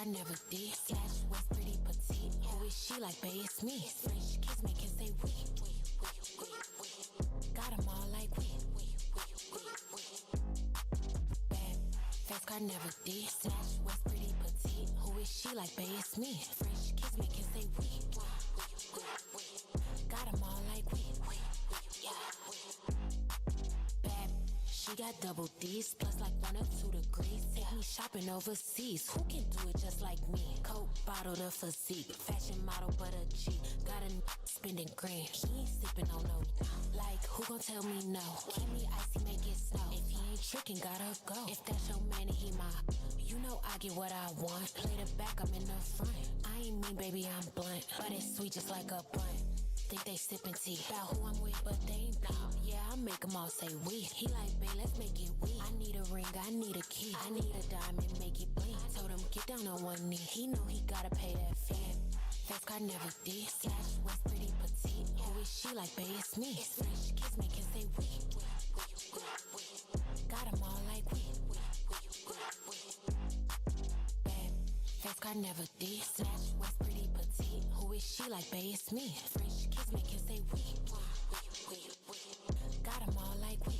I never did. Slash was pretty petite. Who is she like, babe? It's me. French kiss make it say we. Got 'em all like we. Bad, fast car never did. Slash was pretty petite. Who is she like, babe? It's me. French kiss make it say we. Got 'em all like we. Bad, she got double D's plus like 1 or 2 degrees. Take me shopping overseas. Who can do it just like me? Coke bottle the physique. Fashion model but a G. Got a spending green. He ain't sipping on no. Like who gon' tell me no? Keep me icy, make it snow. If he ain't tricking, gotta go. If that's your man and he my, you know I get what I want. Play the back, I'm in the front. I ain't mean, baby, I'm blunt. But it's sweet just like a blunt. Think they sippin' tea about who I'm with, but they ain't pop. Yeah, I make 'em all say we. He like, babe, let's make it we. I need a ring, I need a key. I need a diamond, make it bling. Told him, get down on one knee. He know he gotta pay that fee. Fast car never did. Slash was pretty petite. Who is she like, babe? It's me. It's French kiss make it say we. Got 'em all like we. Bad, fast car never did. Slash was pretty petite. Who is she like, babe? It's me. French kiss make it say we. Got 'em all like we.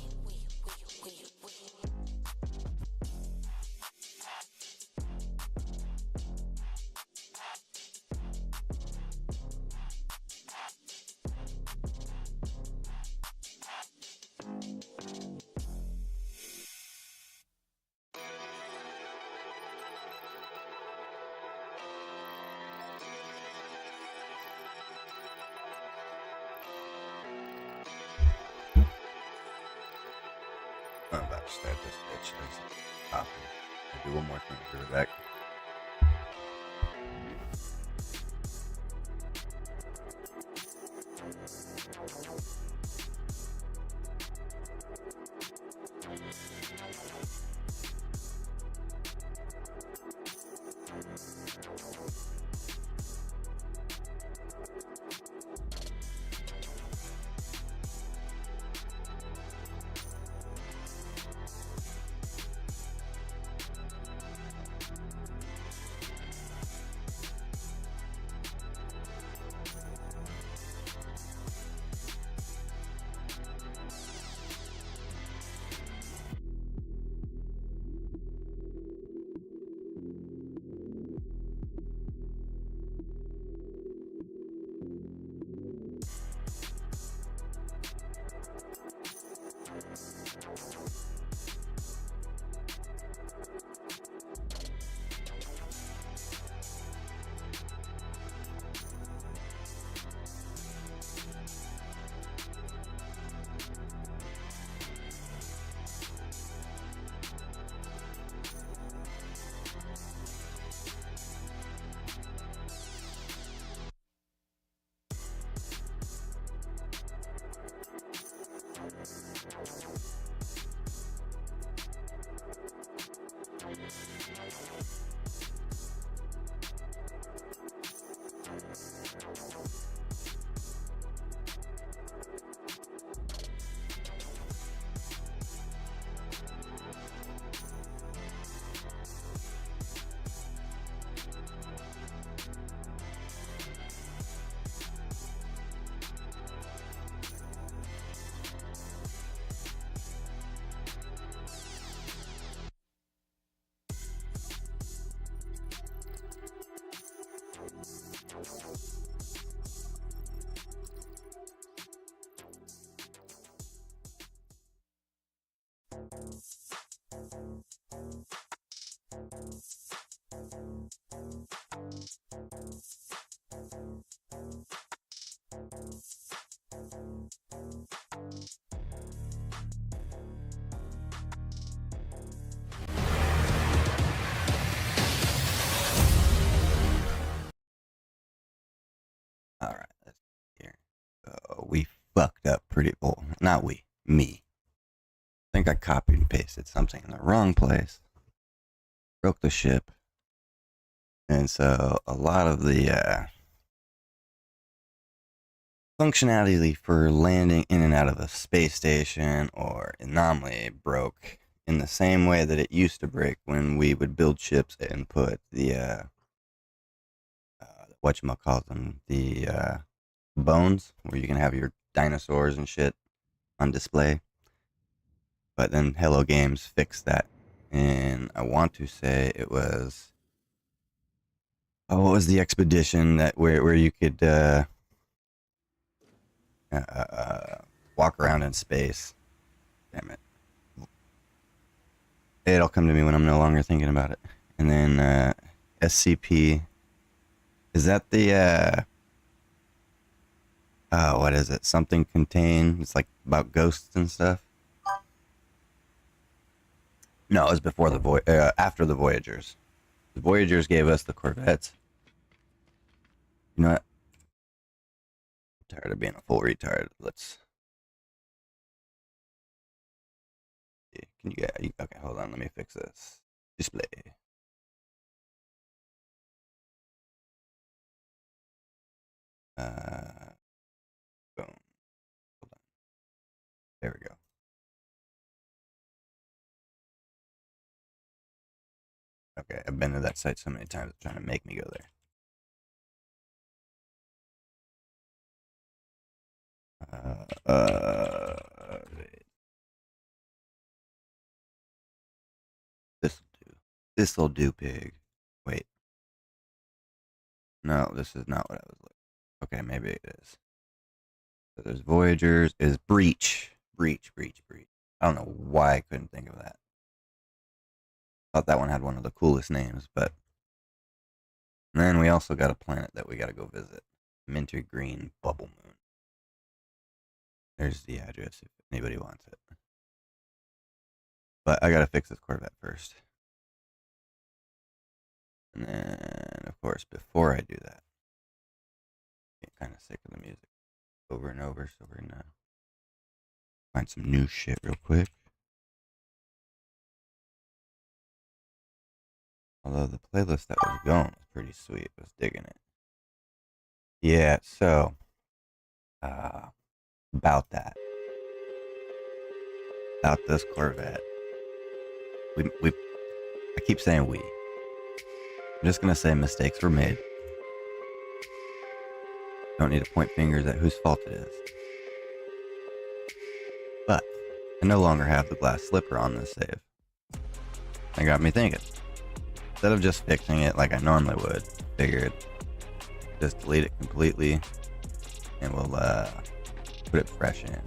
I'm about to start this bitch. I'll do one more thing to be back. All right, let's see here. We fucked up pretty well. Not we, me. I think I copied and pasted something in the wrong place. Broke the ship. And so a lot of the functionality for landing in and out of a space station or anomaly broke in the same way that it used to break when we would build ships and put the whatchamacallem, the bones, where you can have your dinosaurs and shit on display. But then Hello Games fixed that. And I want to say it was, what was the expedition that where you could walk around in space? Damn it. It'll come to me when I'm no longer thinking about it. And then SCP. Is that the what is it? Something contained. It's like about ghosts and stuff. No, it was before the after the Voyagers. The Voyagers gave us the Corvettes. You know what? I'm tired of being a full retard. Let's. Can you get? Okay, hold on. Let me fix this. Display. Boom. Hold on. There we go. Okay, I've been to that site so many times, it's trying to make me go there. This'll do, pig. Wait. No, this is not what I was looking. Okay, maybe it is. So there's Voyagers, is Breach. Breach. I don't know why I couldn't think of that. Thought that one had one of the coolest names, but and then we also got a planet that we gotta go visit. Minter Green Bubble Moon. There's the address if anybody wants it. But I gotta fix this Corvette first. And then, of course, before I do that, I get kind of sick of the music over and over, so we're gonna find some new shit real quick. Although the playlist that was going was pretty sweet. I was digging it. Yeah, so about that. About this Corvette. I keep saying we. I'm just gonna say mistakes were made. Don't need to point fingers at whose fault it is. But I no longer have the glass slipper on this save. That got me thinking. Instead of just fixing it like I normally would, figured just delete it completely and we'll put it fresh in.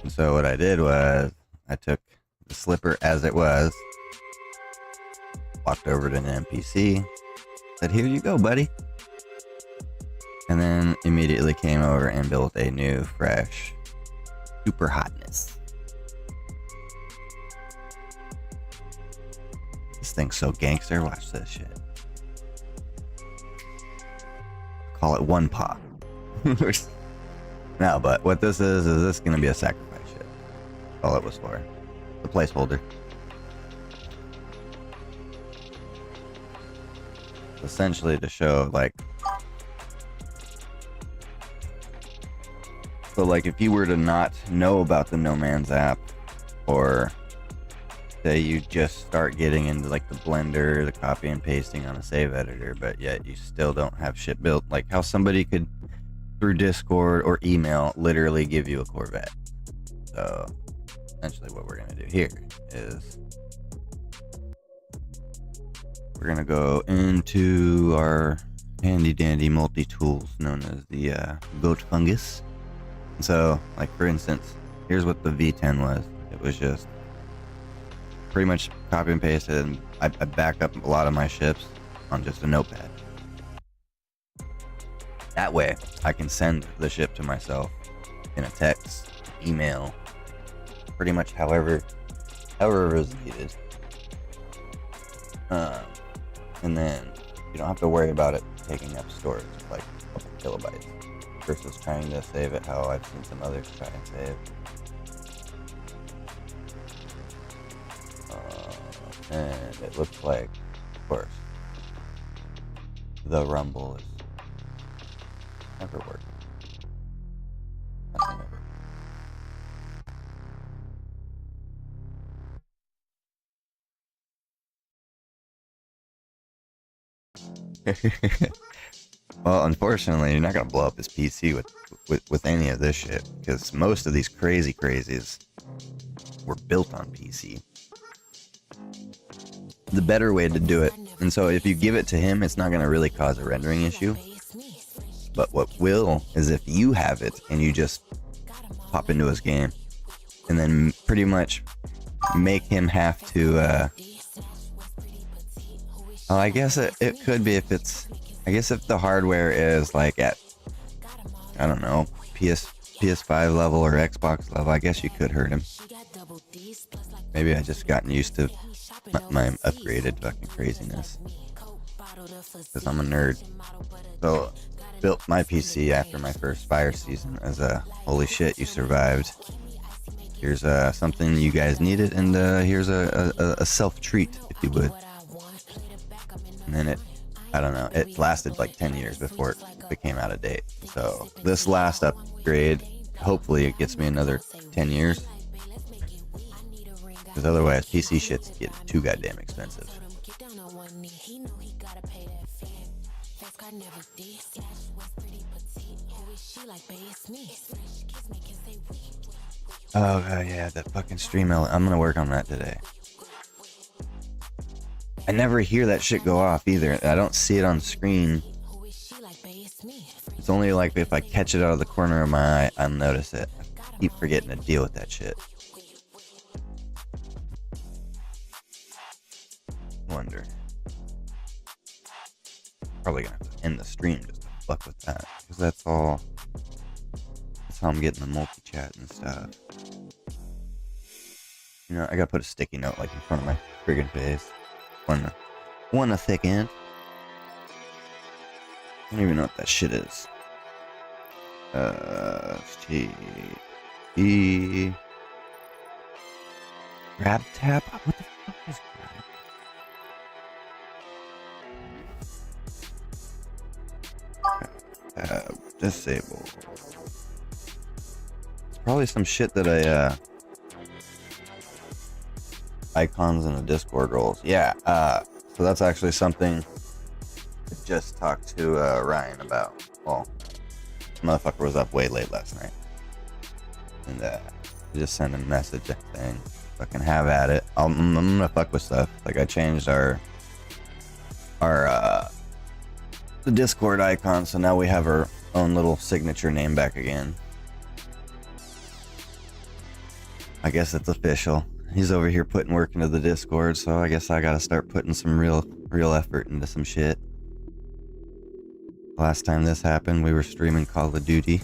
And so what I did was I took the slipper as it was, walked over to an NPC, said, "Here you go, buddy." And then immediately came over and built a new, fresh, super hotness. This thing's so gangster. Watch this shit. Call it one pop. No, but what this is this going to be a sacrifice ship? All it was for. The placeholder. essentially to show like, so like if you were to not know about the No Man's app, or say you just start getting into like the Blender, the copy and pasting on a save editor, but yet you still don't have shit built, like how somebody could through Discord or email literally give you a Corvette. So essentially what we're gonna do here is we're gonna go into our handy dandy multi-tools known as the goat fungus. So like for instance, here's what the V10 was. It was just pretty much copy and pasted, and I back up a lot of my ships on just a notepad. That way I can send the ship to myself in a text, email, pretty much however is needed. And then you don't have to worry about it taking up storage, like a couple kilobytes, versus trying to save it how I've seen some others try and save. And it looks like, of course, the rumble is never working. Nothing ever. Well, unfortunately, you're not gonna blow up his PC with any of this shit, because most of these crazies were built on PC. The better way to do it, and so if you give it to him, it's not gonna really cause a rendering issue. But what will is if you have it and you just pop into his game, and then pretty much make him have to. Well, I guess it could be if it's. I guess if the hardware is like at, I don't know, PS5 level or Xbox level, I guess you could hurt him. Maybe I just gotten used to my upgraded fucking craziness, because I'm a nerd. So built my PC after my first fire season as a holy shit, you survived. Here's something you guys needed, and here's a self treat, if you would. And then I don't know, it lasted like 10 years before it became out of date. So this last upgrade, hopefully it gets me another 10 years. Because otherwise PC shit's getting too goddamn expensive. Oh god, yeah, that fucking stream element. I'm gonna work on that today. I never hear that shit go off either. I don't see it on screen. It's only like if I catch it out of the corner of my eye, I'll notice it. I keep forgetting to deal with that shit. Wonder. Probably gonna have to end the stream just to fuck with that, because that's how I'm getting the multi-chat and stuff. You know, I gotta put a sticky note like in front of my friggin' face. One a thick end. I don't even know what that shit is. T grab tab? What the fuck is grab? Disable. It's probably some shit that I icons in the Discord roles. Yeah, so that's actually something I just talked to Ryan about. Well, motherfucker was up way late last night, and I just sent him a message saying, fucking have at it. I'm gonna fuck with stuff. Like I changed our the Discord icon, so now we have our own little signature name back again. I guess it's official. He's over here putting work into the Discord, so I guess I gotta start putting some real effort into some shit. Last time this happened, we were streaming Call of Duty.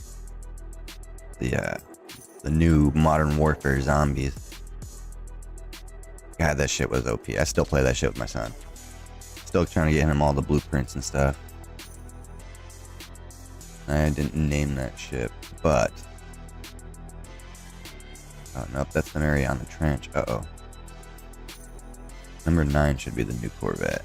The new Modern Warfare Zombies. God, that shit was OP. I still play that shit with my son. Still trying to get him all the blueprints and stuff. I didn't name that ship, but... Oh, nope, that's the Mariana Trench. Uh-oh. Number 9 should be the new Corvette.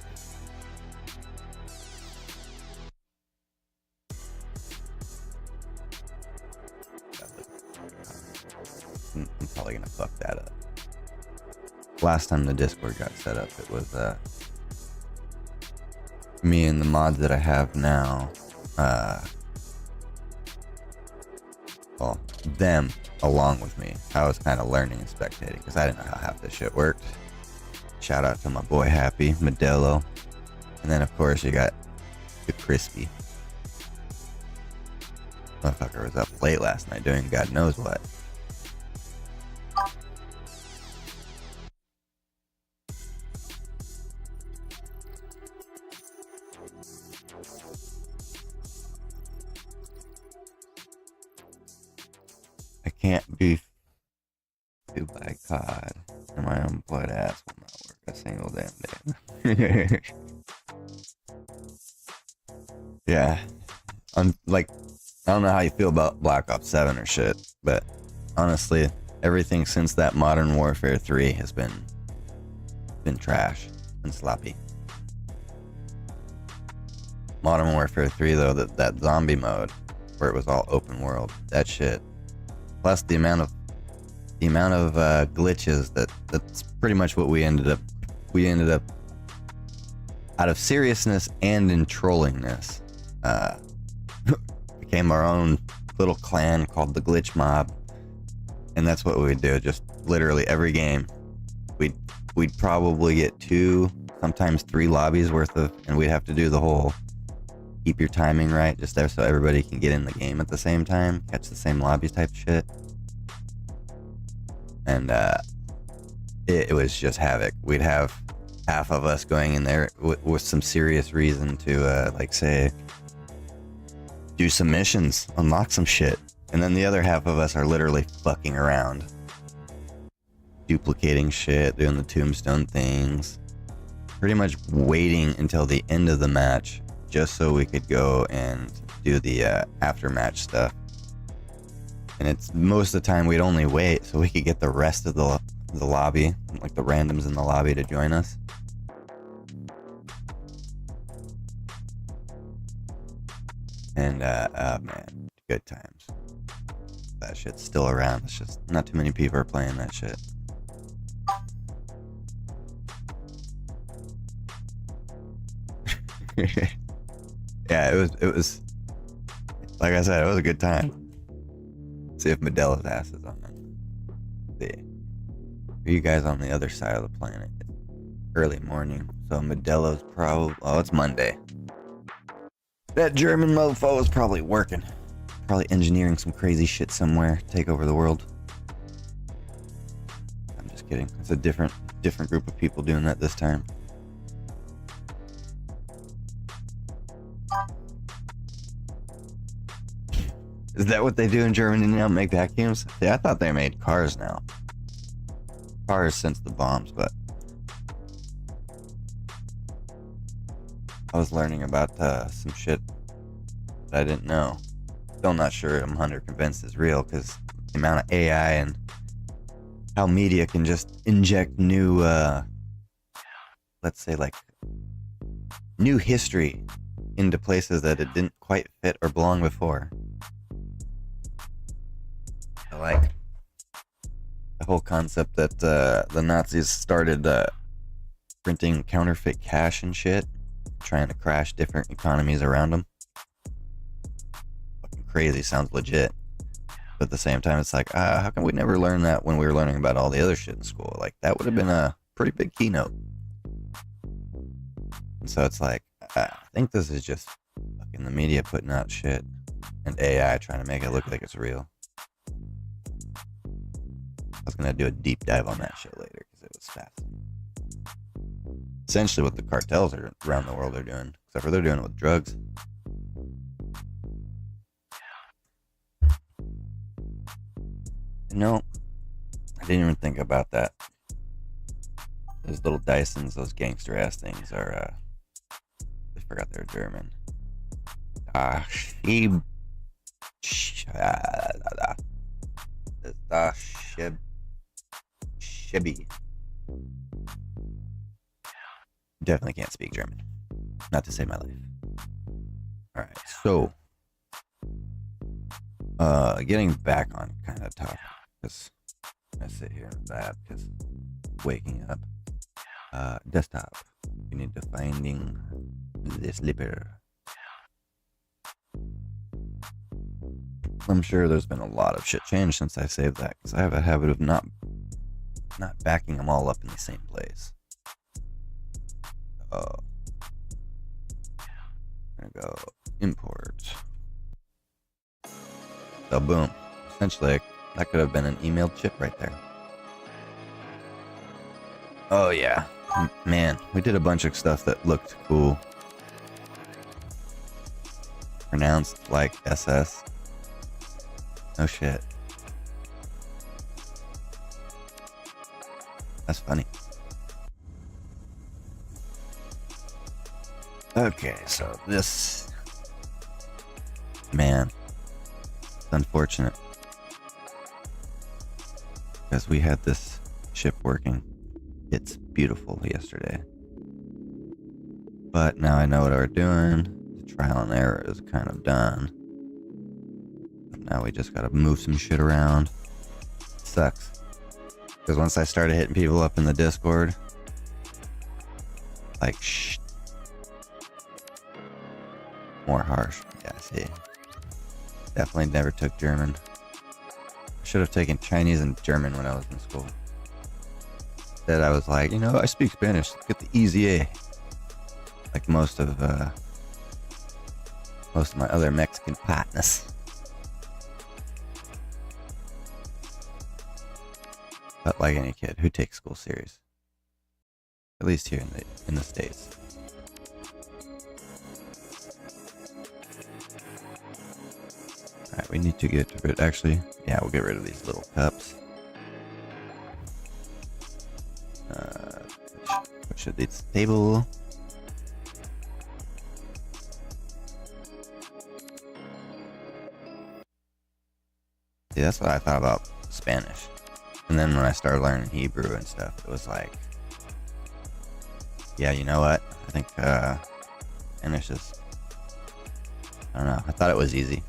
last time the Discord got set up, it was me and the mods that I have now. Well, them along with me. I was kind of learning and spectating because I didn't know how half this shit worked. Shout out to my boy Happy, Modelo. And then of course you got the Crispy. Motherfucker was up late last night doing God knows what. I can't be fooled by COD, and my unemployed ass will not work a single damn day. Yeah, I'm like, I don't know how you feel about Black Ops 7 or shit, but honestly, everything since that Modern Warfare 3 has been trash and sloppy. Modern Warfare 3 though, that zombie mode where it was all open world, that shit. Plus the amount of glitches that's pretty much what we ended up out of seriousness and in trollingness became our own little clan called the Glitch Mob, and that's what we would do. Just literally every game we'd probably get 2, sometimes 3 lobbies worth of, and we'd have to do the whole keep your timing right, just so everybody can get in the game at the same time, catch the same lobbies type shit. And it was just havoc. We'd have half of us going in there with some serious reason to like say do some missions, unlock some shit, and then the other half of us are literally fucking around, duplicating shit, doing the tombstone things, pretty much waiting until the end of the match just so we could go and do the after match stuff. And it's most of the time we'd only wait so we could get the rest of the lobby, like the randoms in the lobby, to join us. And man, good times. That shit's still around. It's just not too many people are playing that shit. Yeah, it was like I said, it was a good time. See if Modelo's ass is on it. See. Are you guys on the other side of the planet? Early morning. So Modelo's probably, oh, it's Monday. That German mofo is probably working. Probably engineering some crazy shit somewhere to take over the world. I'm just kidding. It's a different group of people doing that this time. Is that what they do in Germany now? Make vacuums? Yeah, I thought they made cars now. Cars since the bombs, but I was learning about some shit that I didn't know. Still not sure I'm 100% convinced is real, because the amount of AI and how media can just inject new, let's say like new history into places that it didn't quite fit or belong before. I like the whole concept that the Nazis started printing counterfeit cash and shit, trying to crash different economies around them. Fucking crazy, sounds legit. But at the same time, it's like, how come we never learned that when we were learning about all the other shit in school? Like, that would have been a pretty big keynote. And so it's like, I think this is just fucking the media putting out shit and AI trying to make it look like it's real. I was going to do a deep dive on that shit later because it was fascinating. Essentially what the cartels are around the world are doing, except for they're doing it with drugs. No, I didn't even think about that. Those little Dysons, those gangster ass things are, I forgot they're German. Shibby. Definitely can't speak German. Not to save my life. Alright, so getting back on kind of topic, because I sit here and bad because waking up. Desktop. You need to finding the slipper. I'm sure there's been a lot of shit changed since I saved that, because I have a habit of not backing them all up in the same place. There we go. Import. So boom. Essentially, that could have been an emailed chip right there. Oh yeah. Man, we did a bunch of stuff that looked cool. Pronounced like SS. Oh shit. That's funny. Okay, so this... Man. It's unfortunate. Because we had this ship working. It's beautiful yesterday. But now I know what we're doing. The trial and error is kind of done. Now we just gotta move some shit around. It sucks. Because once I started hitting people up in the Discord, like, shh. More harsh. Yeah, see. Definitely never took German. Should have taken Chinese and German when I was in school. Instead, I was like, I speak Spanish. Get the easy A. Like most of my other Mexican partners. But like any kid who takes school serious, at least here in the States. All right, we need to get rid. Actually, yeah, we'll get rid of these little cups. What should this table? See, that's what I thought about Spanish. And then when I started learning Hebrew and stuff, it was like, yeah, you know what? I think Spanish is, I don't know. I thought it was easy.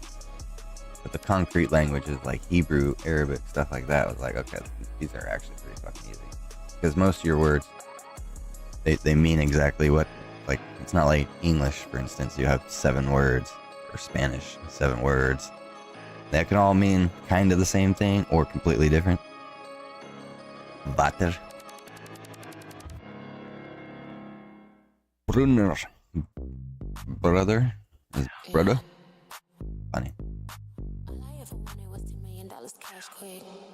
But the concrete languages like Hebrew, Arabic, stuff like that was like, okay, these are actually pretty fucking easy. Because most of your words, they mean exactly what, like, it's not like English, for instance, you have 7 words, or Spanish, 7 words. That can all mean kind of the same thing or completely different. Water. Brunner. Brother. Is brother? Funny.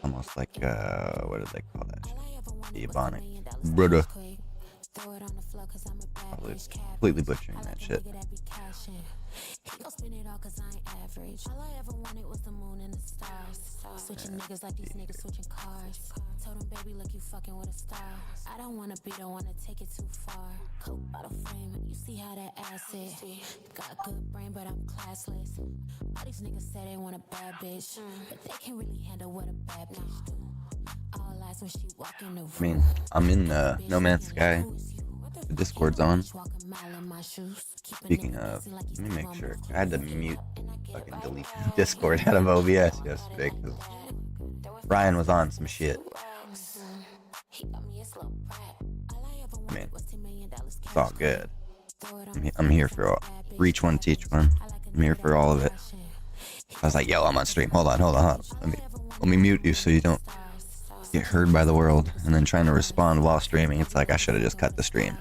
Almost like, what did they call that shit? Ebonic. Brother. Probably completely butchering that shit. He gon' spin it all cause I ain't average. All I ever wanted was the moon and the stars. Switching niggas like these niggas switching cars. Told him, baby, look, you fucking with a star. I don't wanna take it too far. Coke bottle frame, you see how that ass is. Got a good brain, but I'm classless. All these niggas say they want a bad bitch, but they can't really handle what a bad bitch do. All eyes when she walk in the room. I mean, I'm in No Man's Sky. The Discord's on. Speaking of, let me make sure. I had to fucking delete Discord out of OBS yesterday because Ryan was on some shit. I mean, it's all good. I'm here for all. Reach one, teach one. I'm here for all of it. I was like, yo, I'm on stream. Hold on. Let me mute you so you don't get heard by the world. And then trying to respond while streaming, it's like I should have just cut the stream.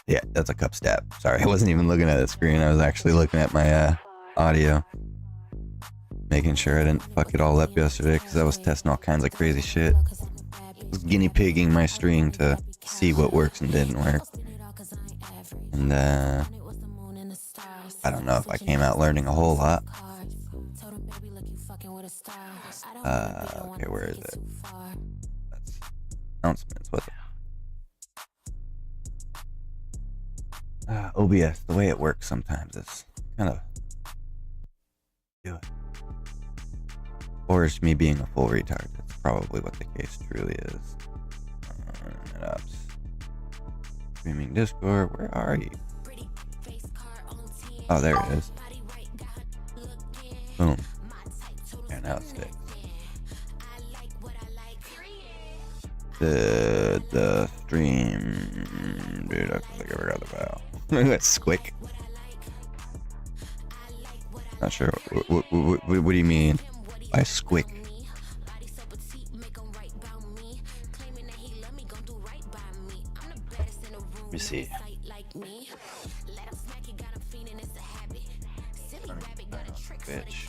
Yeah, that's a cup stab. Sorry, I wasn't even looking at the screen. I was actually looking at my audio. Making sure I didn't fuck it all up yesterday because I was testing all kinds of crazy shit. I was guinea pigging my stream to see what works and didn't work. And I don't know if I came out learning a whole lot. Okay, where is it? That's announcements. What's it? OBS, the way it works sometimes is kind of do it. Or it's me being a full retard. That's probably what the case truly is. It up. Streaming Discord, where are you? Oh, there it is. Boom. Yeah, Alright, now it's fixed. The stream. Dude, I think I forgot the file. That's squick. Not sure. What do you mean by squick? Let me see. Bitch.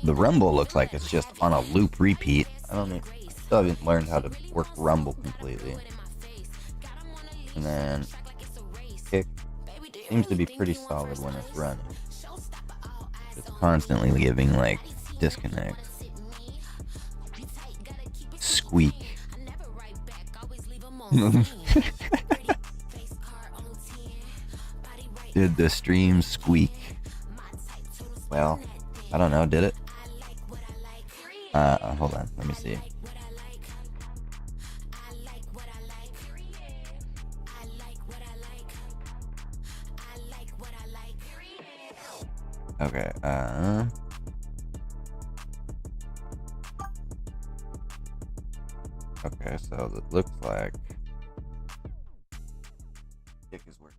The Rumble looks like it's just on a loop repeat. I don't know. I still haven't learned how to work Rumble completely. And then kick seems to be pretty solid when it's running. It's constantly giving like disconnects. Squeak. Did the stream squeak? Well, I don't know, did it? Hold on, let me see. Okay, okay, so it looks like kick is working.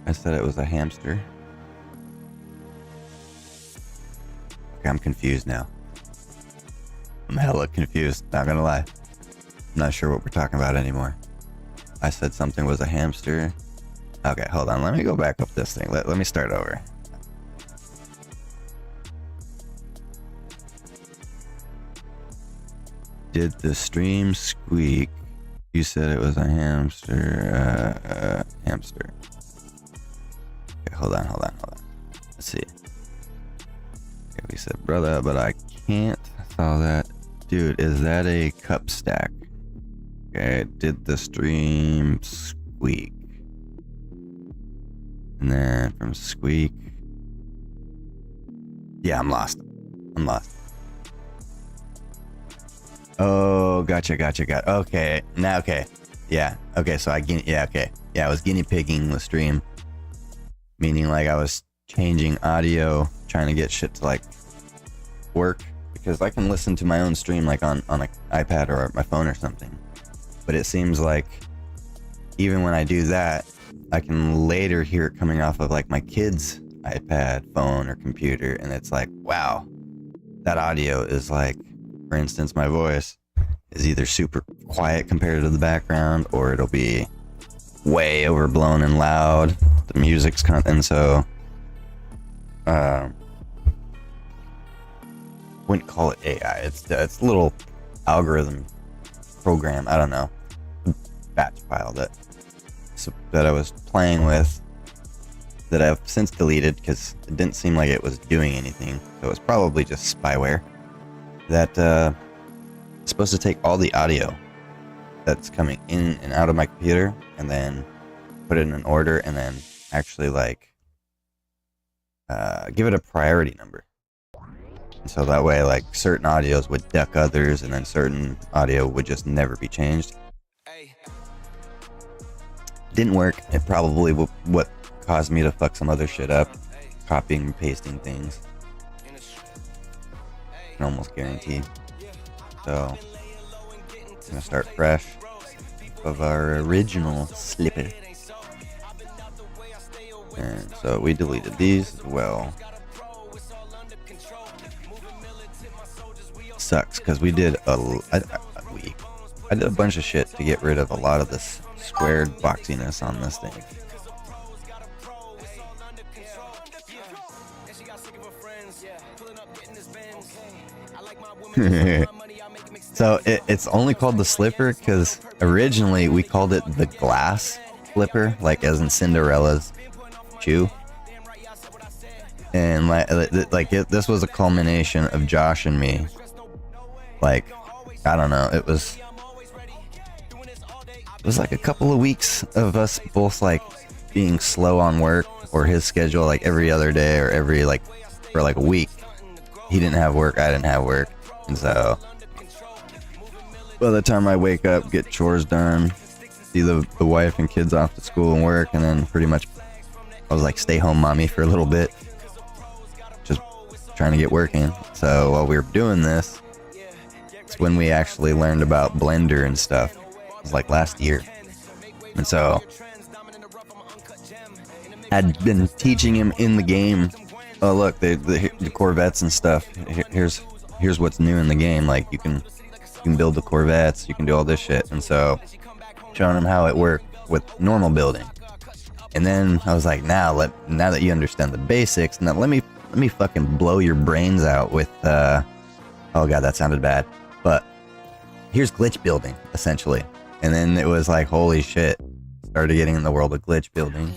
I said it was a hamster. Okay, I'm confused now. I'm hella confused, not gonna lie. I'm not sure what we're talking about anymore. I said something was a hamster. Okay, hold on. Let me go back up this thing. Let me start over. Did the stream squeak? You said it was a hamster. Hamster. Okay, hold on. Let's see. Okay, we said brother, but I can't saw that. Dude, is that a cup stack? Okay, did the stream squeak? And then from squeak. Yeah, I'm lost. Oh, gotcha. Okay, now, okay. Yeah, okay, so I was guinea pigging the stream. Meaning like I was changing audio, trying to get shit to like work. Because I can listen to my own stream like on an iPad or my phone or something. But it seems like even when I do that, I can later hear it coming off of like my kid's iPad, phone, or computer. And it's like, wow, that audio is like, for instance, my voice is either super quiet compared to the background, or it'll be way overblown and loud. The music's and so wouldn't call it AI. It's a little algorithm program. I don't know, batch file that I was playing with that I've since deleted because it didn't seem like it was doing anything. So it was probably just spyware that is supposed to take all the audio that's coming in and out of my computer and then put it in an order and then actually like give it a priority number. And so that way like certain audios would duck others and then certain audio would just never be changed. Didn't work. It probably what caused me to fuck some other shit up, copying and pasting things. I can almost guarantee. So I'm gonna start fresh of our original slipper. And so we deleted these as well. Sucks because we did I did a bunch of shit to get rid of a lot of this squared boxiness on this thing. So it's only called the slipper because originally we called it the glass slipper, like as in Cinderella's shoe. And this was a culmination of Josh and me. Like, I don't know, it was like a couple of weeks of us both like being slow on work, or his schedule like every other day or every like for like a week. He didn't have work, I didn't have work, and so by the time I wake up, get chores done, see the wife and kids off to school and work, and then pretty much I was like stay home mommy for a little bit, just trying to get working. So while we were doing this, it's when we actually learned about Blender and stuff. It was like last year. And so I'd been teaching him in the game, oh look, the Corvettes and stuff, here's what's new in the game, like you can build the Corvettes, you can do all this shit. And so showing him how it worked with normal building. And then I was like, now that you understand the basics, now let me fucking blow your brains out with oh god, that sounded bad, but here's glitch building essentially. And then it was like, holy shit, started getting in the world of glitch building.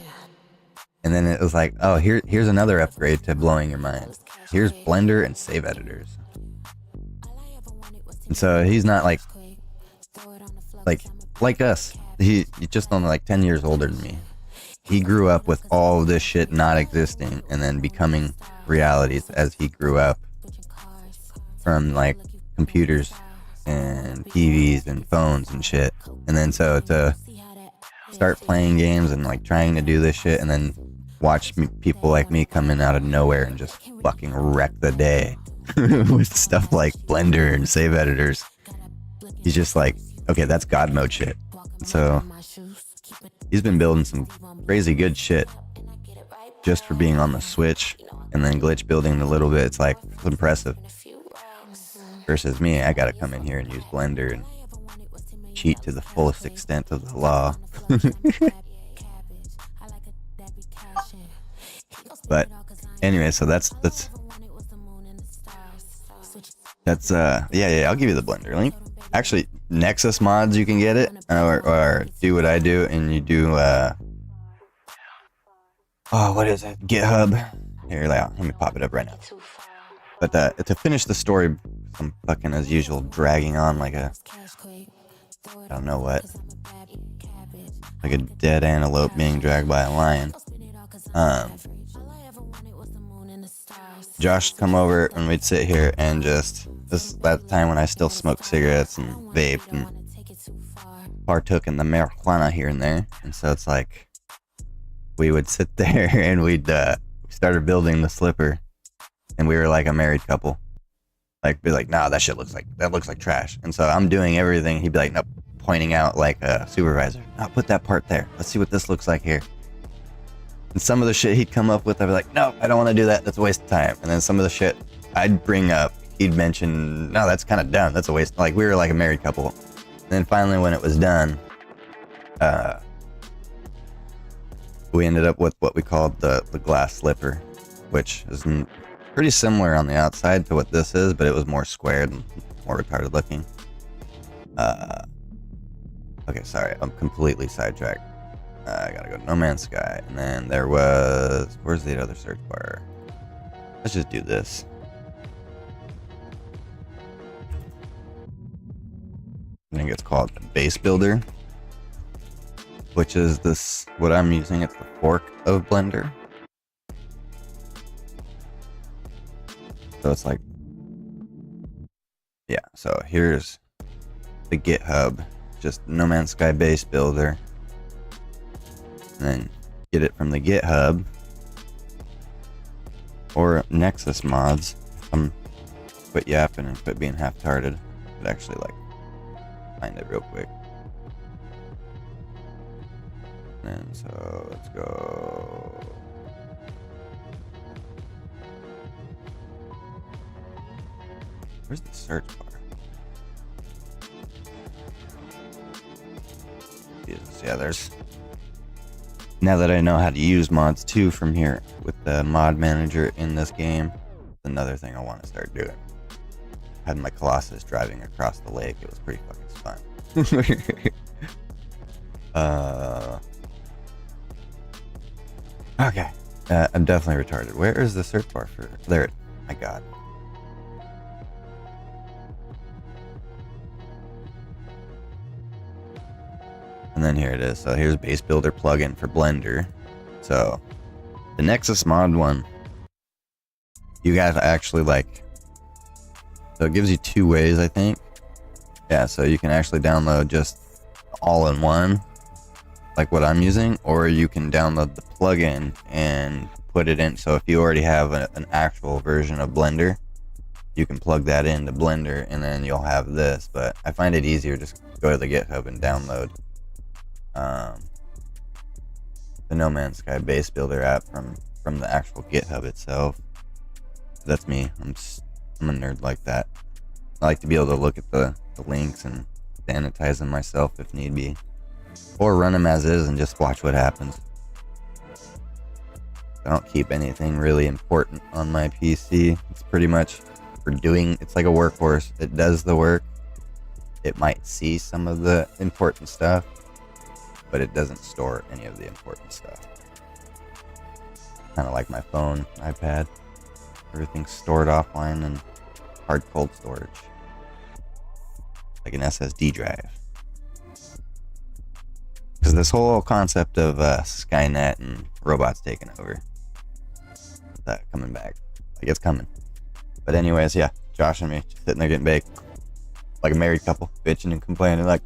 And then it was like, oh, here's another upgrade to blowing your mind. Here's Blender and save editors. And so he's not like us. He's just only like 10 years older than me. He grew up with all of this shit not existing and then becoming realities as he grew up from like computers and TVs and phones and shit. And then so to start playing games and like trying to do this shit and then watch people like me come in out of nowhere and just fucking wreck the day with stuff like Blender and save editors. He's just like, okay, that's God mode shit. So he's been building some crazy good shit just for being on the Switch, and then glitch building a little bit. It's like, it's impressive. Versus me, I gotta come in here and use Blender and cheat to the fullest extent of the law. But anyway, so that's yeah, I'll give you the Blender link. Actually, Nexus mods, you can get it, or do what I do and you do what is it, GitHub. Here, let me pop it up right now. But to finish the story, I'm fucking as usual dragging on like a, I don't know what, like a dead antelope being dragged by a lion. Josh come over and we'd sit here and just, that time when I still smoked cigarettes and vaped and partook in the marijuana here and there. And so it's like, we would sit there and we'd started building the slipper, and we were like a married couple. Like, be like, nah, that looks like trash. And so I'm doing everything. He'd be like, nope, pointing out like a supervisor. No, put that part there. Let's see what this looks like here. And some of the shit he'd come up with, I'd be like, no, I don't want to do that. That's a waste of time. And then some of the shit I'd bring up, he'd mention, no, that's kind of dumb. That's a waste. Like, we were like a married couple. And then finally, when it was done, we ended up with what we called the glass slipper, which is pretty similar on the outside to what this is, but it was more squared and more retarded looking. Okay, sorry, I'm completely sidetracked. I gotta go to No Man's Sky, and then there was, where's the other search bar? Let's just do this. I think it's called Base Builder, which is this, what I'm using, it's the fork of Blender. So it's like, yeah, so here's the GitHub, just No Man's Sky Base Builder. And then get it from the GitHub or Nexus mods. I'm quit yapping and quit being half-tarded, but actually like find it real quick. And so let's go. Where's the search bar? Jesus, yeah, there's. Now that I know how to use mods too from here with the mod manager in this game, another thing I want to start doing. Had my Colossus driving across the lake. It was pretty fucking fun. Okay. I'm definitely retarded. Where is the search bar for? There. My God. And then here it is. So here's Base Builder plugin for Blender. So the Nexus mod one, you guys actually like, so it gives you two ways, I think. Yeah, so you can actually download just all in one, like what I'm using, or you can download the plugin and put it in. So if you already have an actual version of Blender, you can plug that into Blender and then you'll have this. But I find it easier just go to the GitHub and download the No Man's Sky base builder app from the actual GitHub itself. That's me. I'm a nerd like that. I like to be able to look at the links and sanitize them myself if need be, or run them as is and just watch what happens. I don't keep anything really important on my PC. It's pretty much for doing, it's like a workhorse. It does the work. It might see some of the important stuff, but it doesn't store any of the important stuff. Kind of like my phone, iPad. Everything's stored offline in hard cold storage, like an SSD drive. Because this whole concept of Skynet and robots taking over, that coming back, like it's coming. But anyways, yeah, Josh and me just sitting there getting baked like a married couple, bitching and complaining. Like,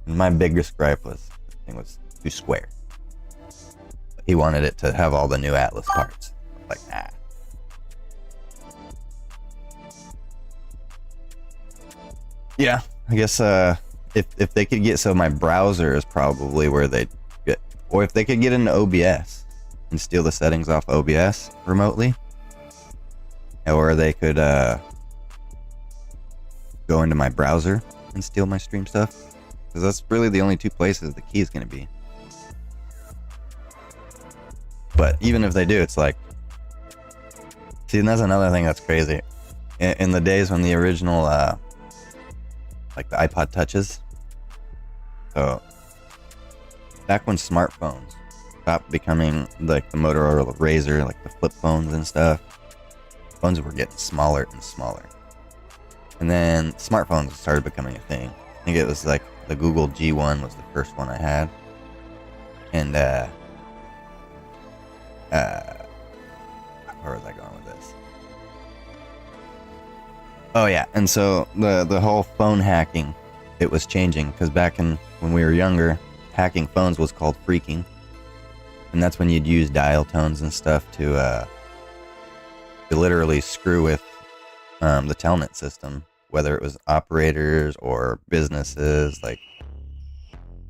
and my biggest gripe was the thing was too square. He wanted it to have all the new Atlas parts. Like, nah. Yeah, I guess if they could get, so my browser is probably where they'd get, or if they could get into OBS and steal the settings off OBS remotely, or they could go into my browser and steal my stream stuff, because that's really the only two places the key is going to be. But even if they do, it's like, see, and that's another thing that's crazy. In the days when the original like the iPod touches, so back when smartphones stopped becoming like the Motorola Razr, like the flip phones and stuff, phones were getting smaller and smaller, and then smartphones started becoming a thing. I think it was like the Google G1 was the first one I had, and where was I going with this? Oh yeah, and so the whole phone hacking, it was changing, because back when we were younger, hacking phones was called phreaking, and that's when you'd use dial tones and stuff to literally screw with the telnet system, whether it was operators or businesses. Like,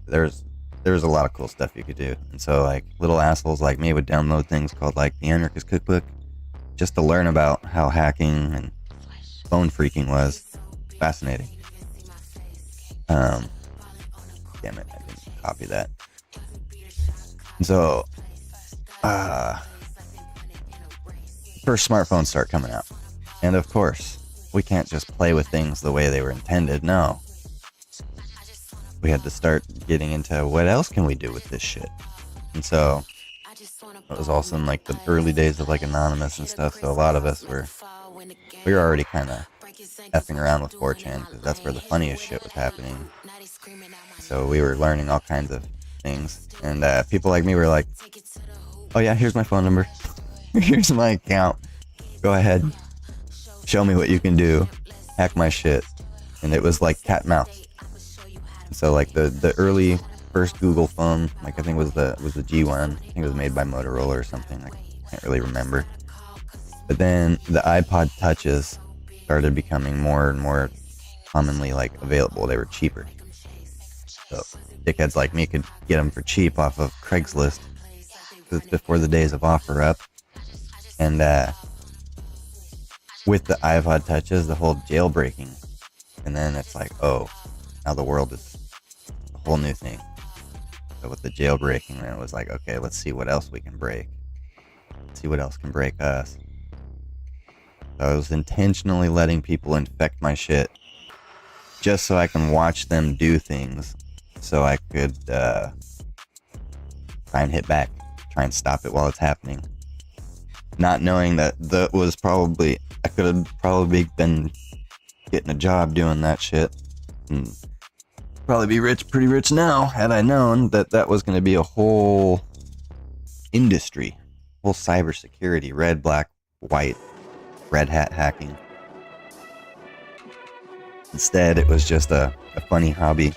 there's a lot of cool stuff you could do, and so like little assholes like me would download things called like the Anarchist Cookbook just to learn about how hacking and phone phreaking was. Fascinating. Damn it, I didn't copy that. So first smartphones start coming out, and of course we can't just play with things the way they were intended. No, we had to start getting into what else can we do with this shit. And so it was also in like the early days of like Anonymous and stuff, so a lot of us we were already kind of effing around with 4chan, because that's where the funniest shit was happening. So we were learning all kinds of things, and people like me were like, oh yeah, here's my phone number, here's my account, go ahead, show me what you can do, hack my shit. And it was like cat and mouse. So like the early first Google phone, like I think was the G1. I think it was made by Motorola or something. I can't really remember. But then the iPod touches started becoming more and more commonly like available. They were cheaper. So dickheads like me could get them for cheap off of Craigslist. It's before the days of OfferUp. And with the iPod touches, the whole jailbreaking. And then it's like, oh, now the world is a whole new thing. So with the jailbreaking, then it was like, okay, let's see what else we can break. Let's see what else can break us. So I was intentionally letting people infect my shit just so I can watch them do things, so I could try and hit back, try and stop it while it's happening. Not knowing that was probably, I could have probably been getting a job doing that shit. And probably be pretty rich now, had I known that that was going to be a whole industry, whole cybersecurity, red, black, white, red hat hacking. Instead, it was just a funny hobby,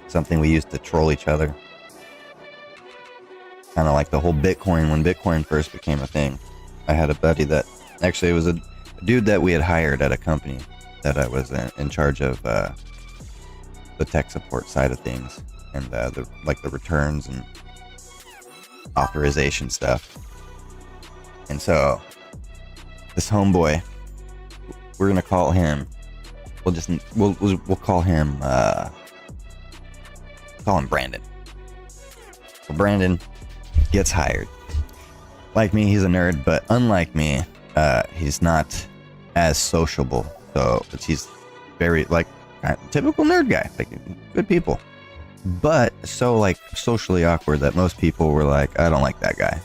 something we used to troll each other. Kind of like the whole Bitcoin, when Bitcoin first became a thing. I had a buddy that, actually it was a dude that we had hired at a company that I was in charge of the tech support side of things, and the returns and authorization stuff. And so this homeboy, we're gonna call him, we'll call him Brandon. So Brandon gets hired. Like me, he's a nerd, but unlike me, he's not as sociable. So he's very typical nerd guy, like good people, but so like socially awkward that most people were like, I don't like that guy.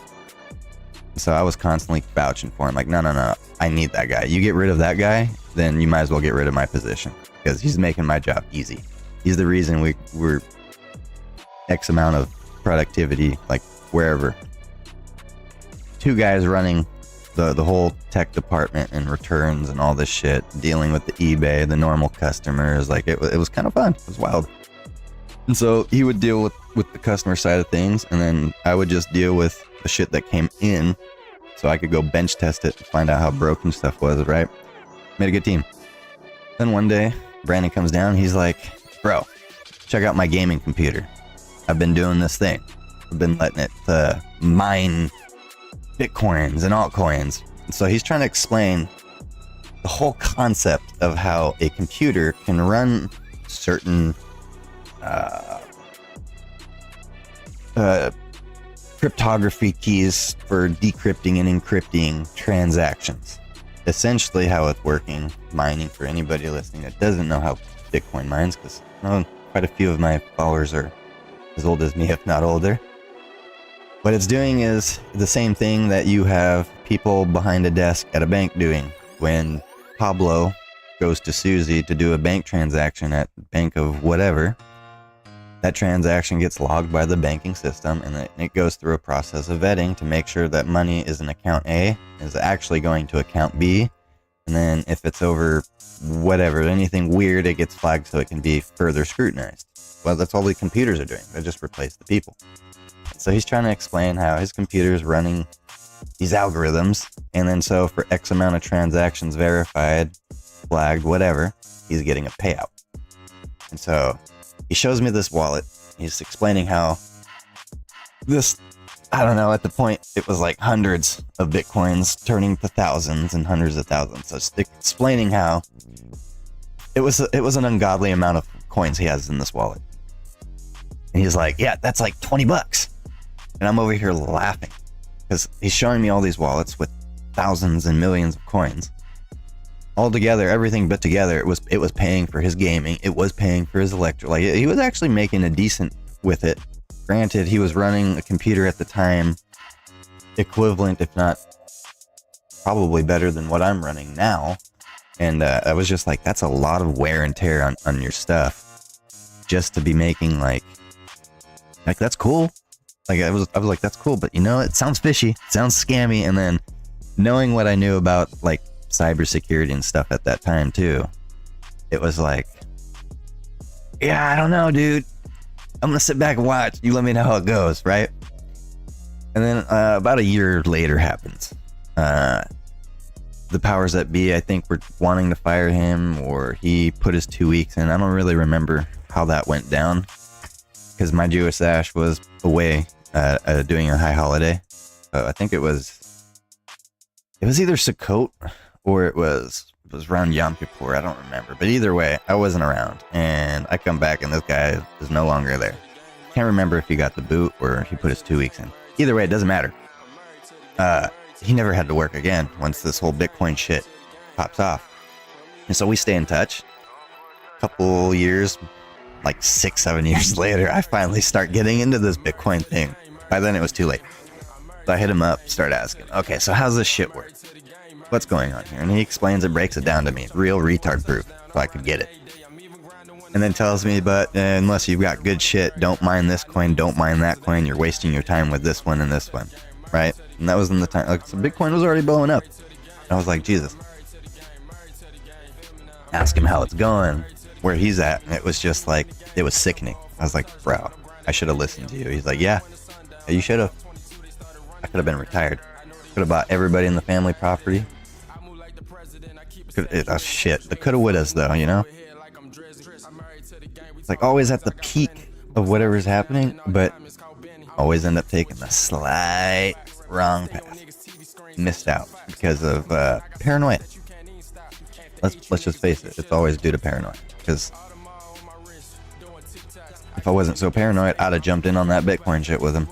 So I was constantly vouching for him, like, no, I need that guy. You get rid of that guy, then you might as well get rid of my position, because he's making my job easy. He's the reason we're X amount of productivity, like wherever. Two guys running the whole tech department and returns and all this shit, dealing with the eBay, the normal customers. Like it was kind of fun. It was wild. And so he would deal with the customer side of things, and then I would just deal with the shit that came in, so I could go bench test it and find out how broken stuff was, right? Made a good team. Then one day, Brandon comes down, he's like, bro, check out my gaming computer. I've been doing this thing. I've been letting it mine Bitcoins and altcoins. And so he's trying to explain the whole concept of how a computer can run certain cryptography keys for decrypting and encrypting transactions. Essentially how it's working, mining, for anybody listening that doesn't know how Bitcoin mines, because quite a few of my followers are as old as me, if not older. What it's doing is the same thing that you have people behind a desk at a bank doing. When Pablo goes to Susie to do a bank transaction at bank of whatever, that transaction gets logged by the banking system, and it goes through a process of vetting to make sure that money is in account A is actually going to account B. And then if it's over whatever, anything weird, it gets flagged so it can be further scrutinized. Well, that's all the computers are doing. They just replace the people. So he's trying to explain how his computer is running these algorithms, and then so for X amount of transactions verified, flagged, whatever, he's getting a payout. And so he shows me this wallet. He's explaining how this, I don't know, at the point it was like hundreds of Bitcoins turning to thousands and hundreds of thousands. So it's explaining how it was an ungodly amount of coins he has in this wallet. And he's like, yeah, that's like $20. And I'm over here laughing because he's showing me all these wallets with thousands and millions of coins. All together, everything but together, it was paying for his gaming. It was paying for his electric. Like, he was actually making a decent with it. Granted, he was running a computer at the time equivalent, if not probably better than what I'm running now. And I was just like, that's a lot of wear and tear on your stuff just to be making like that's cool. Like I was like, that's cool, but it sounds fishy, it sounds scammy. And then knowing what I knew about like cybersecurity and stuff at that time too, it was like, yeah, I don't know, dude. I'm gonna sit back and watch. You let me know how it goes, right? And then about a year later happens. The powers that be, I think, were wanting to fire him, or he put his 2 weeks in. I don't really remember how that went down, because my Jewish Ash was away doing a high holiday. I think it was either Sukkot or it was around Yom Kippur. I don't remember, but either way, I wasn't around, and I come back and this guy is no longer there. Can't remember if he got the boot or he put his 2 weeks in. Either way, it doesn't matter. He never had to work again once this whole Bitcoin shit pops off. And so we stay in touch. A couple years, like 6-7 years later, I finally start getting into this Bitcoin thing. By then it was too late. So I hit him up, start asking, okay, so how's this shit work? What's going on here? And he explains it, breaks it down to me, real retard proof, so I could get it. And then tells me, but unless you've got good shit, don't mine this coin, don't mine that coin, you're wasting your time with this one and this one, right? And that was in the time, like, so Bitcoin was already blowing up. And I was like, Jesus. ask him how it's going, where he's at, and it was just like, it was sickening. I was like, bro, I should have listened to you. He's like, yeah, you should have. I could have been retired. Could have bought everybody in the family property. Shit, the coulda wouldas though, you know? It's like always at the peak of whatever's happening, but always end up taking the slight wrong path. Missed out because of paranoia. Let's just face it, it's always due to paranoia. Because if I wasn't so paranoid, I'd have jumped in on that Bitcoin shit with him.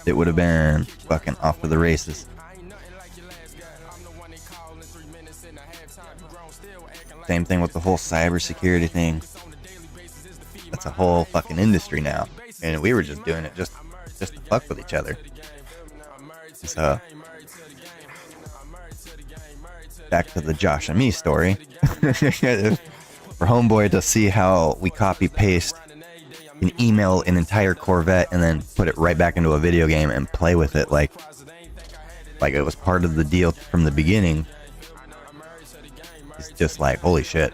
It would have been fucking off to the races. Same thing with the whole cybersecurity thing. That's a whole fucking industry now, and we were just doing it just to fuck with each other. So back to the Josh and me story. For homeboy to see how we copy paste and email an entire Corvette and then put it right back into a video game and play with it like it was part of the deal from the beginning. It's just like, holy shit.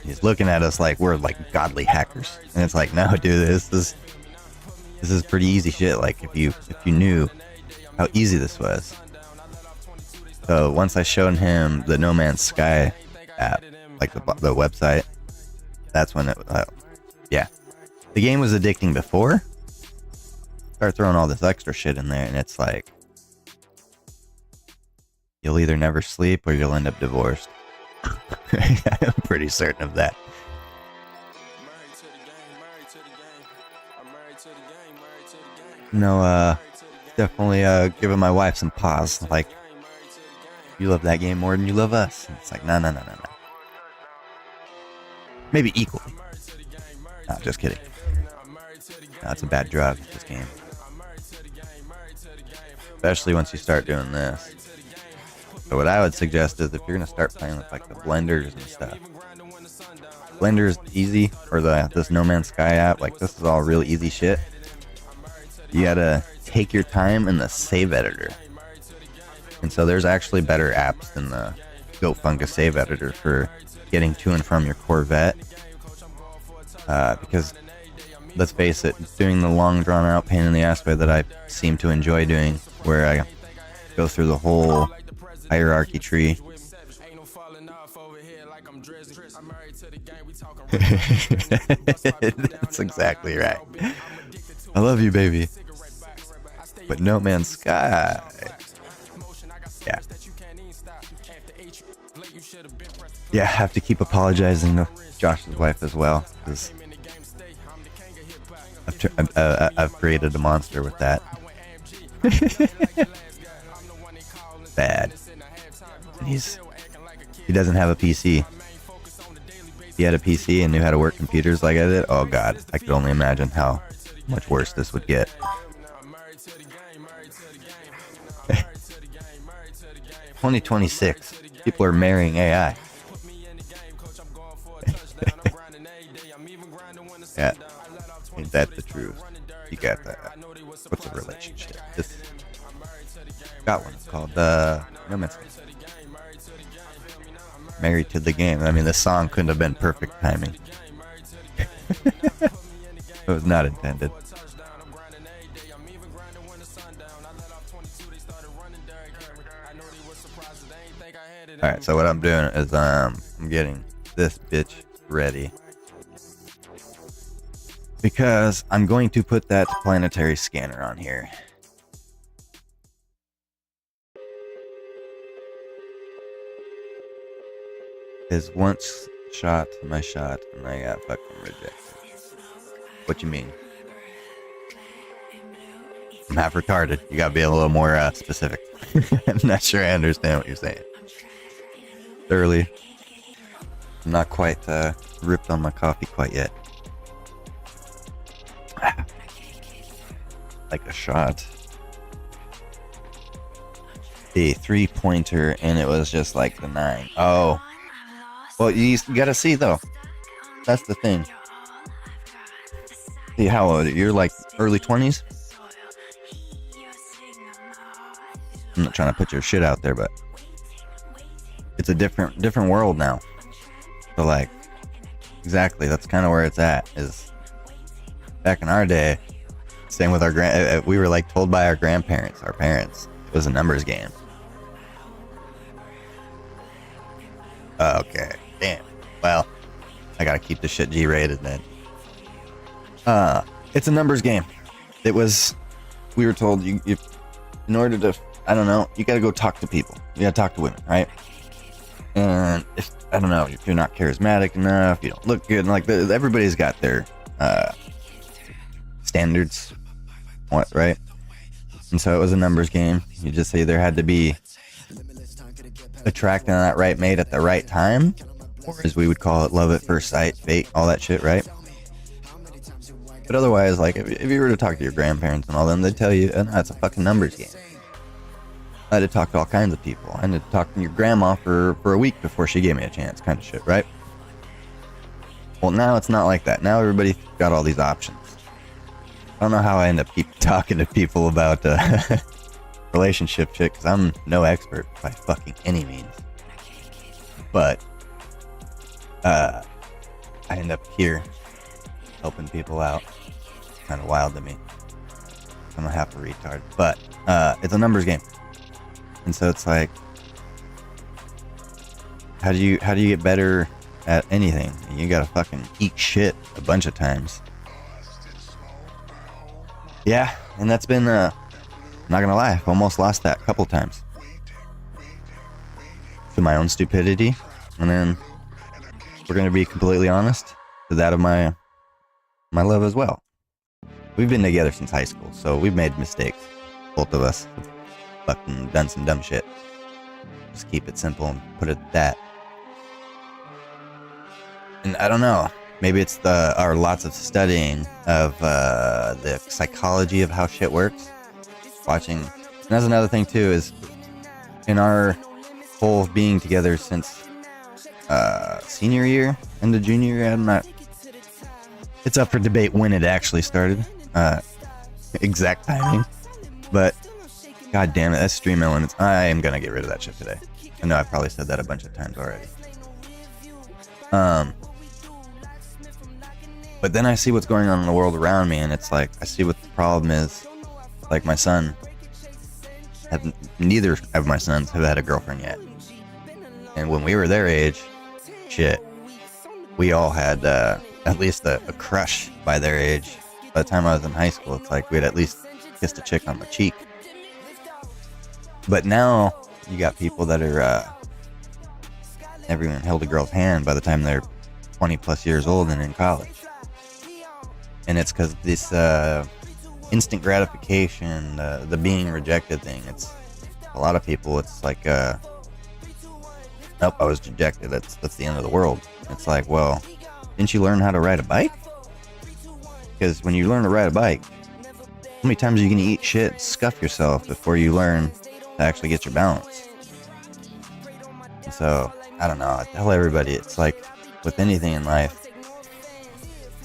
He's looking at us like we're like godly hackers. And it's like, no, dude, this is pretty easy shit. Like if you knew how easy this was. So once I showed him the No Man's Sky app, like the website, that's when it, yeah. The game was addicting before. Start throwing all this extra shit in there and it's like, you'll either never sleep or you'll end up divorced. I'm pretty certain of that. No, definitely giving my wife some pause. Like, you love that game more than you love us. And it's like, no. Maybe equally. No, just kidding. No, it's a bad drug, this game. Especially once you start doing this. So what I would suggest is if you're going to start playing with like the blenders and stuff. Blender is easy, or this No Man's Sky app, like this is all real easy shit. You gotta take your time in the save editor. And so there's actually better apps than the Goat Fungus save editor for getting to and from your Corvette. Because let's face it, doing the long drawn out pain in the ass way that I seem to enjoy doing, where I go through the whole hierarchy tree. That's exactly right. I love you, baby. But No Man's Sky. Yeah. Yeah, I have to keep apologizing to Josh's wife as well, because I've created a monster with that. Bad. And he doesn't have a PC. If he had a PC and knew how to work computers like I did, oh god, I could only imagine how much worse this would get. 2026, people are marrying AI. Yeah, ain't that the truth? You got that. What's a relationship? This got one. It's called No Man's Sky. Married to the Game. I mean, the song couldn't have been perfect timing. It was not intended. Alright, so what I'm doing is I'm getting this bitch ready, because I'm going to put that planetary scanner on here. Is once shot my shot and I got fucking rejected. What you mean? I'm half retarded. You gotta be a little more specific. I'm not sure I understand what you're saying. Thoroughly. I'm not quite ripped on my coffee quite yet. Like a shot. A 3-pointer, and it was just like the 9. Oh. Well, you gotta see though. That's the thing. See how old you're, like early 20s? I'm not trying to put your shit out there, but it's a different world now. So like, exactly, that's kind of where it's at. Is back in our day, staying with our we were like told by our grandparents, our parents, it was a numbers game. Okay, damn. Well, I gotta keep this shit G-rated then. It's a numbers game. It was, we were told you in order to, I don't know, you gotta go talk to people. You gotta talk to women, right? And if, I don't know, if you're not charismatic enough, you don't look good, like everybody's got their standards, right? And so it was a numbers game. You just either had to be attracting that right mate at the right time, or as we would call it, love at first sight, fate, all that shit, right? But otherwise, like, if you were to talk to your grandparents and all them, they'd tell you, oh, no, it's a fucking numbers game. I had to talk to all kinds of people. I had to talk to your grandma for a week before she gave me a chance, kind of shit, right? Well, now it's not like that. Now everybody's got all these options. I don't know how I end up keep talking to people about relationship shit, because I'm no expert by fucking any means. But I end up here helping people out. Kind of wild to me. I'm a half a retard, but it's a numbers game, and so it's like, how do you get better at anything? You gotta fucking eat shit a bunch of times. Yeah, and that's been not gonna lie, I've almost lost that a couple times to my own stupidity, and then we're gonna be completely honest, to that of my love as well. We've been together since high school, so we've made mistakes. Both of us have fucking done some dumb shit. Just keep it simple and put it at that. And I don't know, maybe it's our lots of studying of the psychology of how shit works. Watching, and that's another thing too, is in our whole being together since senior year into junior year, I'm not, it's up for debate when it actually started, exact timing, but god damn it, that's stream elements. I am gonna get rid of that shit today. I know I've probably said that a bunch of times already. But then I see what's going on in the world around me, and it's like, I see what the problem is. Like, my son, neither of my sons have had a girlfriend yet. And when we were their age, shit, we all had at least a crush by their age. By the time I was in high school, it's like we'd at least kissed a chick on the cheek. But now you got people that are never even held a girl's hand by the time they're 20 plus years old and in college. And it's because this instant gratification, the being rejected thing. It's a lot of people. It's like, nope, I was rejected. That's the end of the world. It's like, well, didn't you learn how to ride a bike? Because when you learn to ride a bike, how many times are you gonna eat shit, scuff yourself before you learn to actually get your balance? And so I don't know. I tell everybody, it's like with anything in life.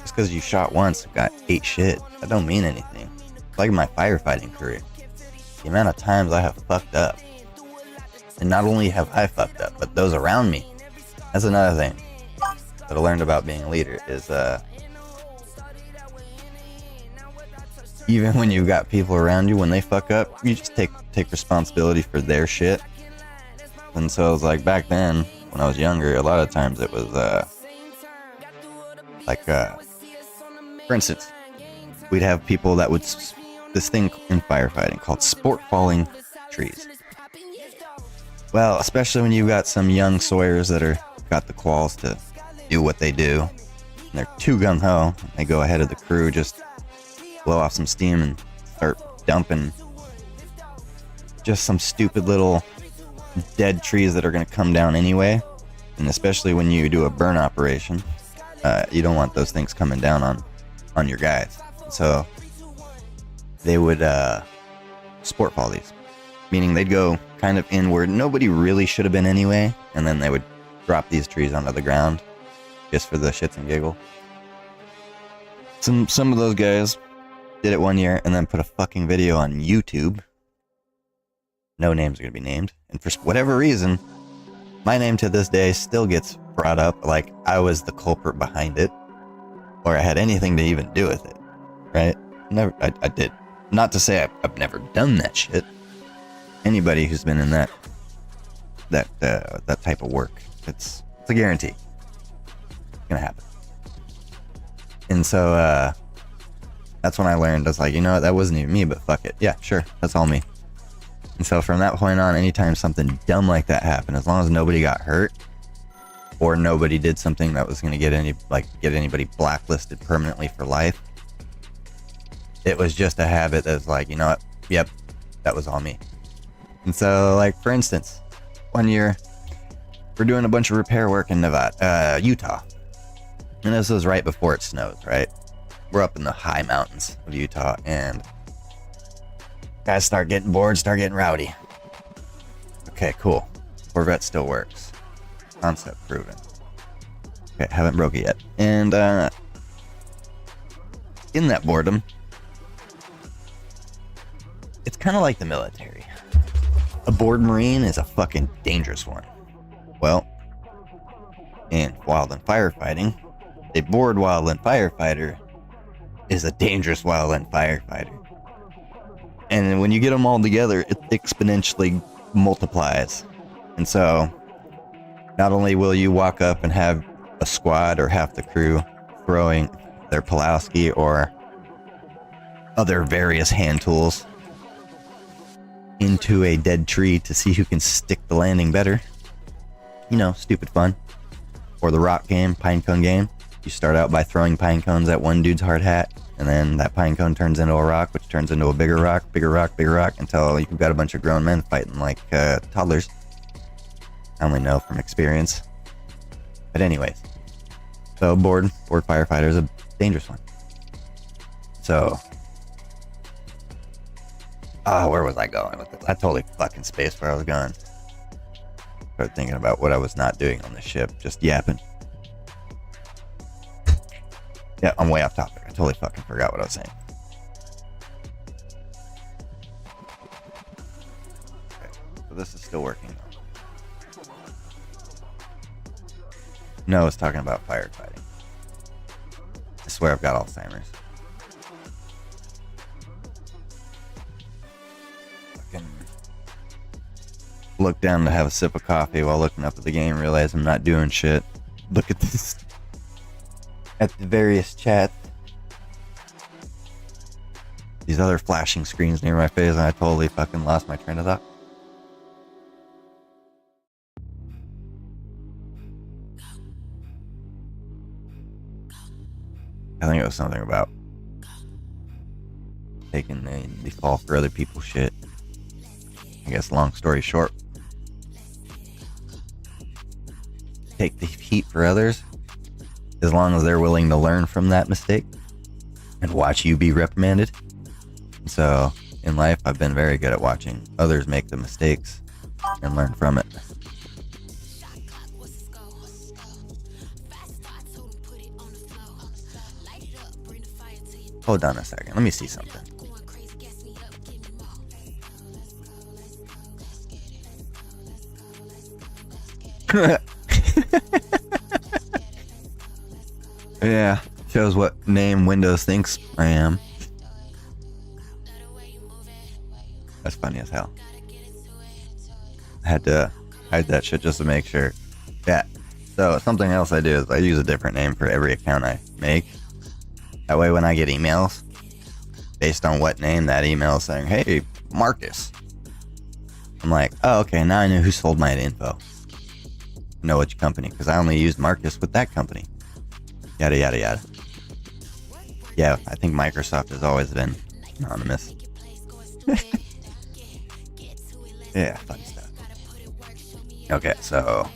Just because you shot once and got ate shit, that don't mean anything. It's like my firefighting career. The amount of times I have fucked up. And not only have I fucked up, but those around me. That's another thing that I learned about being a leader is even when you've got people around you, when they fuck up, you just take responsibility for their shit. And so it was like back then, when I was younger, a lot of times it was for instance, we'd have people that would this thing in firefighting called sport falling trees. Well, especially when you've got some young sawyers that are got the quals to do what they do, and they're too gung-ho, they go ahead of the crew, just blow off some steam and start dumping just some stupid little dead trees that are going to come down anyway. And especially when you do a burn operation, you don't want those things coming down on your guys. So they would sport fall these, meaning they'd go kind of inward. Nobody really should have been anyway, and then they would drop these trees onto the ground just for the shits and giggle. Some of those guys did it one year and then put a fucking video on YouTube. No names are gonna be named, and for whatever reason, my name to this day still gets brought up like I was the culprit behind it, or I had anything to even do with it, right? Never. I did. Not to say I've never done that shit. Anybody who's been in that type of work, it's a guarantee. It's gonna happen. And so that's when I learned. I was like, you know what, that wasn't even me, but fuck it. Yeah, sure, that's all me. And so from that point on, anytime something dumb like that happened, as long as nobody got hurt or nobody did something that was gonna get anybody blacklisted permanently for life, it was just a habit that's like, you know what, yep, that was all me. And so, like, for instance, one year we're doing a bunch of repair work in Utah. And this was right before it snows, right? We're up in the high mountains of Utah, and guys start getting bored, start getting rowdy. Okay, cool. Corvette still works. Concept proven. Okay, haven't broke it yet. And in that boredom, it's kind of like the military. A bored Marine is a fucking dangerous one. Well, in wildland firefighting, a bored wildland firefighter is a dangerous wildland firefighter. And when you get them all together, it exponentially multiplies. And so, not only will you walk up and have a squad or half the crew throwing their Pulaski or other various hand tools into a dead tree to see who can stick the landing better. You know, stupid fun. Or the rock game, pine cone game. You start out by throwing pine cones at one dude's hard hat, and then that pine cone turns into a rock, which turns into a bigger rock, until you've got a bunch of grown men fighting like toddlers. I only know from experience. But anyways, so bored firefighter is a dangerous one. So, where was I going with this? I totally fucking spaced where I was going. Started thinking about what I was not doing on the ship, just yapping. Yeah, I'm way off topic. I totally fucking forgot what I was saying. Okay, so this is still working. No, I was talking about firefighting. I swear I've got Alzheimer's. Fucking look down to have a sip of coffee while looking up at the game, realize I'm not doing shit. Look at this. At the various chats. These other flashing screens near my face, and I totally fucking lost my train of thought. I think it was something about taking the fall for other people's shit. I guess long story short, take the heat for others as long as they're willing to learn from that mistake and watch you be reprimanded. So in life, I've been very good at watching others make the mistakes and learn from it. Hold on a second. Let me see something. Yeah, shows what name Windows thinks I am. That's funny as hell. I had to hide that shit just to make sure. Yeah. So something else I do is I use a different name for every account I make. That way when I get emails, based on what name that email is saying, hey, Marcus. I'm like, oh, okay, now I know who sold my info. I know which company, because I only used Marcus with that company. Yada, yada, yada. Yeah, I think Microsoft has always been anonymous. Yeah, fun stuff. Okay, so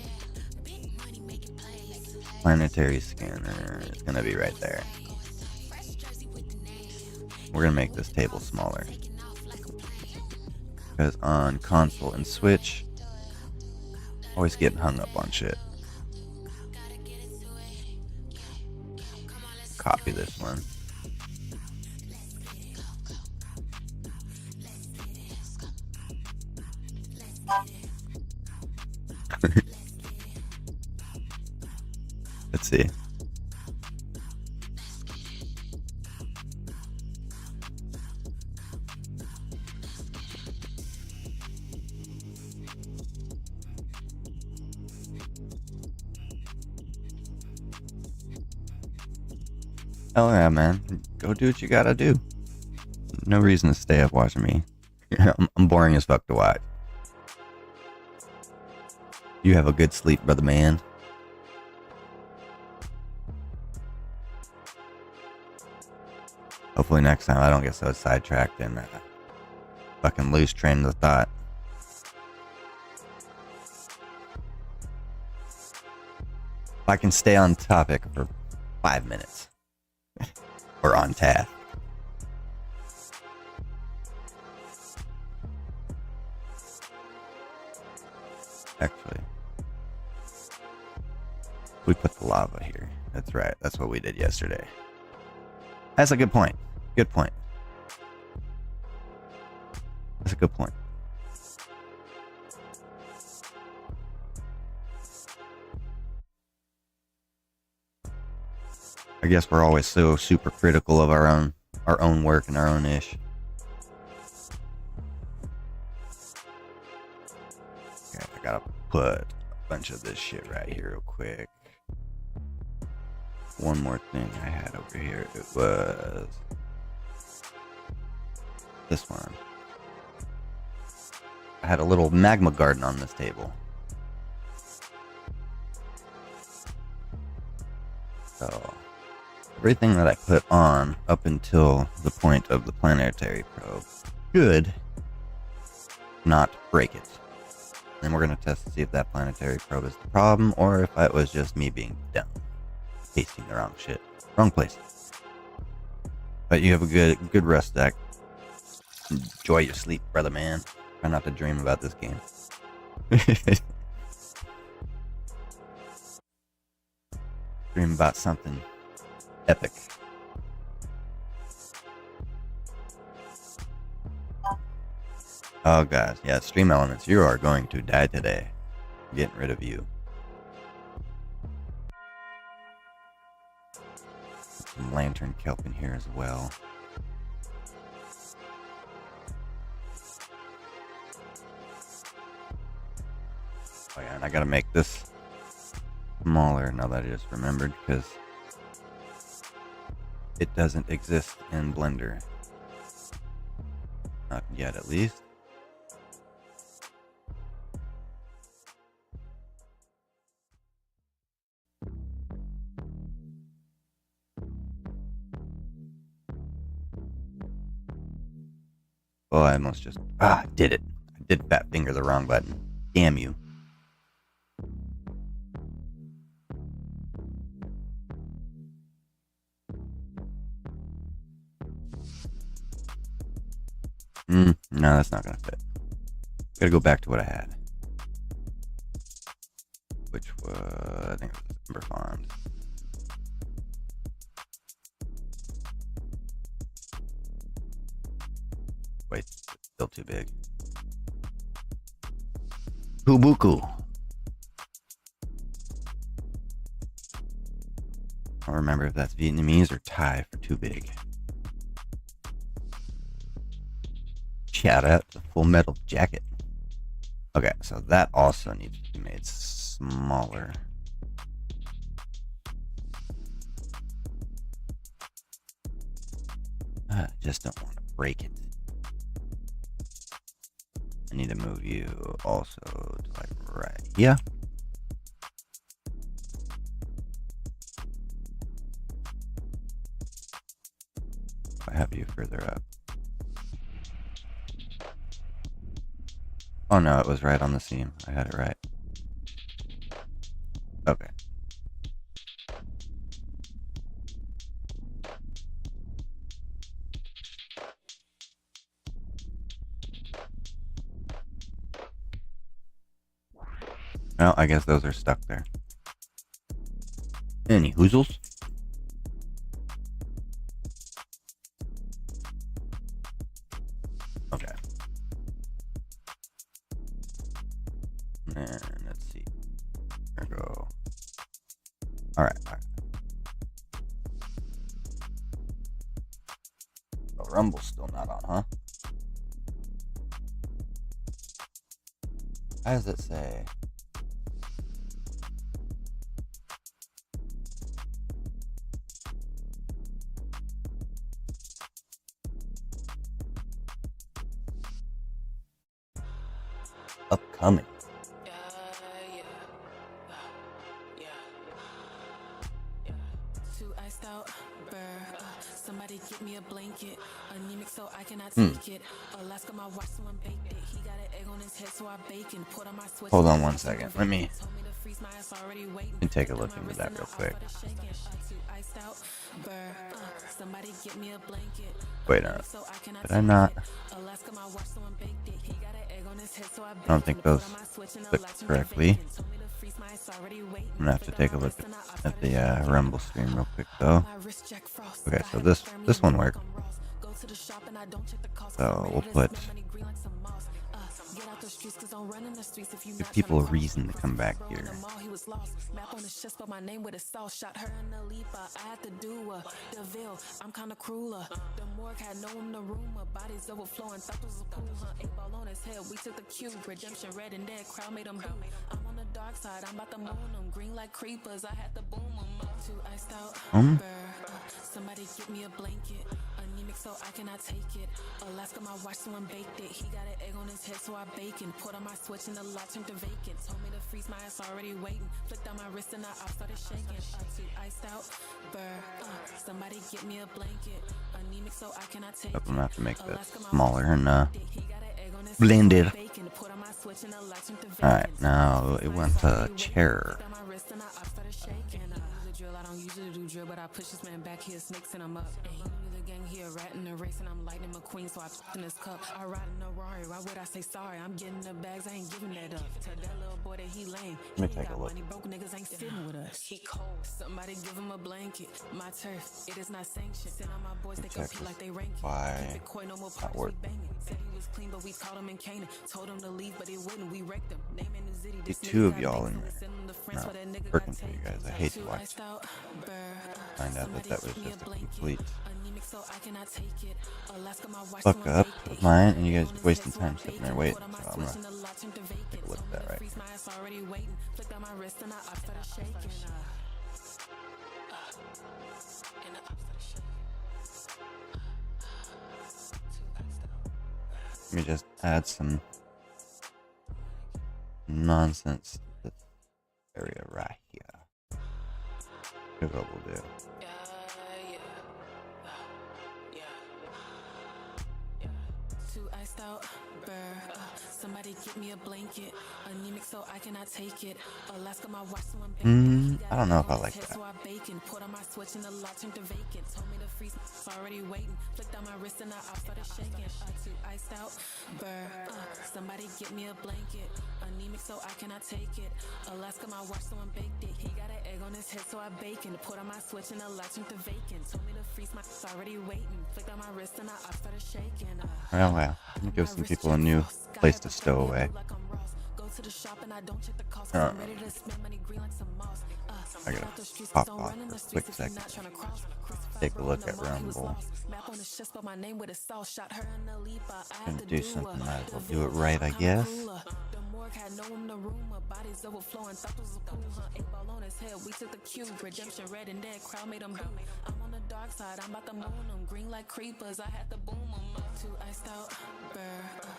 planetary scanner is going to be right there. We're going to make this table smaller. Because on console and Switch, always getting hung up on shit. Copy this one. see. Oh yeah, man. Go do what you gotta do. No reason to stay up watching me. I'm boring as fuck to watch. You have a good sleep, brother man. Hopefully next time I don't get so sidetracked and fucking lose train of thought. If I can stay on topic for 5 minutes. Or on task. Actually, we put the lava here. That's right. That's what we did yesterday. That's a good point. Good point. That's a good point. I guess we're always so super critical of our own work and our own ish. Okay, I gotta put a bunch of this shit right here real quick. One more thing I had over here. It was this one. I had a little magma garden on this table. So everything that I put on up until the point of the planetary probe should not break it. And we're going to test to see if that planetary probe is the problem or if it was just me being dumb. Pasting the wrong shit. Wrong place. But you have a good rest, Zach. Enjoy your sleep, brother man. Try not to dream about this game. Dream about something epic. Oh god, yeah, stream elements, you are going to die today. I'm getting rid of you. Some lantern kelp in here as well. Oh yeah, and I gotta make this smaller now that I just remembered because it doesn't exist in Blender. Not yet, at least. Oh, I almost just... did it. I did fat finger the wrong button. Damn you. No, that's not gonna fit. Gotta go back to what I had. Which was... I think it was Ember Fond. Wait, it's still too big. Kubuku. I don't remember if that's Vietnamese or Thai for too big. Shout out to Full Metal Jacket. Okay, so that also needs to be made smaller. I just don't want to break it. I need to move you also to like right here. I have you further up. Oh no, it was right on the seam. I had it right. Okay. Well, I guess those are stuck there. Any hoozles? Okay. And let's see. There we go. Alright, alright. rumble's still not on, huh? How does it say? Upcoming. Too iced out, somebody get me a blanket. Anemic so I cannot take it. Alaska my watch so I'm baked it. He got an egg on his head so I bake and put on my switch. Hold on one second. Let me take a look into that real quick. Wait, did I not? I don't think those clicked correctly. I'm gonna have to take a look at the Rumble stream real quick though. Okay, so this one worked. So we'll put give people a reason to come back here. I'm kinda crueler. The morgue had no room to rumor. Bodies overflowing, thought was a pool. Eight ball on his head, we took the cue. Redemption red and dead, crowd made him boom. I'm on the dark side, I'm about to moon them. Green like creepers, I had to boom them. Too iced out, somebody get me a blanket. Anemic so I cannot take it. Alaska my watch so I'm baked it. He got an egg on his head so I bake and put on my switch and the lot turned to vacant. Told me to freeze my ass already waiting. Flicked on my wrist and I started shaking. Too iced out, somebody get me a blanket. Anemic so I cannot take it. I'm gonna have to make that smaller and blended. Alright, now it went to chair. I don't usually do drill, but I push this man back here, snakes and I'm up. And he knew the gang here, rat in the race, and I'm Lightning McQueen, so I in his cup. I ride in a Rari, why would I say sorry? I'm getting the bags, I ain't giving that up. Tell that little boy that he lame. Let me take a look. Money broke niggas ain't sitting with us. He cold. Somebody give him a blanket. My turf, it is not sanctioned. Send all my boys, they compete like they rank. Why? No more parties, we banging. Said he was clean, but we caught him in Canaan. Told him to leave, but he wouldn't. We wrecked him. Name in the city. Get two of y'all in there. Not working for you guys. I hate to watch. Find out that was just a complete fuck up of mine, and you guys are wasting time sitting there waiting. So I'm gonna take a look at that right here. Let me just add some nonsense to this area right here. Here's what we'll do. Somebody get me a blanket. Anemic so I cannot take it. Alaska my watch so I'm I don't know if I like that. So I bacon, put on my switch and the lot turned to vacant. Told me to freeze, already waiting. Flicked on my wrist and I started shaking. Too iced out, somebody get me a blanket. Anemic so I cannot take it. Alaska my watch so I'm baked it. He got an egg on his head so I bacon. Put on my switch and the lot turned to vacant. Told me to freeze my already waiting. Flicked on my wrist and I started shaking. Well, let me give some people a new place to stow away. I gotta pop off for a quick second. Take a look at Rumble. Gonna do something, might as well do it right, I guess. Had no room to rumor, bodies overflowing, thought was a pool, eight ball on his head, we took the cue, redemption red and dead, crowd made him boom. I'm on the dark side, I'm about to moon them, green like creepers, I had to boom them. Too iced out,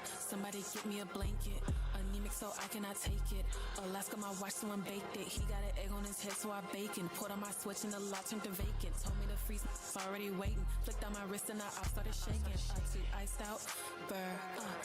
somebody get me a blanket. Anemic so I cannot take it. Alaska my watch so I'm baked it. He got an egg on his head so I bacon. Put on my switch and the lot turned to vacant. Told me to freeze, already waiting. Flicked on my wrist and I started shaking. Too iced out,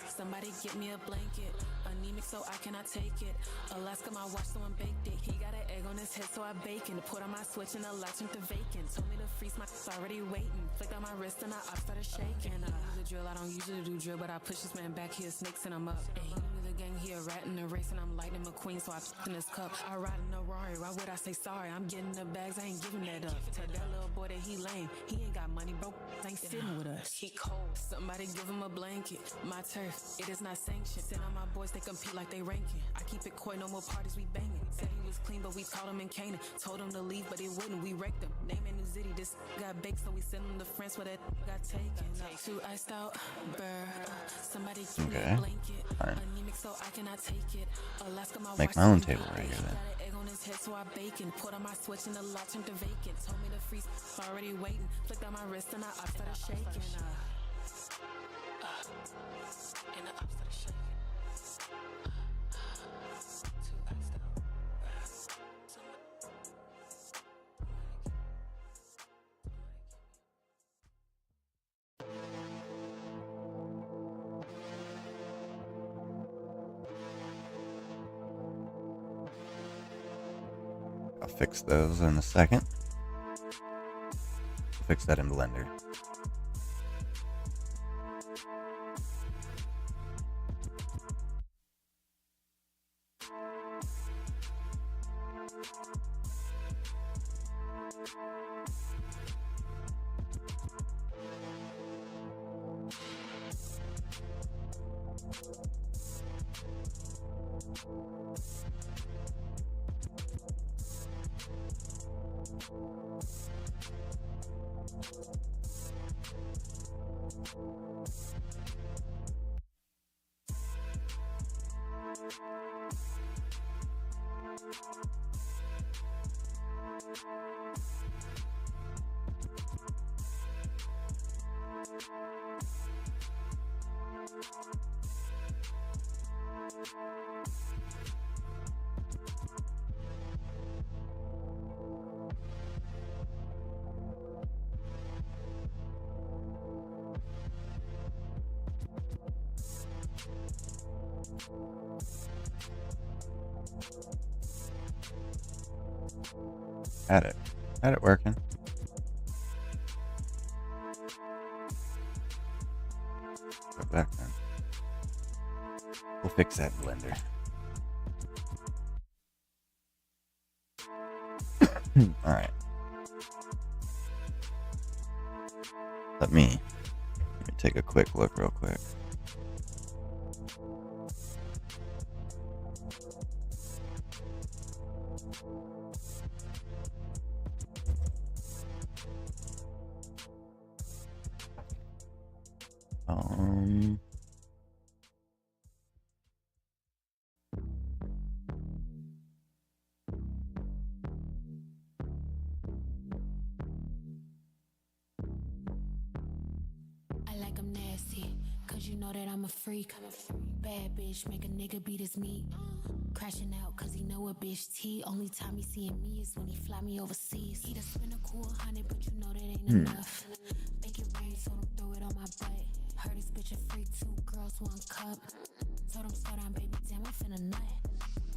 somebody get me a blanket. Anemic so I cannot take it. Alaska my watch so I'm baked it. He got an egg on his head so I bacon. Put on my switch and the lot turned to vacant. Told me to freeze, already waiting. Flicked on my wrist and I started shaking. The drill, I don't usually do drill, but I push this man back here, snakes and I'm up. And he knew the gang, he a rat in the race, and I'm Lightning McQueen, so I in his cup. I ride in a Rari, why would I say sorry? I'm getting the bags, I ain't giving that up. Tell that little boy that he lame, he ain't got money, bro, ain't sitting with us. He cold, somebody give him a blanket. My turf, it is not sanctioned. Send on my boys, they compete like they ranking. I keep it coy, no more parties, we banging. Said he was clean, but we caught him in Canaan. Told him to leave, but he wouldn't, we wrecked him. Name in New City, this got baked, so we sent him to France where that got taken. Too iced out, somebody give me a blanket. Anemic, so I cannot take it. Alaska, Make my own table right here then. Got an egg on his head, so I bacon. Put on my switch and the lock turned to vacant. Told me to freeze, already waiting. Flicked on my wrist and I started shaking. And I started shaking. Too iced out. I'll fix those in a second. Fix that in Blender. Had it working. Go back then. We'll fix that in Blender. Alright. Let me take a quick look real quick. I like 'em nasty, cause you know that I'm a freak. Bad bitch, make a nigga beat his meat. Crashing out cause he know a bitch T. Only time he seeing me is when he fly me overseas. He done spend a cool 100, but you know that ain't enough. Make it rain, so don't throw it on my butt. Heard this bitch a freak, 2 girls, 1 cup. Told him slow down, baby, damn, I'm finna nut.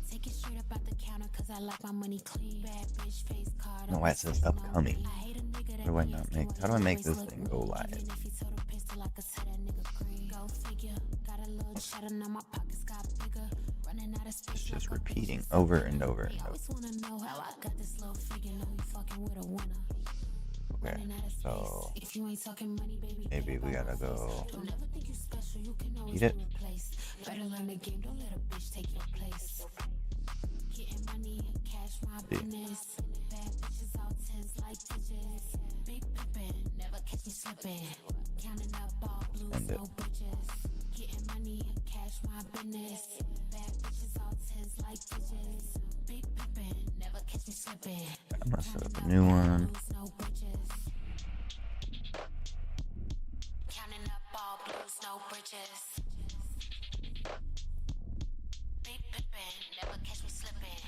Take it straight up out the counter, cause I like my money clean. Bad bitch, face card. No, why it says upcoming. I hate a nigga that How do I not make? How do I make this thing go live? Even if he told a pistol, I could say that nigga green. Go figure. Got a little cheddar, now my pockets got bigger. Running out of space. It's just repeating over and over and I over. always wanna know how I got this little figure. Know you fucking with a winner. Okay, so If you ain't talking money, baby, maybe we gotta go don't ever think you special. You can always eat it. be replaced. Better learn the game. Don't let a bitch take your place. Getting money, cash, my business. Bad bitches out tens like digits. Big pimpin', never catch me slipping. Counting up all blues, no bitches. Getting money, cash, my business. Bad bitches out tens like digits. Big pimpin', never catch me slipping. I'm gonna set up a new one. No bridges. Counting up all blues, no bridges. Big pimpin', never catch me slipping.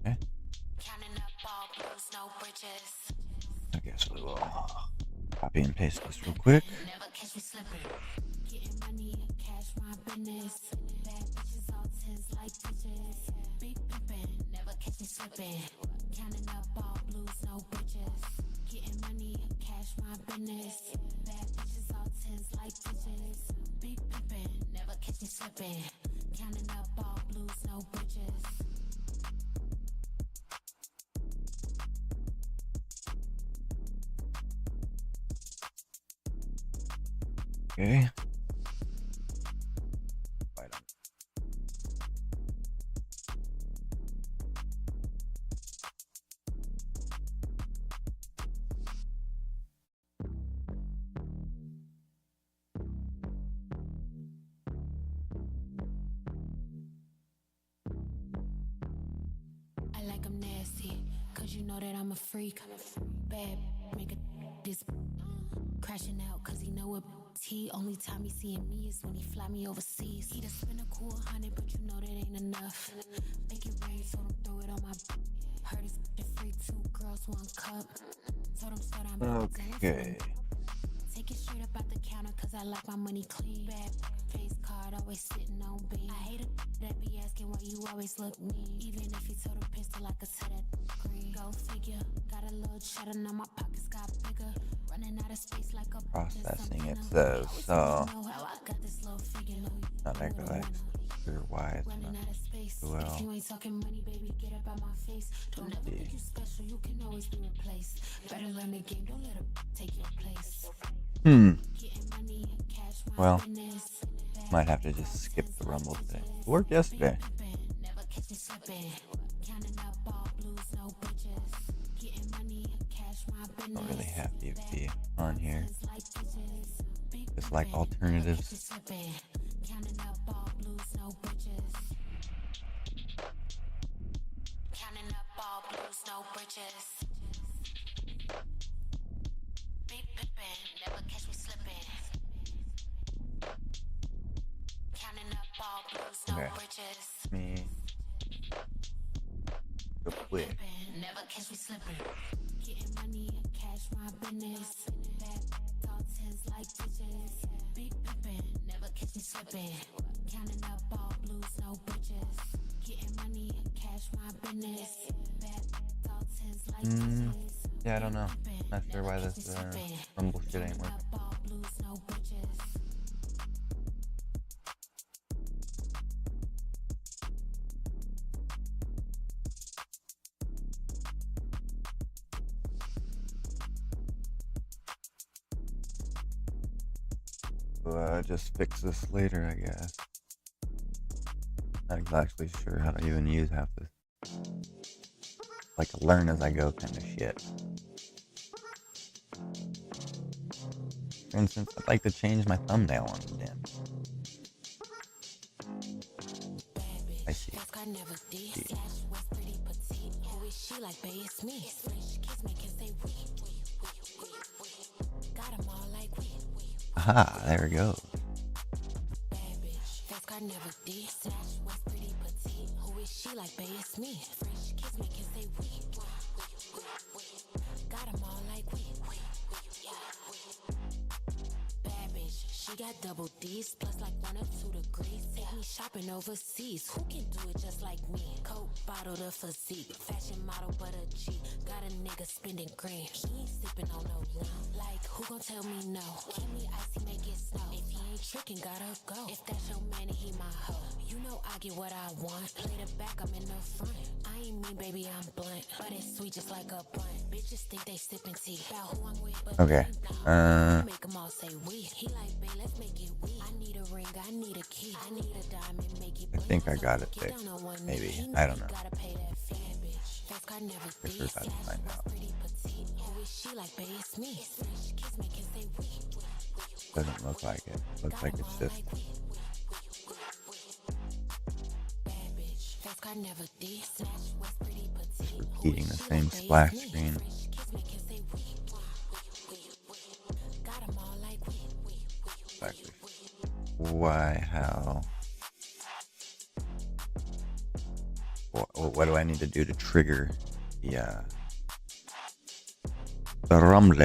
Okay. Counting up all blues, no bridges. I guess we will copy and paste this real quick. Never catch me slipping. Getting money, cash, my business. Bad bitches all tens like bitches. Big pimpin', never catch me slipping. Counting up all blues, no bridges. Getting money, cash, my business. Bad bitches all tens like bitches. Big pimpin', never catch me slipping. Counting up all blues, no bridges. Okay. I like 'em nasty, cause you know that I'm a freak. Bad, make a this crashing out, cause he know it. He only time he seeing me is when he fly me overseas. He done spend a cool 100, but you know that ain't enough. Make it rain, so don't throw it on my. Heard it's the free 2 girls, 1 cup. Told him start on Okay. Take it straight up out the counter, cause I like my money clean. Bad face card, always sitting on beam. I hate it that be asking why you always look mean. Even if he told a pistol, I could set that green. Go figure, got a little cheddar, now my pockets got bigger. Running out of space like a Processing, it says, so. Not Not exactly sure why it's not well. If you ain't talking money, baby, get up out my face. Don't ever think you special, you can always be replaced. Better learn the game, don't let her take your place. Getting money, cash, my Well, business. might have to just skip the rumble today. It worked yesterday. Never catch me slipping. Counting up all blues, no bridges. Getting money, cash, my business. Don't really have to be on here. Just like alternatives. Counting up all blues, no bridges. Counting up all blues, no bridges. Big pippin', never catch me slipping. Counting up all blues, no Okay. bridges. Me. Real quick. Never catch me slipping. Getting money, cash, my business. Bad Daltons like bitches. Big pippin', never catch me slipping. Counting up all blues, no bridges. Getting money, cash, my business. Bad Daltons like bitches. Yeah, I don't know. Not sure why this rumble shit ain't working. All blues, no bridges. Just fix this later, I guess. Not exactly sure how to even use half this. Like a learn as I go kind of shit. For instance, I'd like to change my thumbnail on the damn. I see. Aha, there we go. Never did slash was pretty petite. Who is she like, babe? It's me. Fresh kiss make it say we. Got 'em all like we. Bad bitch, she got double D's plus like 1 or 2 degrees. Take me shopping overseas. Who can do it just like me? Coke bottle the physique, fashion model but a G. Got a nigga spending green. He ain't sipping on no lean. Like who gon' tell me no? Give me icy, make it snow. If he ain't tricking, gotta go. If that's your man, he my hoe. You know I get what I want. Play the back, I'm in the front. I ain't mean, baby, I'm blunt, but it's sweet just like a blunt. Bitches think they sipping tea. About who I'm with, but Okay. make 'em all say we. He like, babe, let's make it we. I need a ring, I need a key. I need a diamond, make it. I think I got it fixed. Maybe. I don't know. Gotta pay that fee. Fast car never Guess we're about to find out. Who is she like, babe? It's me. Fresh kiss make it say we. Doesn't look like it. Looks like it's just repeating the same splash screen. Exactly. Why? How? What do I need to do to trigger the rumble?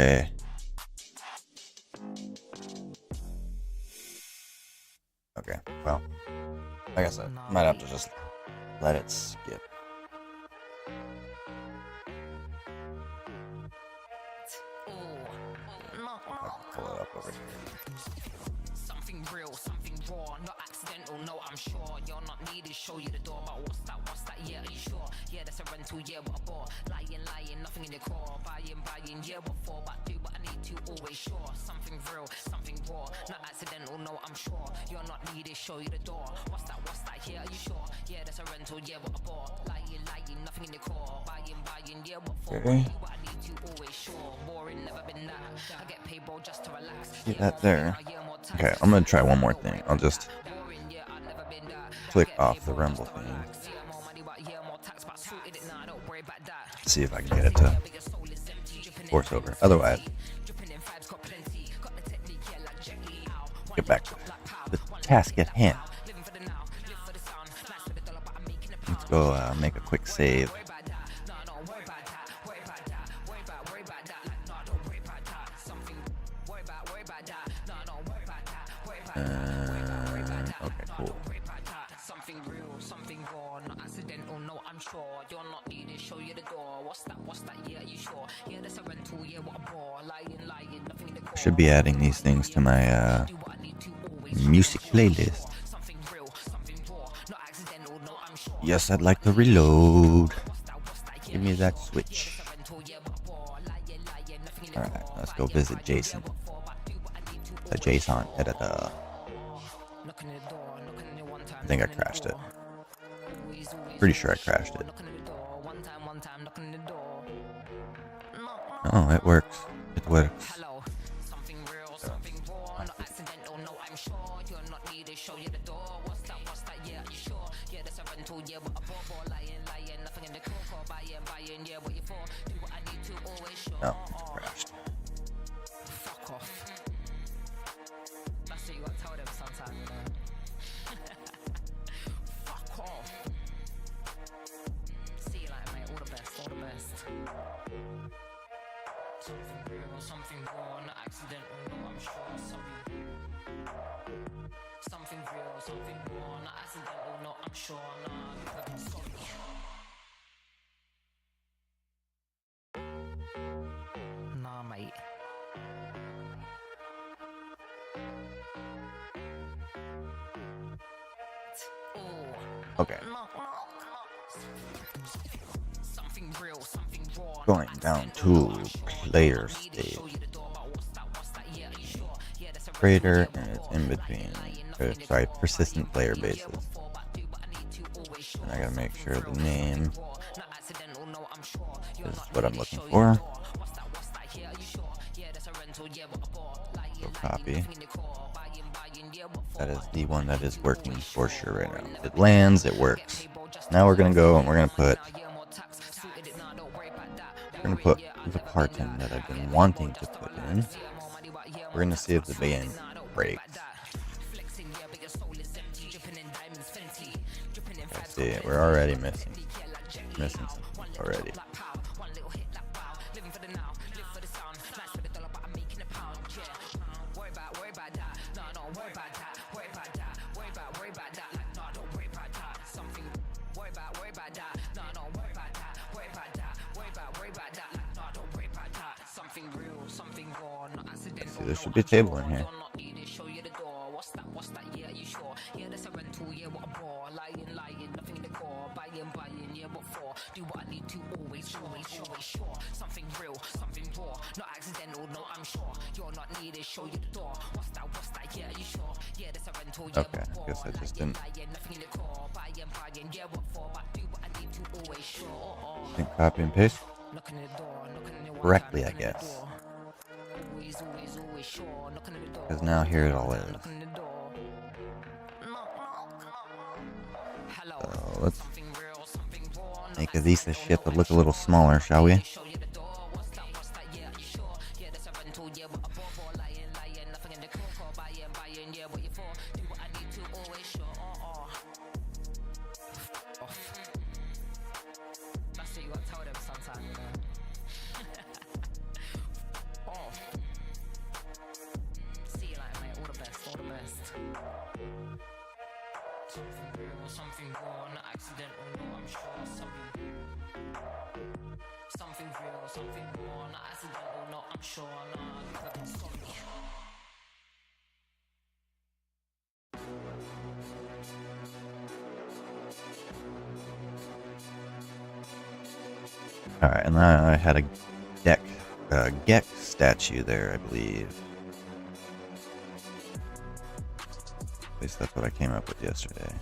Okay, well, I guess I might have to just let it skip. I'll pull it up over here. Something real, something raw, not accidental. accidental, no, I'm sure you're not needed. Show you the door, but what's that? Yeah, are you sure? Yeah, that's a rental, yeah, what a bore. Lying, nothing in your core. Buying, yeah, what for? But do what I need to, always sure. Something real, something raw. Not accidental, no, I'm sure you're not needed. Show you the door. What's that? Yeah, are you sure? Yeah, that's a rental, yeah, what a bore. Lying, nothing in your core. Buying, yeah, what for? Okay. Do what I need to, always sure. Boring, never been that. I get paid, bro, just to relax. See that there? Okay, I'm gonna try one more thing. I'll just click off the rumble thing. See if I can get it to force over. Otherwise, get back to the task at hand. Let's go make a quick save. Okay, cool. Something real, something raw, not accidental, no, I'm sure you're not needed. Show you the door. What's that? Yeah, are you sure? Yeah, that's a rental, yeah, what a bore. Lying, nothing in the core. Should be adding these things to my music playlist. Yes, I'd like to reload. Give me that switch. Alright, let's go visit Jason. Jason. I think I crashed it. Pretty sure I crashed it. Oh, it works. It works. No, it's crashed. Fuck off. That's what you gotta tell them sometimes, you know. Fuck off. See you later, mate. All the best, all the best. Something real, something raw, not accidental, no, I'm sure. Something real, something raw, not accidental, no, I'm sure. Nah, sorry. Nah, mate. Okay. Something real, something raw. Going down to player stage. Creator, and it's in between. Sorry, persistent player bases. And I gotta make sure the name is what I'm looking for. So copy. That is the one that is working for sure right now. It lands, it works. Now we're gonna go and we're gonna put the part in that I've been wanting to put in. We're gonna see if the game breaks. I see it. We're already missing something already. See, there should be a table in here. Do what I need to, always sure. Something real, something raw, not accidental, no, I'm sure. You're not needed, show you the door. What's that, yeah, are you sure? Yeah, that's a rental, yeah. Okay, I guess I just didn't. Think copy and paste correctly, I guess. Because now here it all is. So let's make Adisa ship look a little smaller, shall we? Something raw, not accidental, no, I'm sure. Something real, something raw, not accidental, no, I'm sure. Nah, sorry. Alright, and then I had a Gek statue there, I believe. At least that's what I came up with yesterday.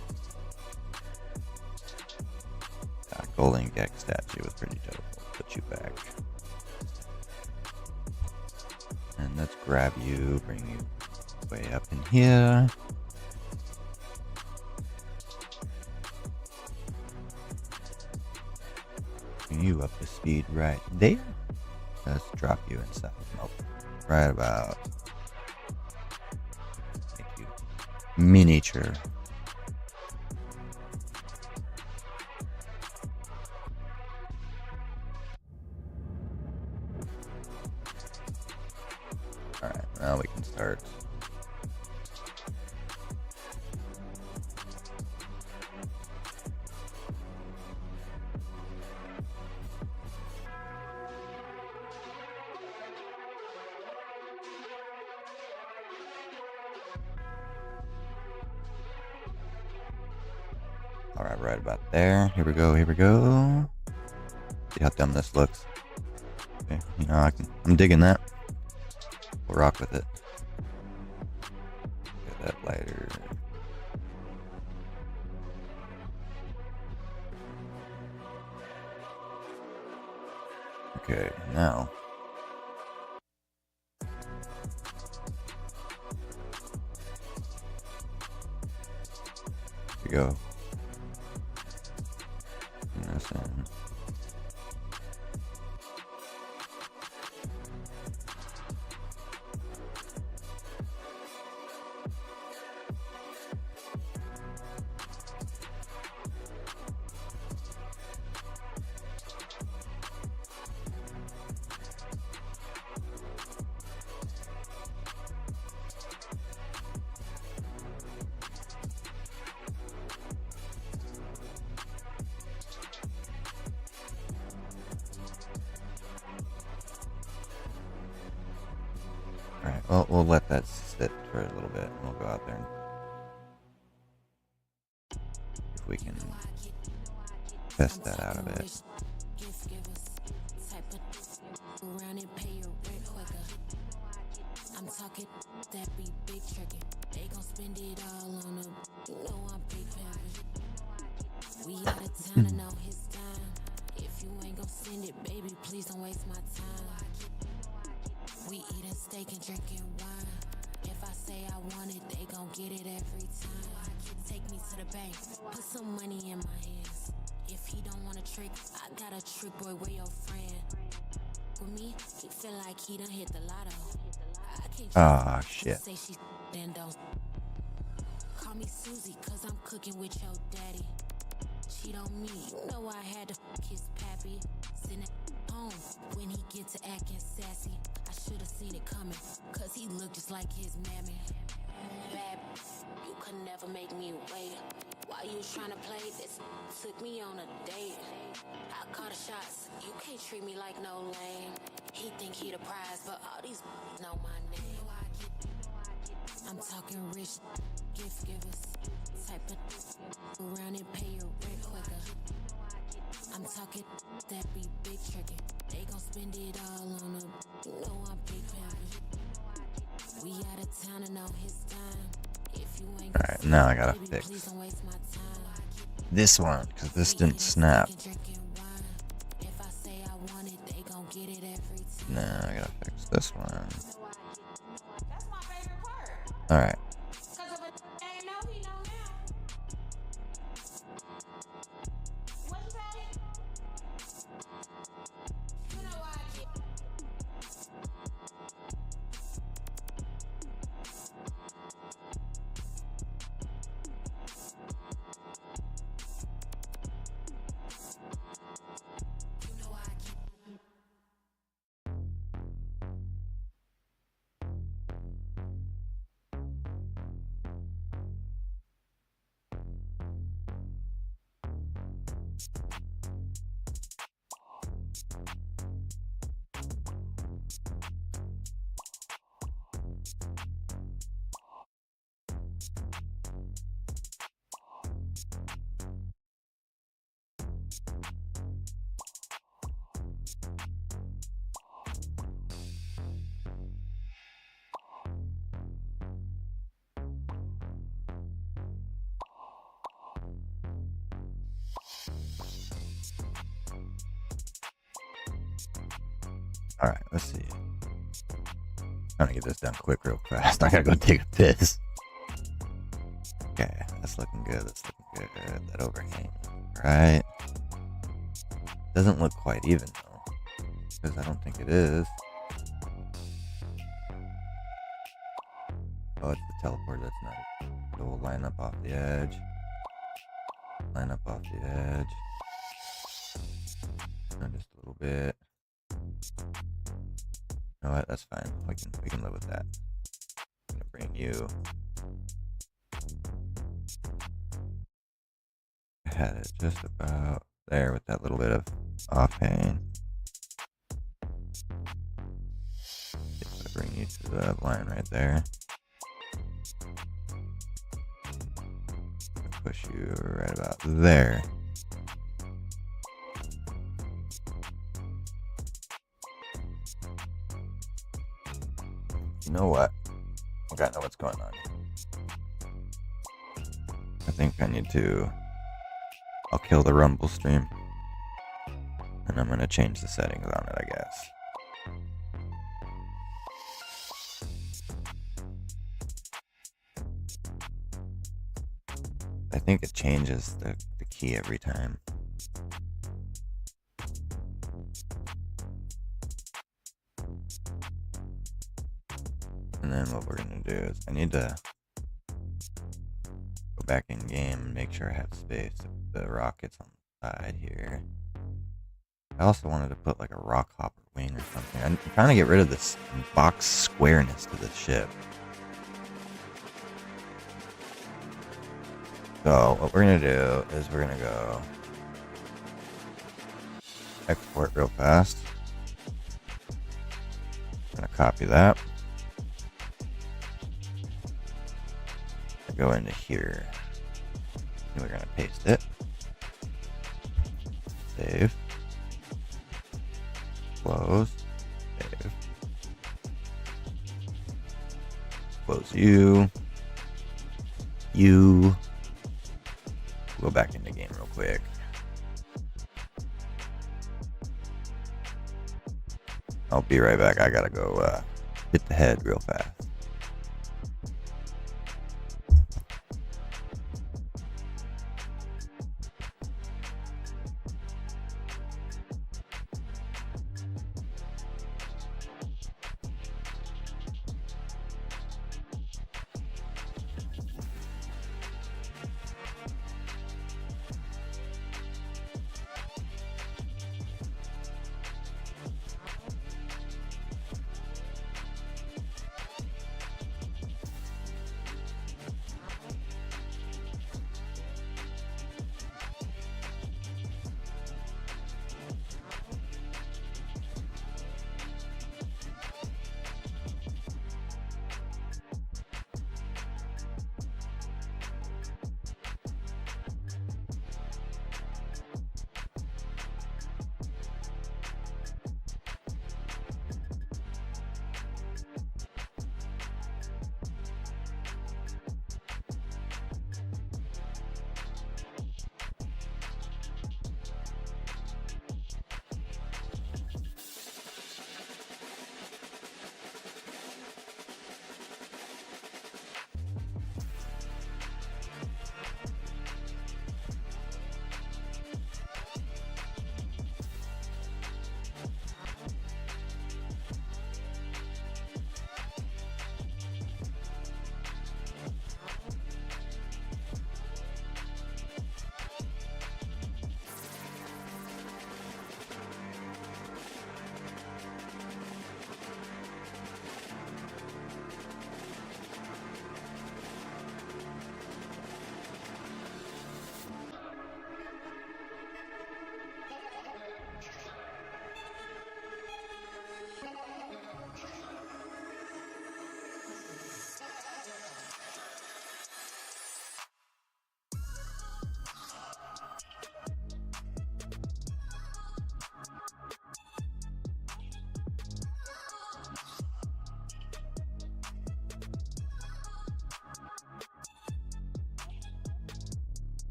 Golden Gek statue was pretty dope. I'll put you back. And let's grab you, bring you way up in here. Bring you up to speed right there. Let's drop you inside. Nope. Right about. Make you miniature. Alright, now we can start. Alright, right about there. Here we go, here we go. See how dumb this looks. Okay, you know, I'm digging that. We'll rock with it. Get that lighter. Okay, now. Here we go. Bring this in. Alright, well, we'll let that sit for a little bit, and we'll go out there and if we can test that out of it. I'm talking that be big trickin'. They gon' spend it all on them. You know I'm big pimpin'. We out of town and on his time. If you ain't gon' send it, baby, please don't waste my time. We eatin' steak and drinking wine. If I say I want it, they gon' get it every time. Take me to the bank, put some money in my hands. If he don't want a trick, I got a trick, boy, where your friend? With me, he feel like he done hit the lotto. I can't Ah, shit. say she then don't. Call me Susie, cause I'm cooking with your daddy. Cheat on me, you know I had to kiss Pappy. Send it home when he get to acting sassy. I should've seen it coming, cause he looked just like his mammy. Bad, you could never make me wait. While you tryna play this, took me on a date. I call the shots, you can't treat me like no lame. He think he the prize, but all these know my name. I'm talking rich gift givers, type of around and pay your rent quicker. I'm talking that be big trickin'. They gon' spend it all on them. You know I'm big pimpin'. We out of town and on his time. If you ain't Alright, now I gotta baby, fix please don't waste my time. this one, because this didn't snap. If I say I want it, they gon' get it every time. Now I gotta fix this one. That's my favorite part. Alright. Cause if a ain't know, he know now. What you say? You know why I get. You know I get. Alright, let's see. Trying to get this done quick real fast. I gotta go take a piss. Okay, that's looking good. That's looking good. That overhang. Right. Doesn't look quite even though. Because I don't think it is. Oh, it's the teleport. That's not it. So we'll line up off the edge. Line up off the edge. Just a little bit. You know what? That's fine. We can live with that. I'm gonna bring you. I had it just about there with that little bit of offhang. I bring you to the line right there. Push you right about there. You know what? I gotta know what's going on. I think I need to. I'll kill the rumble stream. And I'm gonna change the settings on it, I guess. I think it changes the key every time. And then what we're gonna do is I need to go back in game and make sure I have space. The rockets on the side here. I also wanted to put like a rock hopper wing or something. I'm trying to get rid of this box squareness to the ship. So what we're gonna do is we're gonna go export real fast. I'm gonna copy that. Go into here. And we're gonna paste it. Save. Close. Save. Close you. You. Go back into game real quick. I'll be right back. I gotta go hit the head real fast.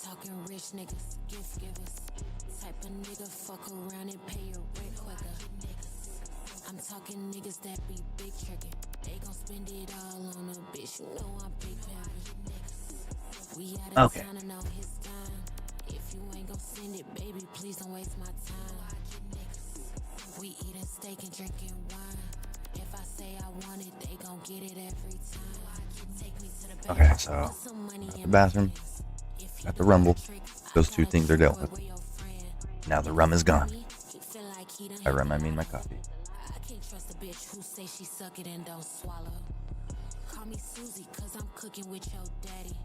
talking rich niggas, gift givers. Type of nigga fuck around and pay your rent quicker. I'm talking niggas that be big trickin'. They gon' spend it all on a bitch. You know I'm big pimpin'. We out of town and on his time. If you ain't gon' send it, baby, please don't waste my time. We eatin' steak and drinking wine. If I say I want it, they gon' get it every time. Take me to the bathroom. Okay, so the bathroom, got the rumble. Those two things are dealt with. Now the rum is gone. By rum, I mean my coffee. I can't trust a bitch who say she suck it and don't swallow. Call me Susie, cause I'm cooking with your daddy.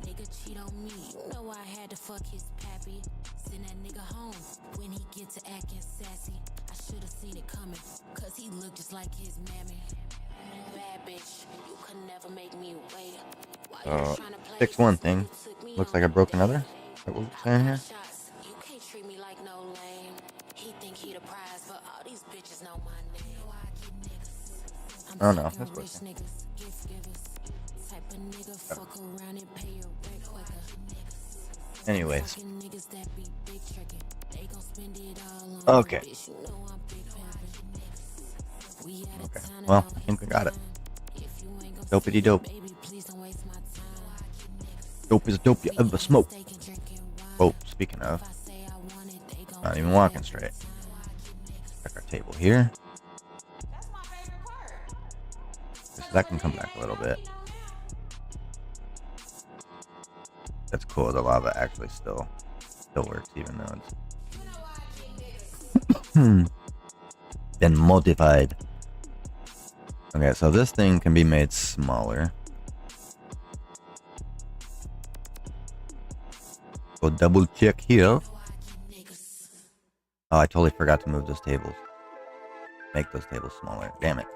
Nigga cheat on me, you know I had to fuck his pappy. Send that nigga home when he get to acting sassy. I should've seen it coming, cause he looked just like his mammy. Bad bitch, you could never make me wait. Fix one thing. Looks like I broke another. Is that what we're saying here? You can't treat me like no lame. He think he the prize, but all these bitches know my name. Oh no, that's working. Anyways. Okay. Okay. Well, I think we got it. Dopey dope. Dope is dope you ever smoke. Oh, speaking of, not even walking straight. Check our table here. So that can come back a little bit. That's cool. The lava actually still works, even though it's been modified. Okay, so this thing can be made smaller. We'll double check here. Oh, I totally forgot to move those tables. Make those tables smaller. Damn it.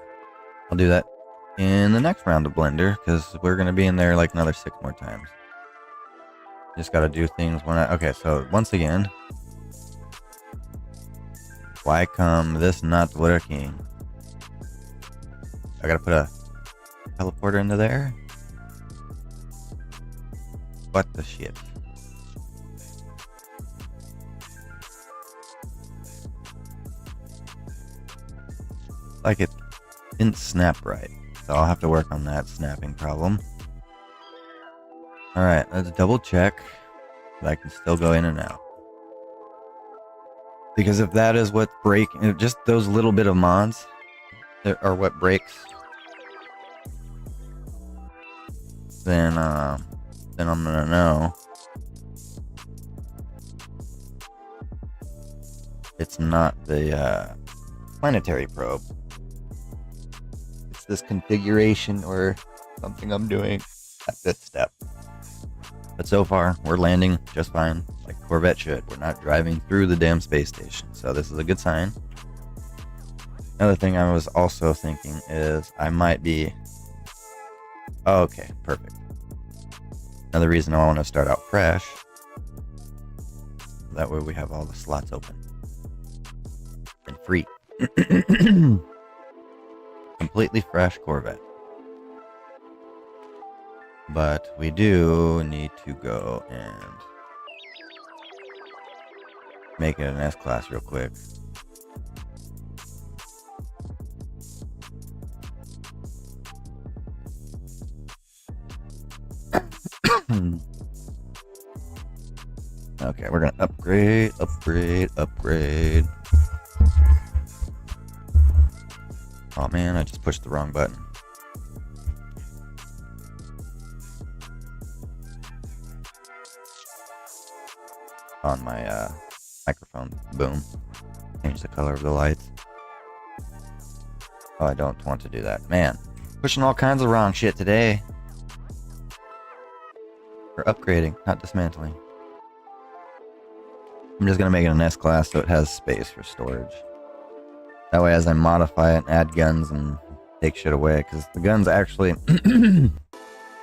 I'll do that in the next round of Blender, because we're going to be in there like another 6 more times. Just got to do things when I... Okay, so once again, why come this not working? I got to put a teleporter into there? What the shit? Like it didn't snap right, so I'll have to work on that snapping problem. Alright, let's double check that I can still go in and out. Because if that is what's breaking, just those little bit of mods are what breaks, then I'm gonna know it's not the planetary probe. It's this configuration or something I'm doing at this step. But so far, we're landing just fine, like Corvette should. We're not driving through the damn space station, so this is a good sign. Another thing I was also thinking is I might be... Oh, okay, perfect. Another reason I want to start out fresh. That way we have all the slots open. And free. Completely fresh Corvette. But we do need to go and make it an S-Class real quick. Okay, we're gonna upgrade. Oh man, I just pushed the wrong button. On my microphone. Boom. Change the color of the lights. Oh, I don't want to do that. Man, pushing all kinds of wrong shit today. We're upgrading, not dismantling. I'm just going to make it an S-Class so it has space for storage. That way as I modify it and add guns and take shit away, because the guns actually,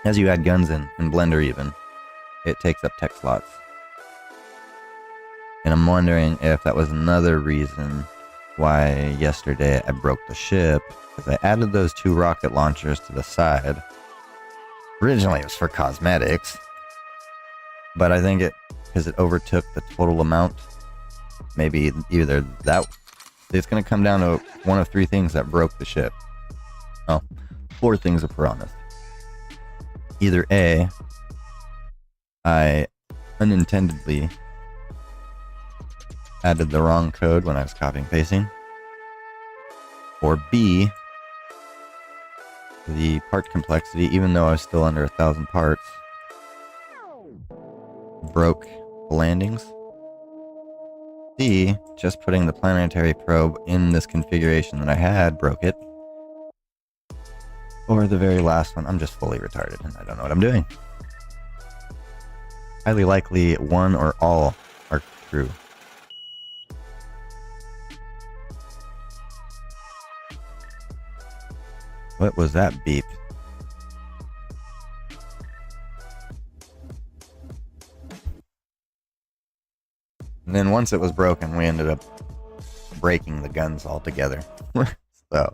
as you add guns in Blender even, it takes up tech slots. And I'm wondering if that was another reason why yesterday I broke the ship, because I added those 2 rocket launchers to the side. Originally it was for cosmetics, but I think because it overtook the total amount. Maybe either that, it's going to come down to one of 3 things that broke the ship. Oh, 4 things are piranhas. Either A, I unintendedly added the wrong code when I was copying and pasting, or B, the part complexity, even though I was still under 1,000 parts, broke the landings. C, just putting the planetary probe in this configuration that I had broke it. Or the very last one, I'm just fully retarded and I don't know what I'm doing. Highly likely one or all are true. What was that beep? And then once it was broken, we ended up breaking the guns altogether. So,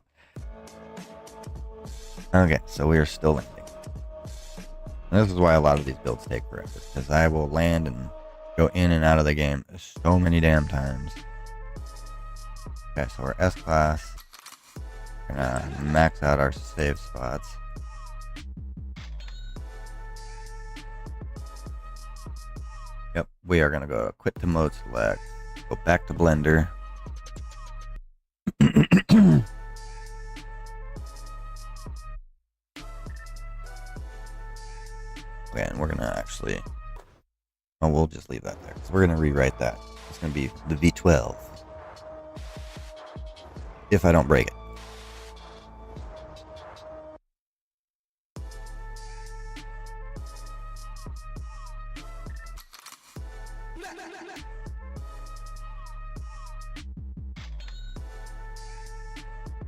okay, so we are still landing. And this is why a lot of these builds take forever, because I will land and go in and out of the game so many damn times. Okay, so we're S-Class. We're gonna max out our save spots. Yep, we are gonna go quit to mode select, go back to Blender. Okay, and we're gonna actually, oh, we'll just leave that there, because we're gonna rewrite that. It's gonna be the V12. If I don't break it.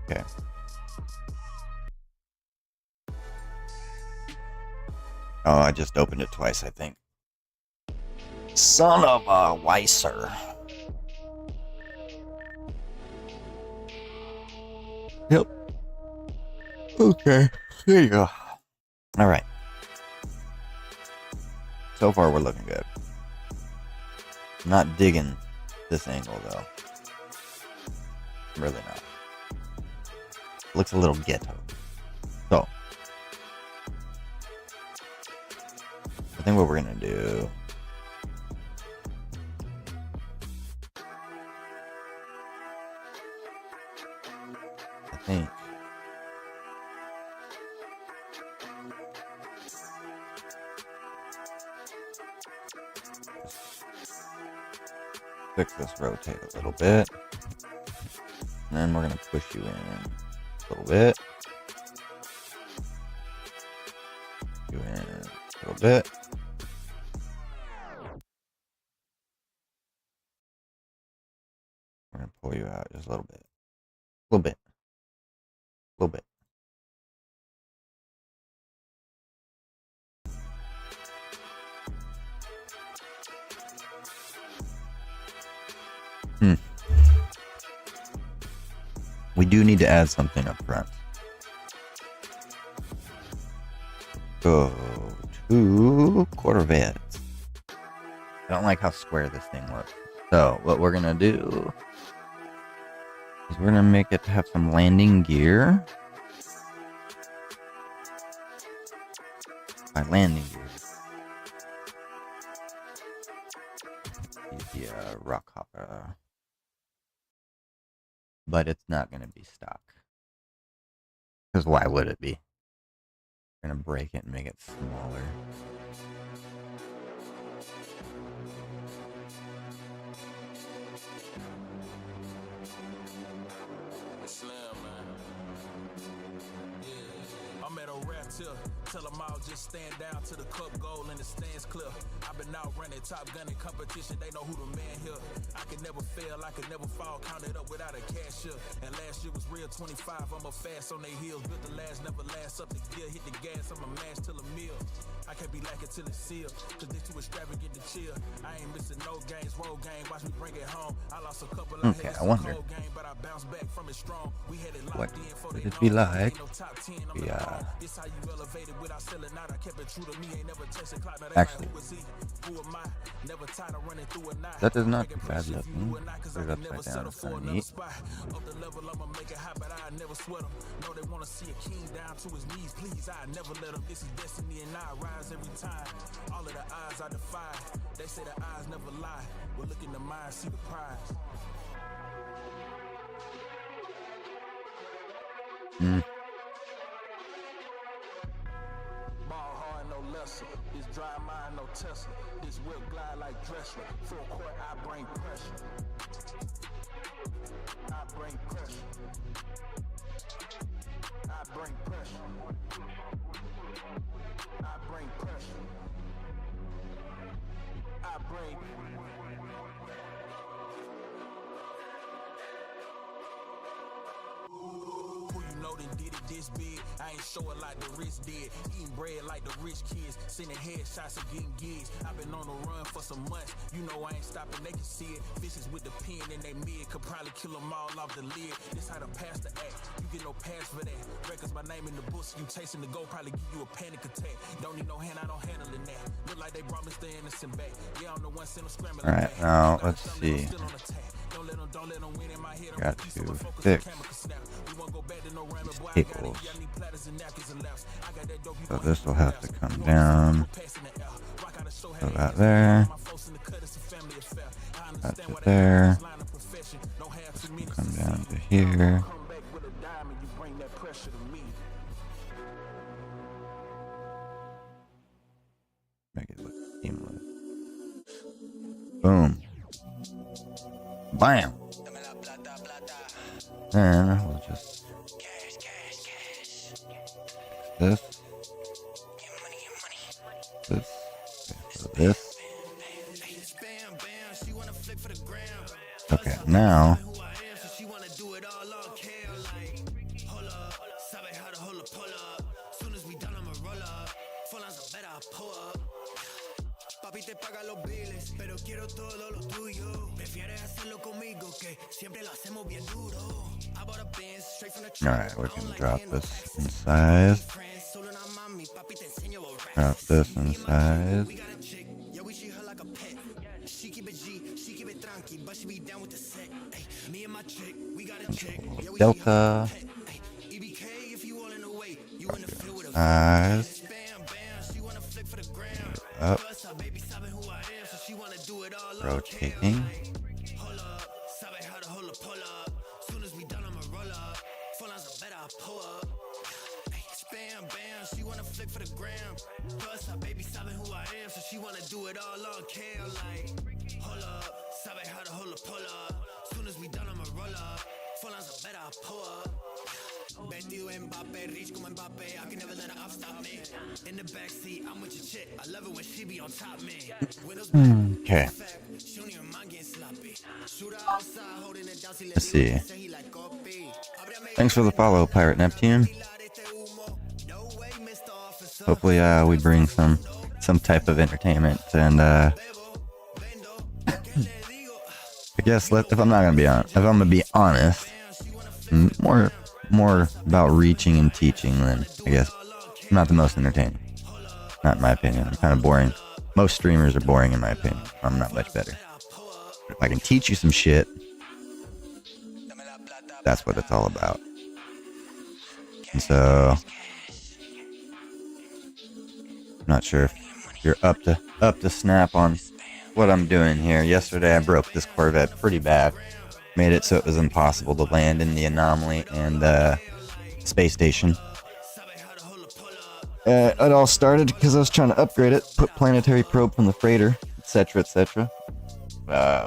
Okay. Oh, I just opened it twice, I think. Son of a Weiser. Yep. Okay. There you go. All right. So far, we're looking good. Not digging this angle, though. Really not. Looks a little ghetto. So, I think what we're gonna do, I think fix this rotate a little bit, and then we're gonna push you in a little bit. You in a little bit. We're gonna pull you out just a little bit. A little bit. A little bit. We do need to add something up front. Go to Corvette. I don't like how square this thing looks. So what we're gonna do is we're gonna make it have some landing gear. By landing gear, the rock hopper, but it's not gonna be stock. Because why would it be? We're gonna break it and make it smaller. Tell them all just stand down to the cup goal and the stands clear. I've been out running top gun in competition, they know who the man here. I can never fail, I can never fall, counted up without a cashier. And last year was real 25, I'm a fast on they heels. Built the last, never last up the gear, hit the gas, I'm a mash till a meal. I can't be lacking till it's sealed, cause they too extravagant to chill. I ain't missing no games, road game, watch me bring it home. I lost a couple of I wonder game, but I bounced back from it strong. We had it locked in for would it be like? We actually, that is not bad looking. Put it upside down. It's kind of neat. They say the eyes never lie. But look in the mind, see the prize. Ball hard, no lesser. This dry mind, no Tesla. This whip glide like Dressler. Full court, I bring pressure. I bring pressure. I bring pressure. I bring pressure. I bring. Who you know that did it this big? I ain't show it like the rich did. Eating bread like the rich kids. Sending headshots and getting gigs. I've been on the run for some months. You know I ain't stopping, they can see it. Fishes with the pen in they mid. Could probably kill them all off the lid. This how the pastor act. You get no pass for that. Records my name in the books. You chasing the goal, probably give you a panic attack. Don't need no hand, I don't handle it that. Look like they brought me the innocent back. Yeah, I'm the one send them scrambling. Alright, now let's see. Got to fix cables. So this will have to come down. So that there. That to there. This will come down to here. Make it look seamless. Boom. Bam. Then we'll just this. This. This. Okay, now alright, we can drop this in size. Drop this in size. Delta. Size. Up. Rotating. Okay. Let's see. Thanks for the follow, Pirate Neptune. Hopefully, we bring some type of entertainment, and I guess if I'm gonna be honest, more about reaching and teaching than, I guess, not the most entertaining. Not in my opinion. I'm kind of boring. Most streamers are boring in my opinion. I'm not much better. But if I can teach you some shit, that's what it's all about. And so, I'm not sure if you're up to snap on what I'm doing here. Yesterday I broke this Corvette pretty bad. Made it so it was impossible to land in the anomaly and space station. It all started because I was trying to upgrade it, put planetary probe from the freighter, etc., etc.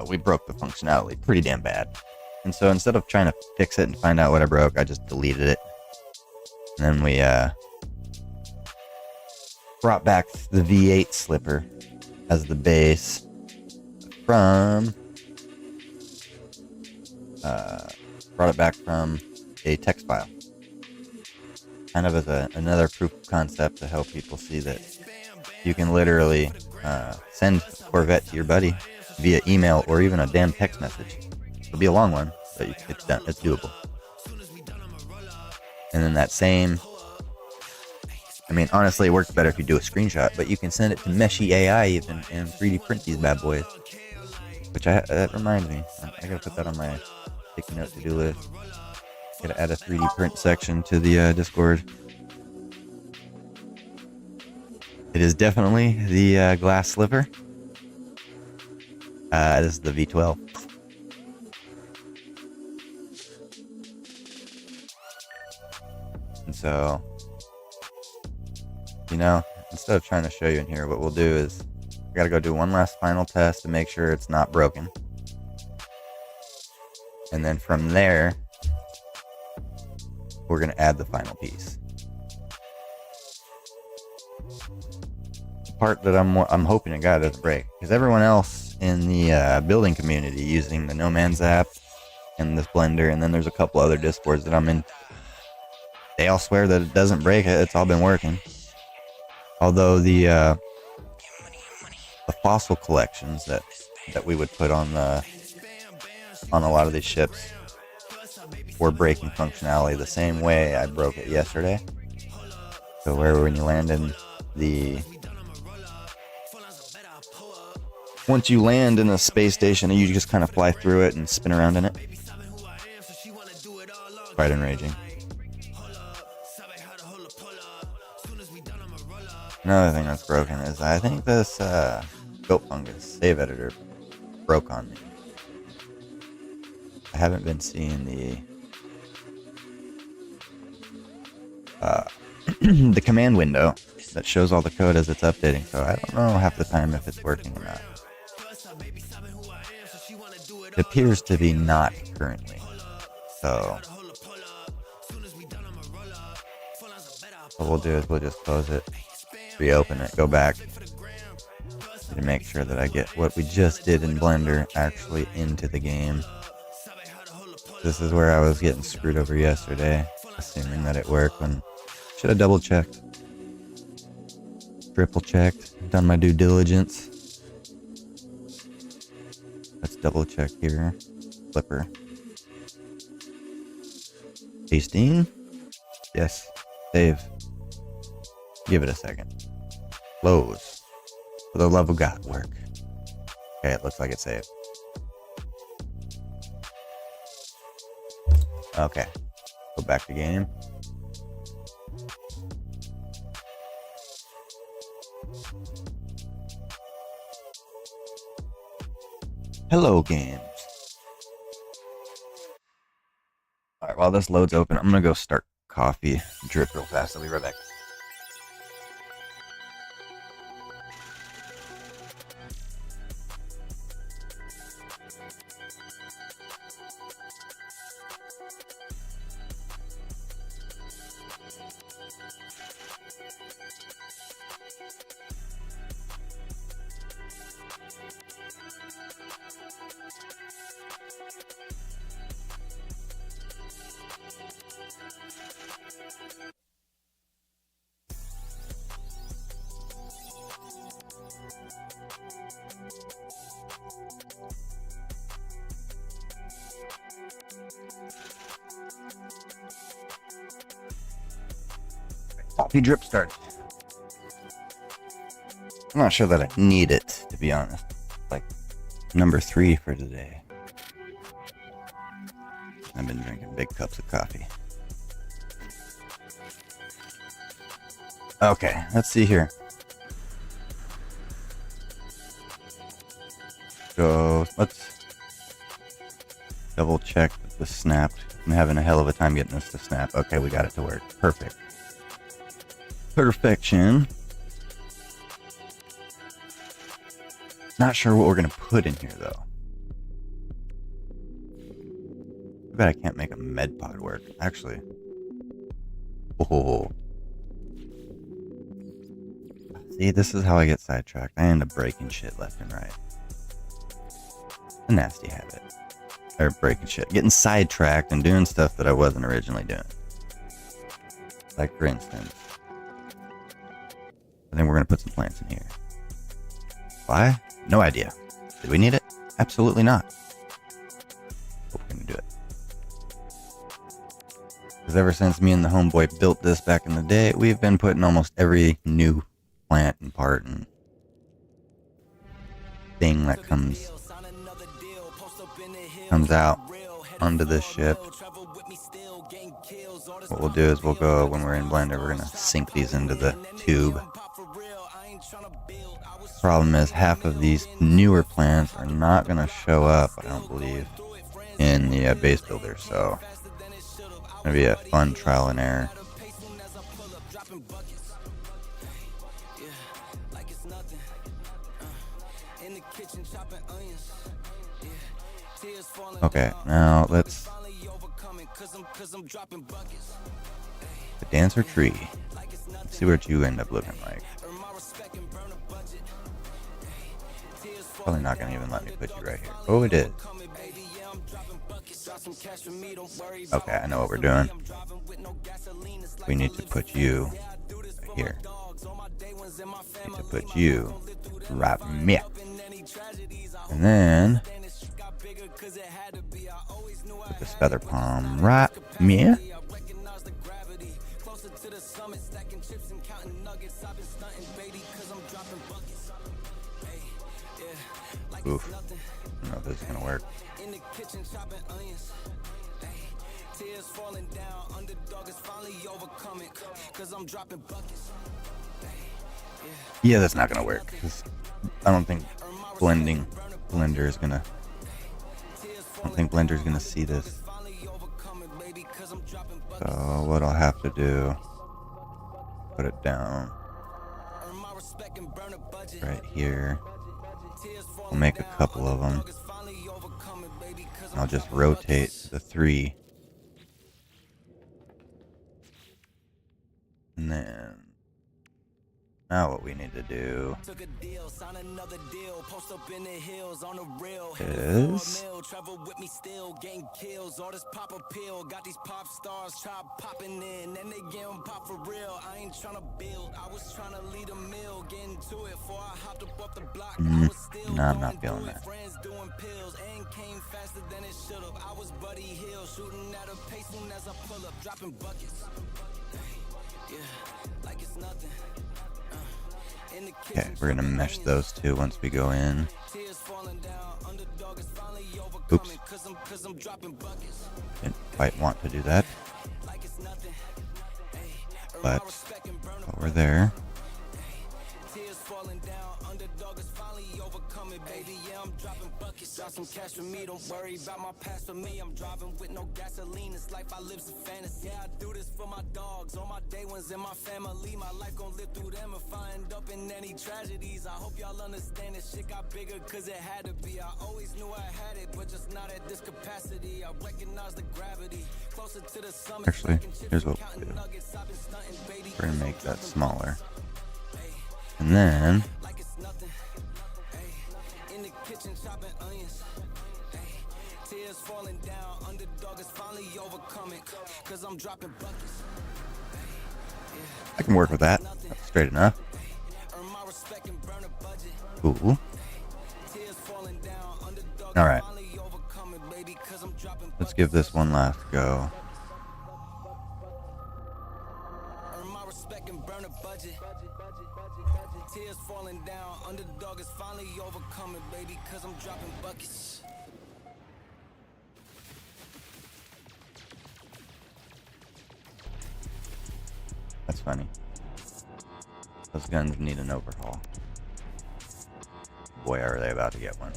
We broke the functionality pretty damn bad. And so instead of trying to fix it and find out what I broke, I just deleted it. And then we brought back the V8 slipper as the base from brought it back from a text file, kind of as another proof of concept to help people see that you can literally send a Corvette to your buddy via email or even a damn text message. It'll be a long one, but it's doable. And then that same, I mean, honestly, it works better if you do a screenshot, but you can send it to Meshy AI even and 3D print these bad boys. Which that reminds me, I gotta put that on my sticky note to-do list. Gotta add a 3D print section to the Discord. It is definitely the glass slipper. This is the V12. And so, you know, instead of trying to show you in here, what we'll do is we gotta go do one last final test to make sure it's not broken. And then from there, we're gonna add the final piece. The part that I'm hoping to God doesn't break, because everyone else in the building community using the No Man's app and this blender, and then there's a couple other Discords that I'm in, they all swear that it doesn't break. It's all been working. Although the fossil collections that we would put on a lot of these ships were breaking functionality the same way I broke it yesterday. So where when you land in once you land in a space station, you just kind of fly through it and spin around in it. Quite enraging. Another thing that's broken is I think this goat fungus save editor broke on me. I haven't been seeing the command window that shows all the code as it's updating, so I don't know half the time if it's working or not. It appears to be not currently, so what we'll do is we'll just close it, reopen it, go back to make sure that I get what we just did in Blender actually into the game. This is where I was getting screwed over yesterday, assuming that it worked when should have double checked, triple checked, done my due diligence. Let's double check here. Flipper. Pasting. Yes. Save. Give it a second. Close. For the love of God, work. Okay, it looks like it's saved. Okay. Go back to game. Hello, games. Alright, while this loads open, I'm gonna go start coffee drip real fast. I'll be right back. Coffee drip start. I'm not sure that I need it, to be honest. Like number 3 for today. I've been drinking big cups of coffee. Okay, let's see here. So let's double check that this snapped. I'm having a hell of a time getting this to snap. Okay, we got it to work. Perfect. Perfection. Not sure what we're gonna put in here though. I bet I can't make a med pod work. Actually. Oh. See, this is how I get sidetracked. I end up breaking shit left and right. A nasty habit. Or breaking shit. Getting sidetracked and doing stuff that I wasn't originally doing. Like for instance. And then we're going to put some plants in here. Why? No idea. Did we need it? Absolutely not. But we're going to do it. Because ever since me and the homeboy built this back in the day, we've been putting almost every new plant and part and thing that comes out onto this ship. What we'll do is we'll go, when we're in Blender, we're going to sink these into the tube. Problem is, half of these newer plants are not going to show up, I don't believe, in the base builder, so it's going to be a fun trial and error. Okay, now let's the dancer tree. Let's see what you end up looking like. Probably not gonna even let me put you right here. Oh, it is. Okay, I know what we're doing. We need to put you right here. We need to put you right here. And then put this feather palm right here. Oof. I don't know if this is gonna work. Yeah, that's not gonna work. 'Cause I don't think Blender is gonna. I don't think Blender's gonna see this. So what I'll have to do, put it down right here. We'll make a couple of them. I'll just rotate the 3. And then now what we need to do is no, I'm not feeling that. Okay, we're gonna mesh those two once we go in. Oops. Didn't quite want to do that. But while we're there, some cash for me, don't worry about my past for me. I'm driving with no gasoline, this life I live's a fantasy. Yeah, I do this for my dogs, all my day ones in my family. My life gon' live through them if I end up in any tragedies. I hope y'all understand this shit got bigger cause it had to be. I always knew I had it, but just not at this capacity. I recognize the gravity, closer to the summit. Actually, here's what we'll do. We're gonna make that smaller. And then I can work with that. That's straight enough. Cool. Alright. Let's give this one last go. Tears falling down, underdog is finally overcoming, baby, cause I'm dropping buckets. That's funny. Those guns need an overhaul. Boy, are they about to get one.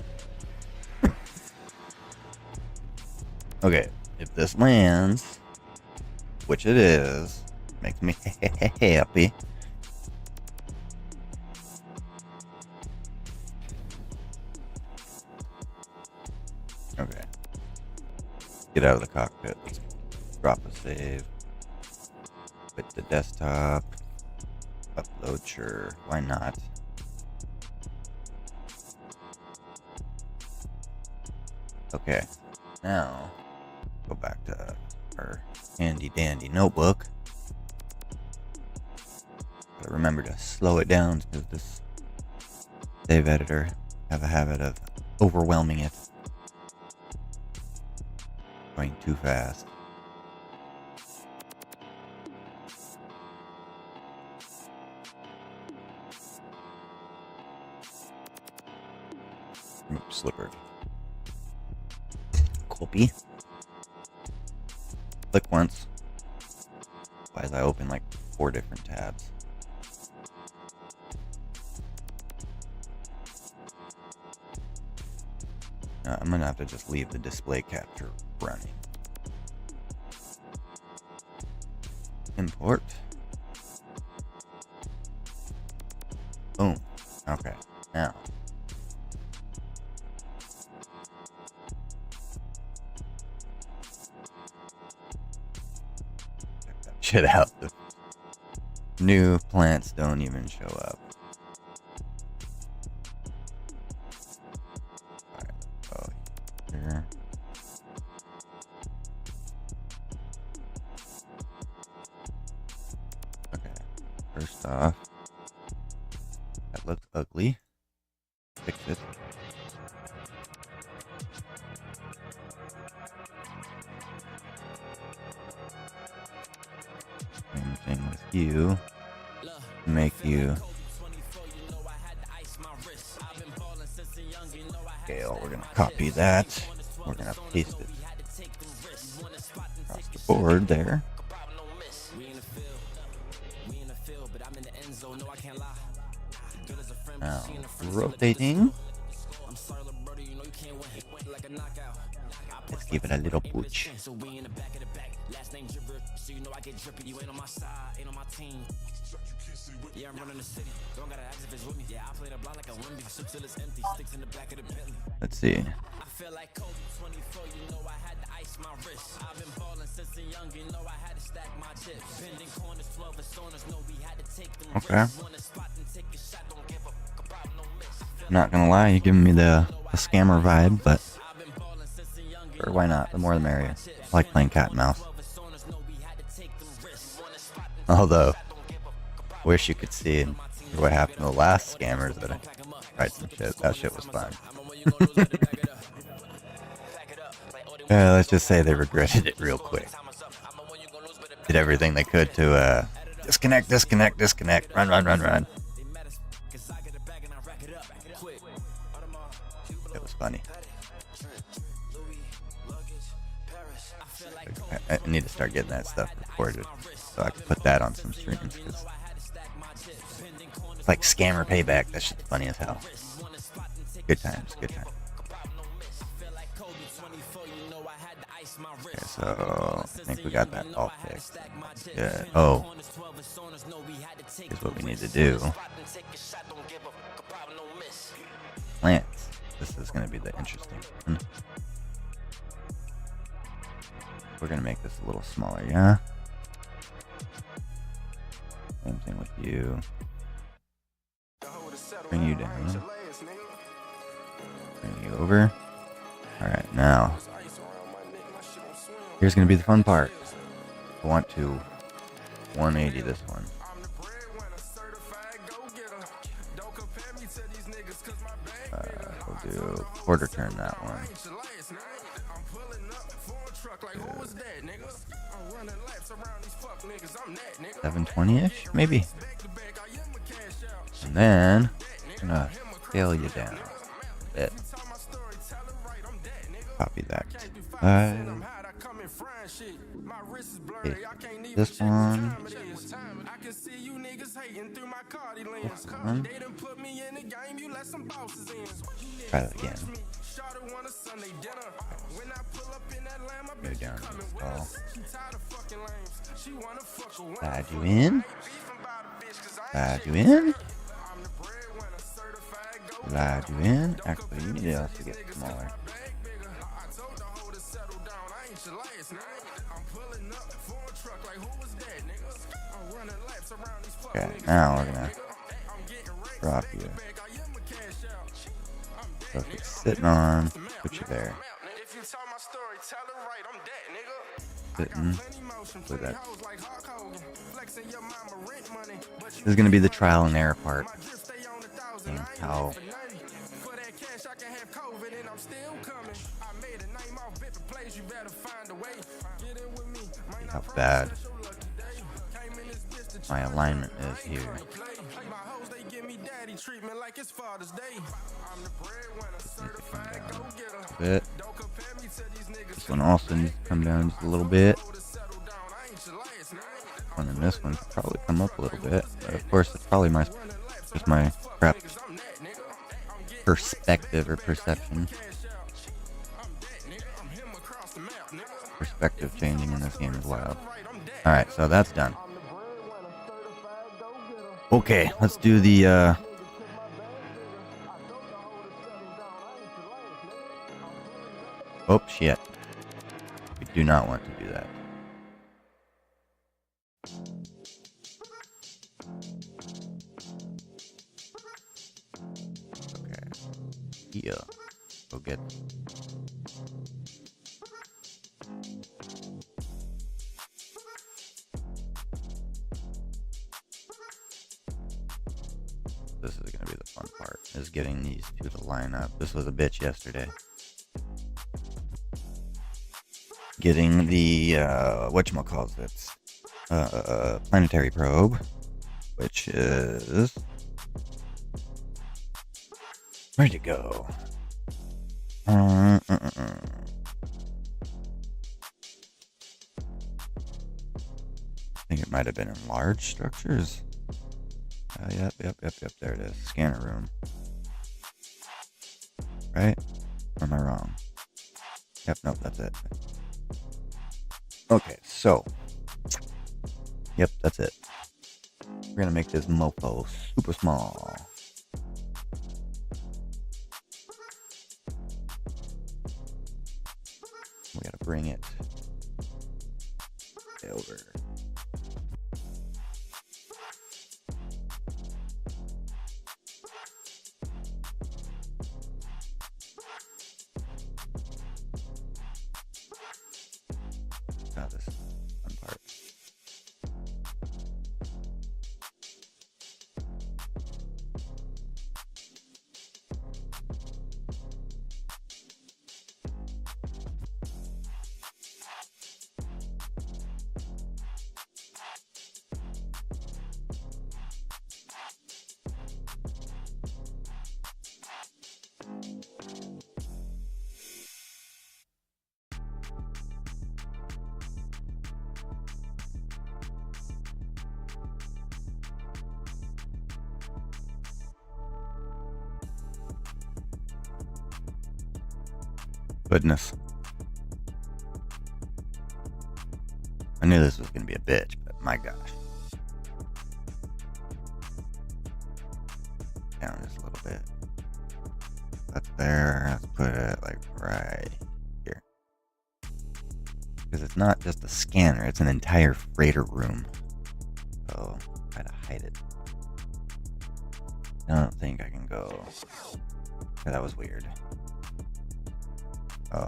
Okay, if this lands, which it is, makes me happy. Okay. Get out of the cockpit. Let's drop a save. Quit the desktop. Upload, sure. Why not? Okay. Now, go back to our handy dandy notebook. Gotta remember to slow it down because this save editor have a habit of overwhelming it. Going too fast. Slippery. Copy. Click once. Why did I open like 4 different tabs? I'm gonna have to just leave the display capture running. Import. Boom. Okay. Now. Check that shit out. The new plants don't even show up. Here. Okay, first off, that looks ugly. Fix it. Same thing with you. Make you scale. We're gonna copy that. We're gonna paste it across the board there. Now, rotating. Let's give it a little push. Let's see. Okay. Not gonna lie, you're giving me the scammer vibe, but sure, why not? The more the merrier. I like playing cat and mouse. Although, wish you could see what happened to the last scammers that I tried some shit. That shit was fun. Let's just say they regretted it real quick. Did everything they could to disconnect, run. It was funny. I need to start getting that stuff recorded so I can put that on some streams. It's like scammer payback. That shit's funny as hell. Good times. Okay, so I think we got that all fixed. Good. Oh, here's what we need to do. Plants. This is going to be the interesting one. We're going to make this a little smaller, yeah? Same thing with you. Bring you down. Bring you over. Alright, now. Here's going to be the fun part. I want to 180 this one. We'll do quarter turn that one. 720-ish, maybe. And then I'm gonna scale you down a bit. Copy that. This one. Try that again. Go down to install. Add you in. Add you in. Add you in. Actually, you need to also get smaller. Okay, now we're gonna drop you. So if it's sitting on, put you there. Sitting, put that. This is gonna be the trial and error part. And how bad my alignment is here. daddy treatment like it's Father's Day. I'm the breadwinner, certified go-getter. Bit. Don't compare me to these niggas. This one also needs to come down just a little bit. And then this one should probably come up a little bit. But of course, it's probably just my crap perspective or perception. Perspective changing in this game is wild. Alright, so that's done. Okay, let's do the oh shit. We do not want to do that. Okay. Yeah. Go get this is gonna be the fun part, is getting these two to line up. This was a bitch yesterday. Getting the whatchamacallit, planetary probe, which is ready to go. I think it might have been in large structures. Yep, there it is. Scanner room. Right? Or am I wrong? Yep, nope, that's it. Okay, so. Yep, that's it. We're gonna make this mofo super small. We gotta bring it over. This is the fun part. Goodness. I knew this was going to be a bitch, but my gosh. Down just a little bit. That's there. Let's put it like right here. Because it's not just a scanner, it's an entire freighter room. So, try to hide it. I don't think I can go. Yeah, that was weird. Oh.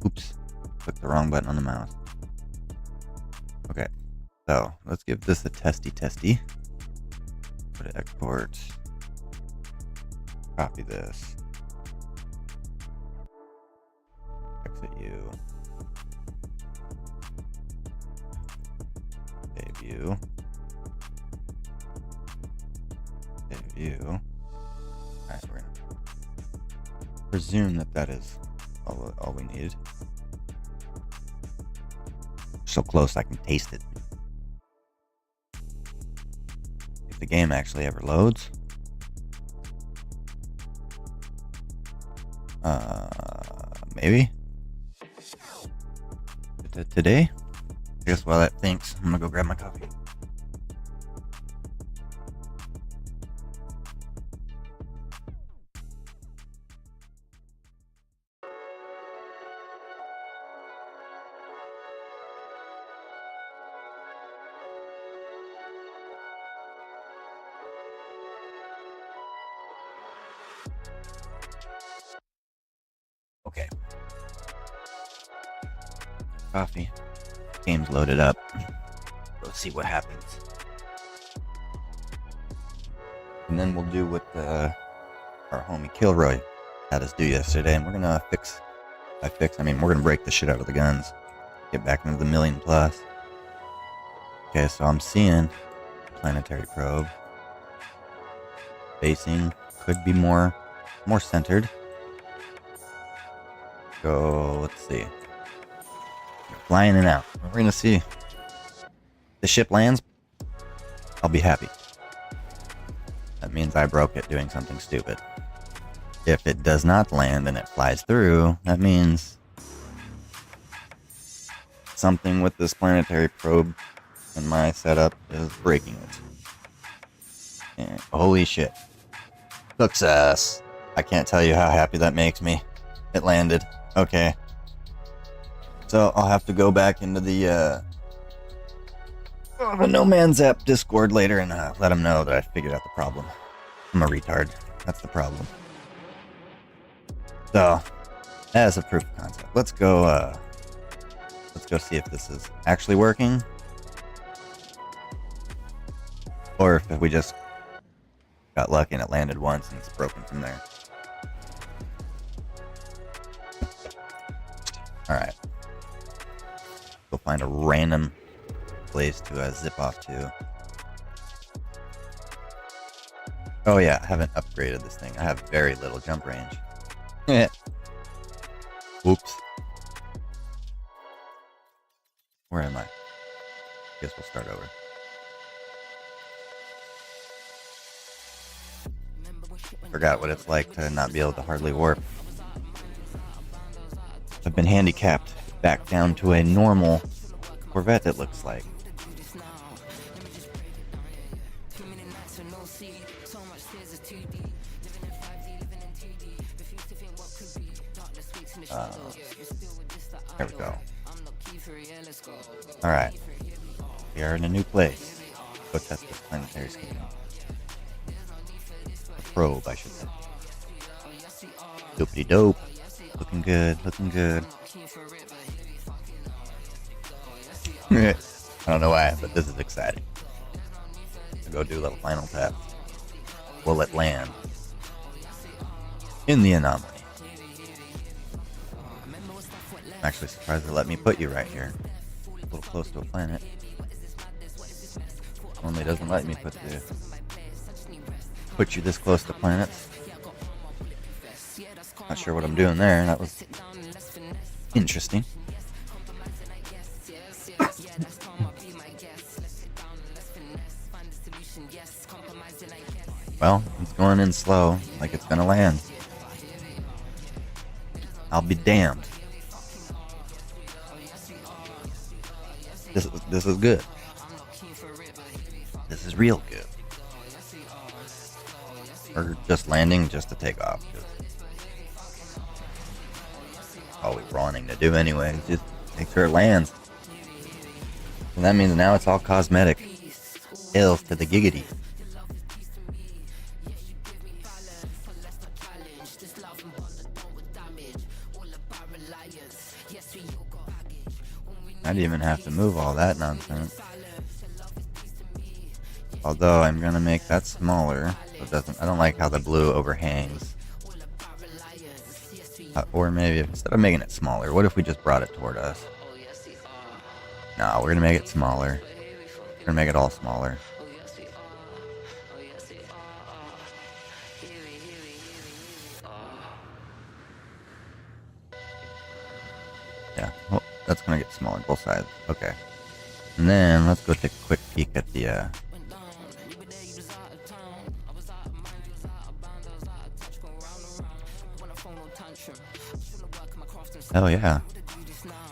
Oops. Clicked the wrong button on the mouse. Okay. So, let's give this a testy. Put it export. Copy this. Exit you. Save you. Save you. Alright, we're gonna presume that is all we needed. So close I can taste it. If the game actually ever loads. Maybe. Today? I guess while that thinks, I'm gonna go grab my coffee. Okay. Coffee. Game's loaded up. Let's see what happens. And then we'll do what our homie Kilroy had us do yesterday, and we're gonna we're gonna break the shit out of the guns. Get back into the million plus. Okay, so I'm seeing planetary probe. Spacing could be more centered. Go, let's see. Flying in and out. We're gonna see. The ship lands, I'll be happy. That means I broke it doing something stupid. If it does not land and it flies through, that means something with this planetary probe in my setup is breaking it. And holy shit. Success. I can't tell you how happy that makes me. It landed. Okay. So I'll have to go back into the No Man's App Discord later and let them know that I figured out the problem. I'm a retard. That's the problem. So, as a proof of concept, let's go see if this is actually working. Or if we just got lucky and it landed once and it's broken from there. Alright. Go find a random place to zip off to. Oh yeah, I haven't upgraded this thing. I have very little jump range. Whoops. Where am I? Guess we'll start over. Forgot what it's like to not be able to hardly warp. I've been handicapped back down to a normal Corvette, it looks like. There we go. Alright. We are in a new place. Go test this planetary scheme. A probe, I should say. Dopey dope. Looking good, looking good. I don't know why, but this is exciting. I'll go do a little final tap. Will it land in the anomaly? I'm actually surprised they let me put you right here. A little close to a planet. Only doesn't let me put you this close to planets. Not sure what I'm doing there. That was interesting. Well, it's going in slow, like it's gonna land. I'll be damned. This is good. This is real good. Or just landing just to take off. All we're wanting to do anyway. Just make sure it lands. And that means now it's all cosmetic. Ills to the giggity. I didn't even have to move all that nonsense. Although I'm gonna make that smaller. So I don't like how the blue overhangs. Or maybe instead of making it smaller, what if we just brought it toward us? No, we're gonna make it smaller. We're gonna make it all smaller. Yeah, well, that's gonna get smaller on both sides. Okay. And then let's go take a quick peek at the oh yeah,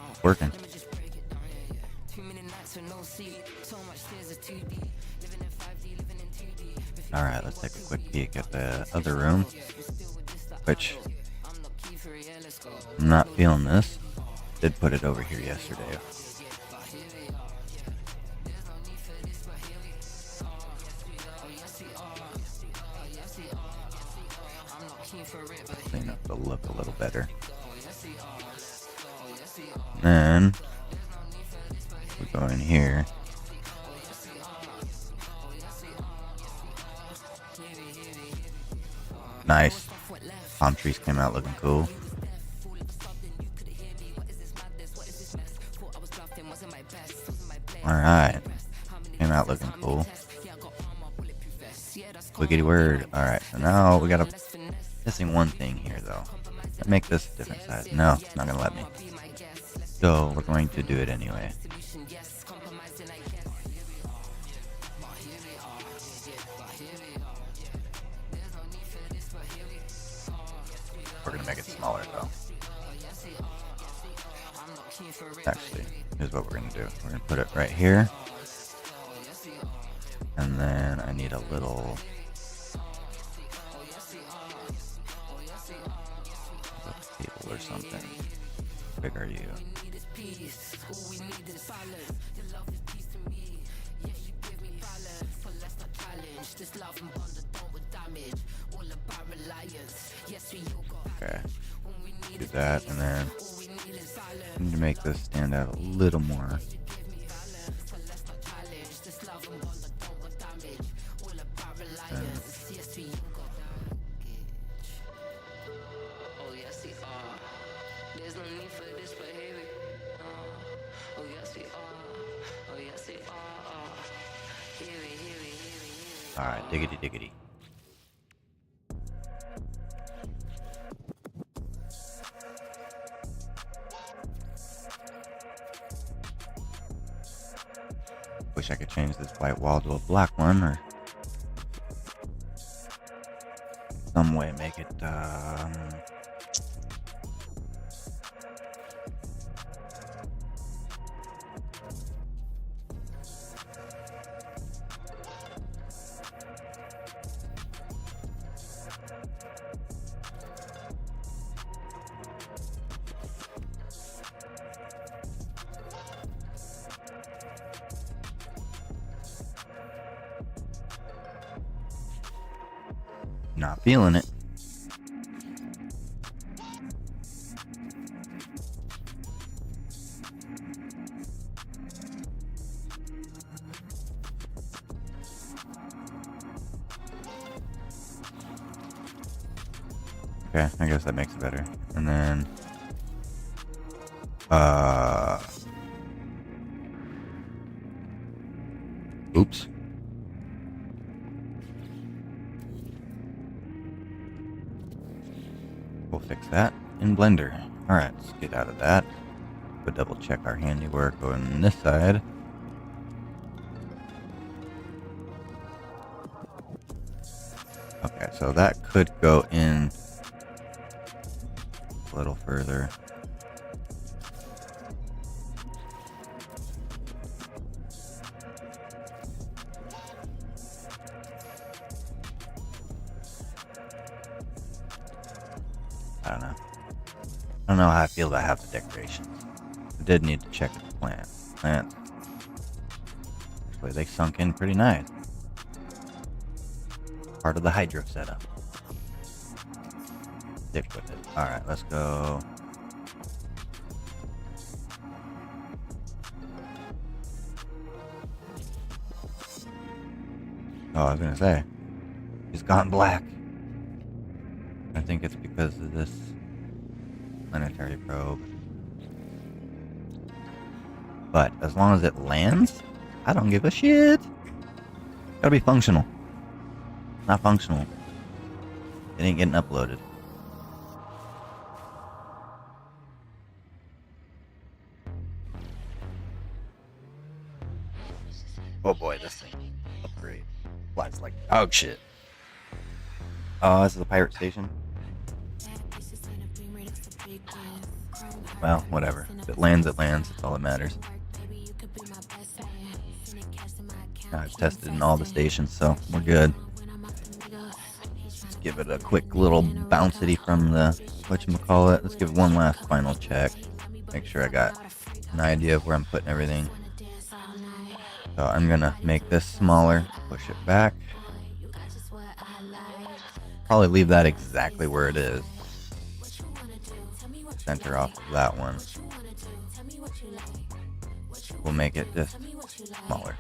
it's working. Alright, let's take a quick peek at the other room, which I'm not feeling this. Did put it over here yesterday. Clean up the look a little better. Then we go in here. Nice. Palm trees came out looking cool. Alright. Came out looking cool. Wiggity word. Alright, so now we gotta... Missing one thing here, though. Let's make this a different size. No, it's not gonna let me. So, we're going to do it anyway. We're gonna make it smaller, though. Actually, here's what we're gonna do. We're gonna put it right here. And then I need a little... table or something. How big are you? Okay. Do that, and then I need to make this stand out a little more. Alright, diggity diggity. Wish I could change this white wall to a black one, or some way make it not feeling it. Okay, I guess that makes it better. And then oops. We'll fix that in Blender. Alright, let's get out of that. We'll double check our handiwork on this side. Okay, so that could go in a little further. I don't know. I don't know how I feel about half the decorations. I did need to check the plants. Actually, they sunk in pretty nice. Part of the hydro setup. Stick with it. Alright, let's go. Oh, I was gonna say. He's gone black. I think it's because of this planetary probe. But as long as it lands, I don't give a shit. Gotta be functional. Not functional. It ain't getting uploaded. Oh boy, this thing. Upgrade. Flies like dog shit. Oh, this is a pirate station. Well, whatever. If it lands, it lands. That's all that matters. I've tested in all the stations, so we're good. Let's give it a quick little bouncity from the whatchamacallit. Let's give it one last final check. Make sure I got an idea of where I'm putting everything. So I'm gonna make this smaller, push it back. Probably leave that exactly where it is. Center off of that one. We'll make it just smaller.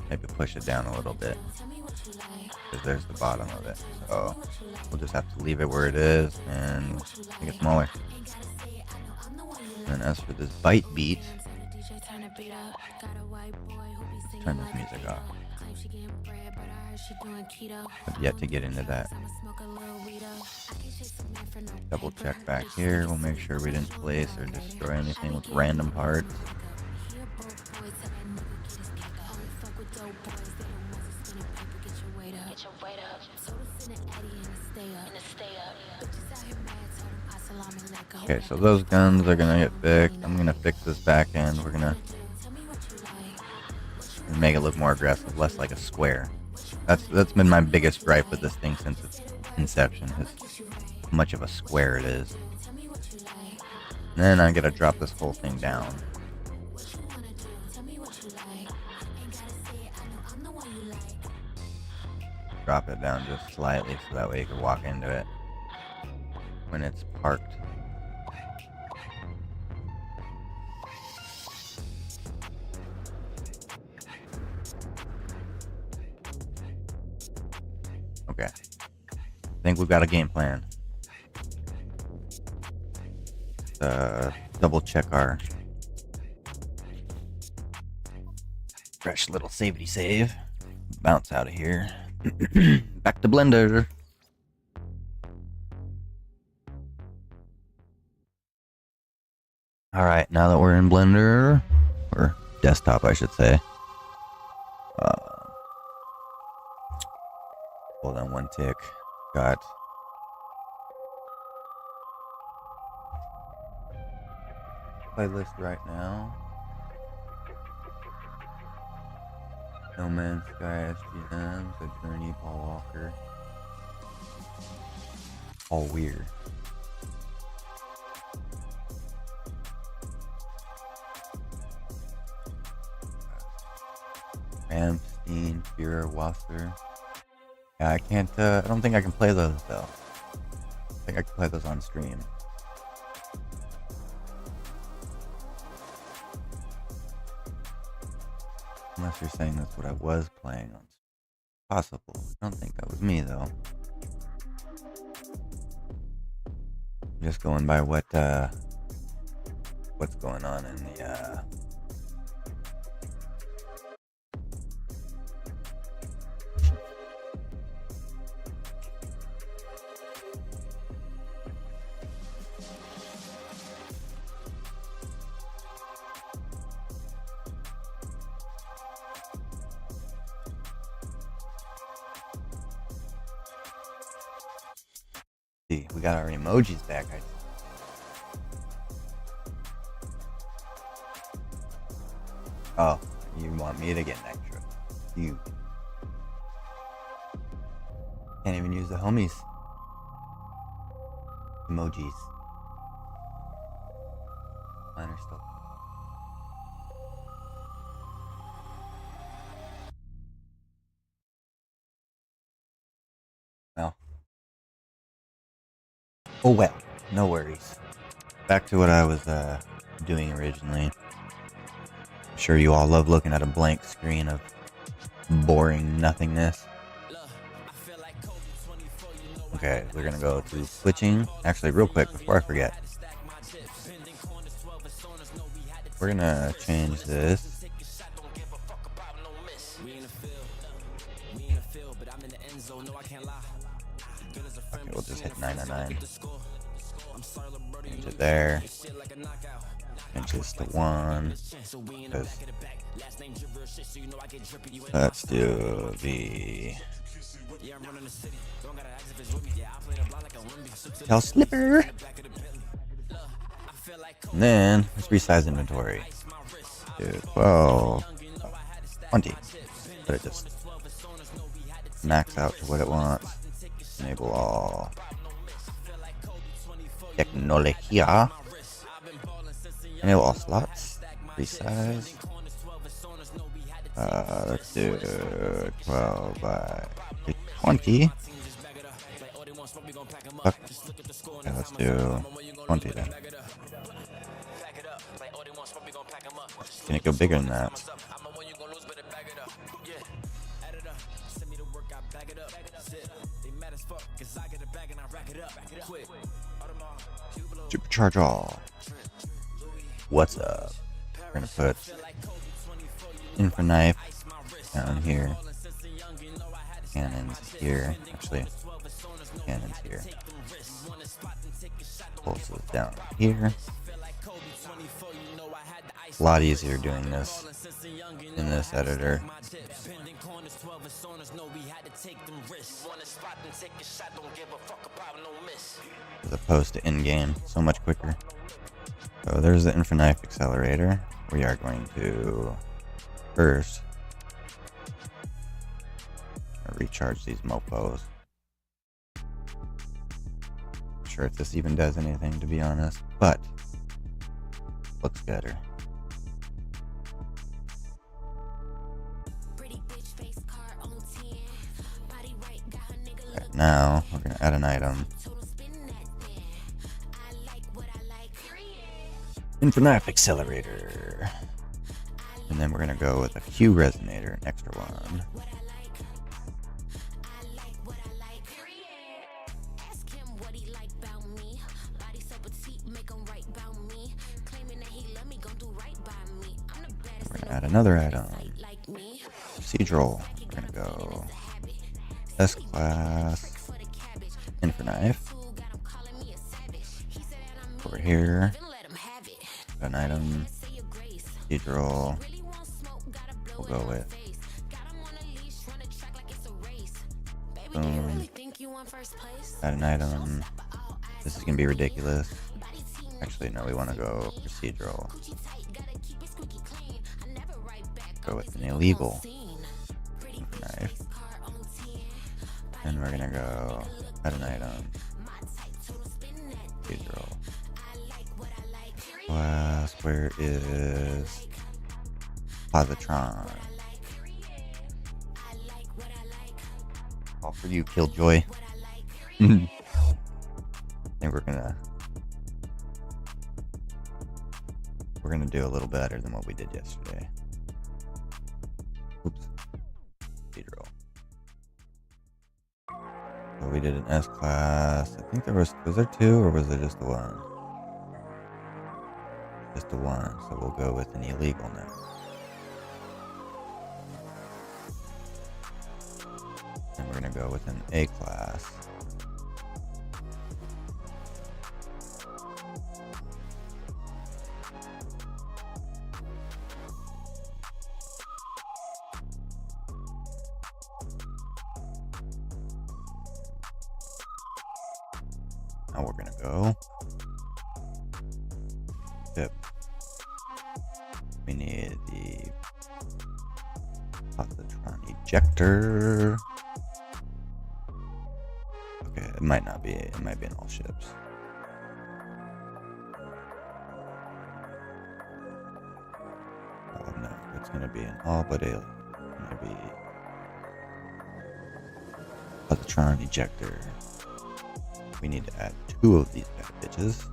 Maybe push it down a little bit, because there's the bottom of it. So we'll just have to leave it where it is and make it smaller. And as for this bite beat, tryna beat up. Got a white boy who be singing Turn this like music off. Claim she getting bread, but I heard she doing keto. I've yet to get into that. I'ma smoke a little weed up. I can chase a man for no Double paper. check back here. We'll make sure we didn't place or destroy anything with random parts. He a broke boy, tell that nigga get his cake up. Only fuck with dope boys, they the ones who spinning paper. Get your weight up. Get your weight up. Sodas in the Addy and the stay up. Bitches out here mad, told him I salam and let go. Okay, so those guns are gonna get fixed. I'm gonna fix this back end. We're gonna Tell me what you like. make it look more aggressive, less like a square. That's been my biggest gripe with this thing since its inception, is how much of a square it is. Tell me what you like. Then I gotta drop this whole thing down. What you wanna do? Tell me what you like. Ain't gotta say it, I know I'm the one you like. Drop it down just slightly so that way you can walk into it when it's parked. Okay. I think we've got a game plan. Double check our fresh little savety save. Bounce out of here. Back to Blender. Alright, now that we're in Blender, or desktop I should say. Hold on one tick. Got playlist right now. No Man's Sky, SGM, The Journey, Paul Walker. All weird. Ramstein, Führer, Wasser. Yeah, I can't, I don't think I can play those though. I think I can play those on stream. Unless you're saying that's what I was playing on. Possible. I don't think that was me though. Just going by what what's going on in the we got our emojis back. Oh, you want me to get an extra? You can't even use the homies emojis. Mine are still. Well. Oh well, no worries. Back to what I was doing originally. I'm sure you all love looking at a blank screen of boring nothingness. Okay, we're gonna go to switching. Actually, real quick before I forget, we're gonna change this. Okay, we'll just hit 999. Change it there. Change this to 1. Let's do the Tell Slipper. And then let's resize inventory. Do 12, 20. But it just max out to what it wants. Enable all Technologia. Enable all slots. Resize. Let's do 12 by 20. Fuck. Okay, let's do 20 then. Can it go bigger than that? Supercharge all. What's up? We're gonna put infra knife down here. Cannons here. Actually, cannons here. Pulses down here. A lot easier doing this in this editor. As opposed to in-game, so much quicker. So there's the infra knife accelerator. We are going to first recharge these mofos. Not sure if this even does anything, to be honest, but looks better. Right, now we're gonna add an item. Infra knife accelerator. And then we're gonna go with a Q resonator, an extra one. We're gonna add another item. Procedural. We're gonna go S-Class, infra knife. Over here, an item, procedural. We'll go with boom. Add an item. This is gonna be ridiculous. Actually, no, we want to go procedural. Go with an illegal knife. And we're gonna go add an item. Procedural. Class, where is Positron? All for you, Killjoy. I think we're gonna do a little better than what we did yesterday. Oops. Procedural. So we did an S class. I think was there two or was it just the one? Just the one. So we'll go with an illegal now. And we're gonna go with an A class. Now we're gonna go tip. We need the Positron ejector. Okay, it might not be. It might be in all ships. Oh no, it's gonna be in all but alien. It's gonna be Positron ejector. We need to add 2 of these bad bitches.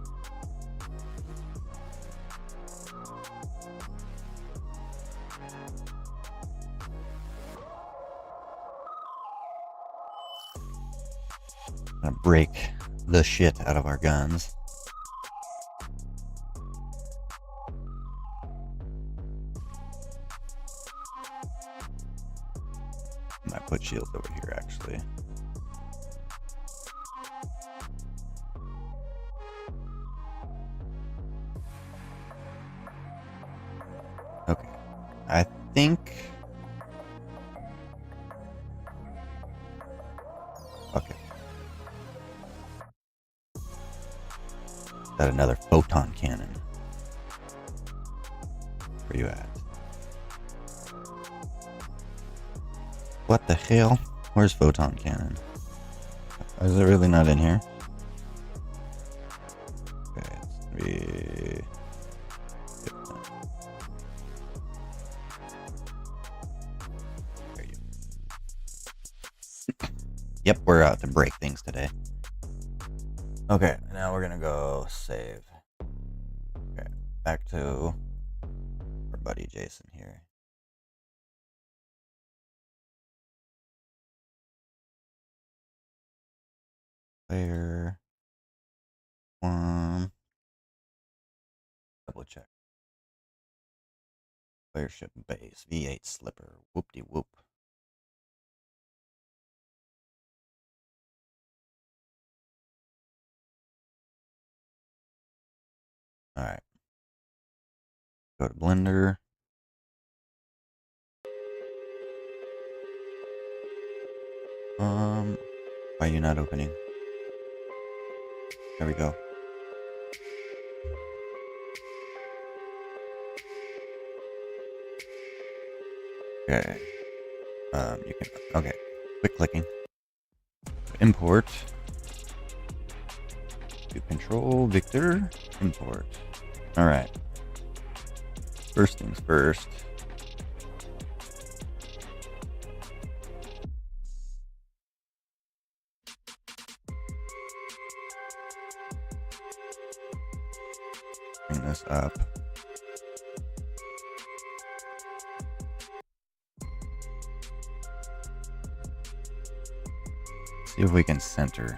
Gonna break the shit out of our guns. Might put shields over here actually. Okay, I think. Okay. Got another photon cannon. Where you at? What the hell? Where's photon cannon? Is it really not in here? Okay, it's gonna be. There you go. Yep, we're out to break things today. Okay, now we're gonna go save. Okay, back to our buddy Jason here. Player 1. Double check. Airship base, V8 slipper, whoop-de-whoop. Alright. Go to Blender. Why are you not opening? There we go. Okay. You can, okay. Quick clicking. Import. To control Victor. Import. Alright. First things first. Bring this up. See if we can center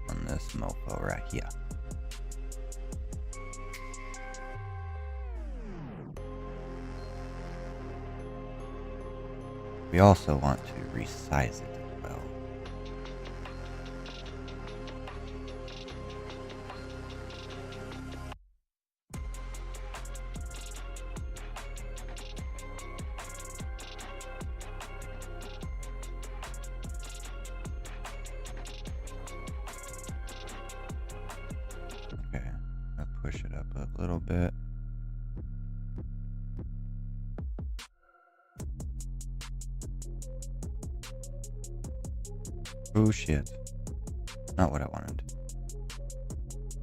on this mofo right here. We also want to resize it as well. Okay, I'll push it up a little bit. Oh shit. Not what I wanted.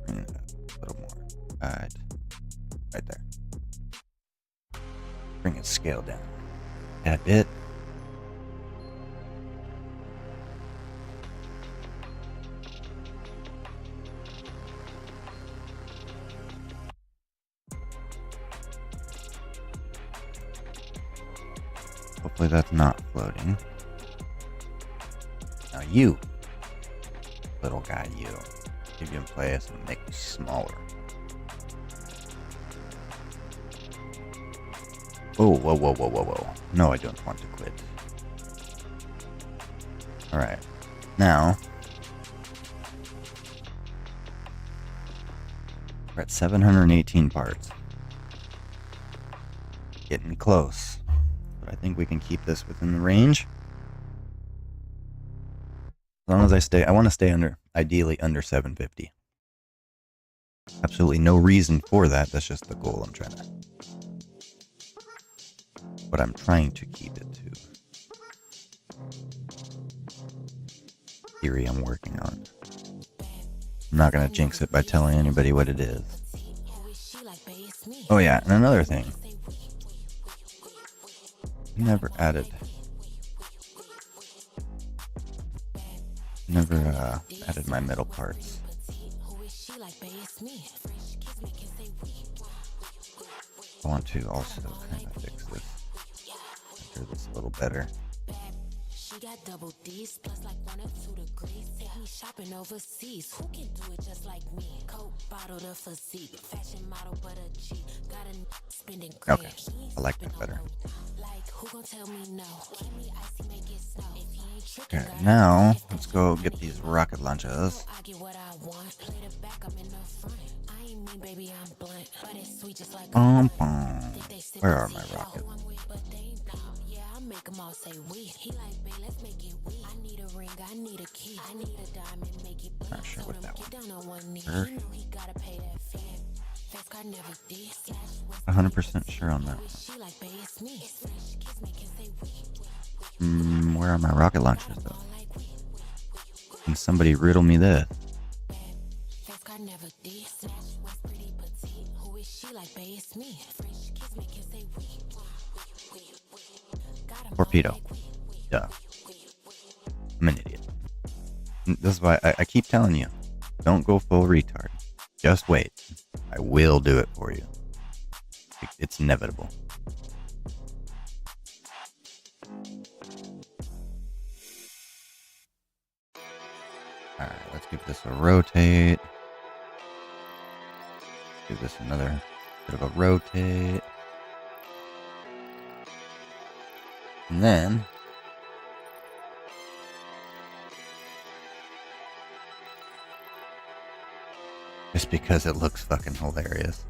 Bring it up a little more. Right there. Bring its scale down. That bit. Hopefully that's not floating. Now you, little guy, you. Give you in place and make me smaller. Oh, whoa, whoa, whoa, whoa, whoa. No, I don't want to quit. Alright. Now, we're at 718 parts. Getting close. But I think we can keep this within the range. As long as I want to stay ideally under 750. Absolutely no reason for that. That's just the goal I'm trying to. What I'm trying to keep it to. Theory I'm working on. I'm not going to jinx it by telling anybody what it is. Oh yeah, and another thing. Never added my metal parts. I want to also kind of fix this. Make this a little better. She got double D's plus like 1 or 2 degrees. Take me shopping overseas. Who can do it just like me? Coke bottle the physique. Fashion model but a G. Got a spending grand. Okay, I like that better. Like who gon' tell me no? Keep me icy, make it snow. If he ain't tricking, Okay, now let's go get these rocket launchers. I get what I want. Play the back, I'm in the front. I ain't mean, baby, I'm blunt. But it's sweet just like Where are my rockets? Yeah, I make them all say we. He like, babe, let's make it we. I need a ring, I need a key. I need a diamond, make it blink. Not sure what that Get down on one knee. Sure. You know he gotta pay that fee. Face card never did. 100% sure on that one. She like, babe, it's me. It's fresh, kiss me, can say we. Where are my rocket launchers though? Can somebody riddle me this? Face card never did. Smash was pretty petite. Who is she like, babe, it's me. Fresh, kiss me, can say we. Torpedo. Duh. I'm an idiot. This is why I keep telling you, don't go full retard. Just wait. I will do it for you. It's inevitable. Alright, let's give this a rotate. Give this another bit of a rotate. And then just because it looks fucking hilarious.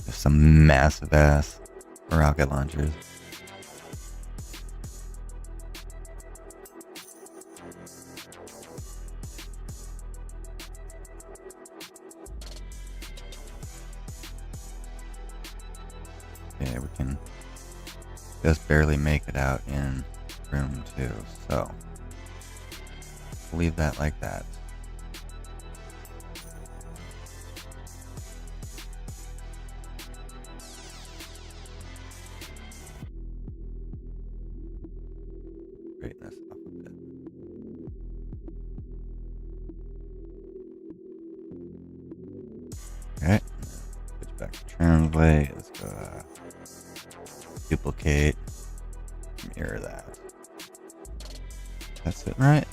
Just some massive ass rocket launchers. Okay, we can just barely make it out in room 2, so leave that like that. Straighten this up a bit. Okay, switch back to translate. Let's go duplicate, mirror that. That's it, right?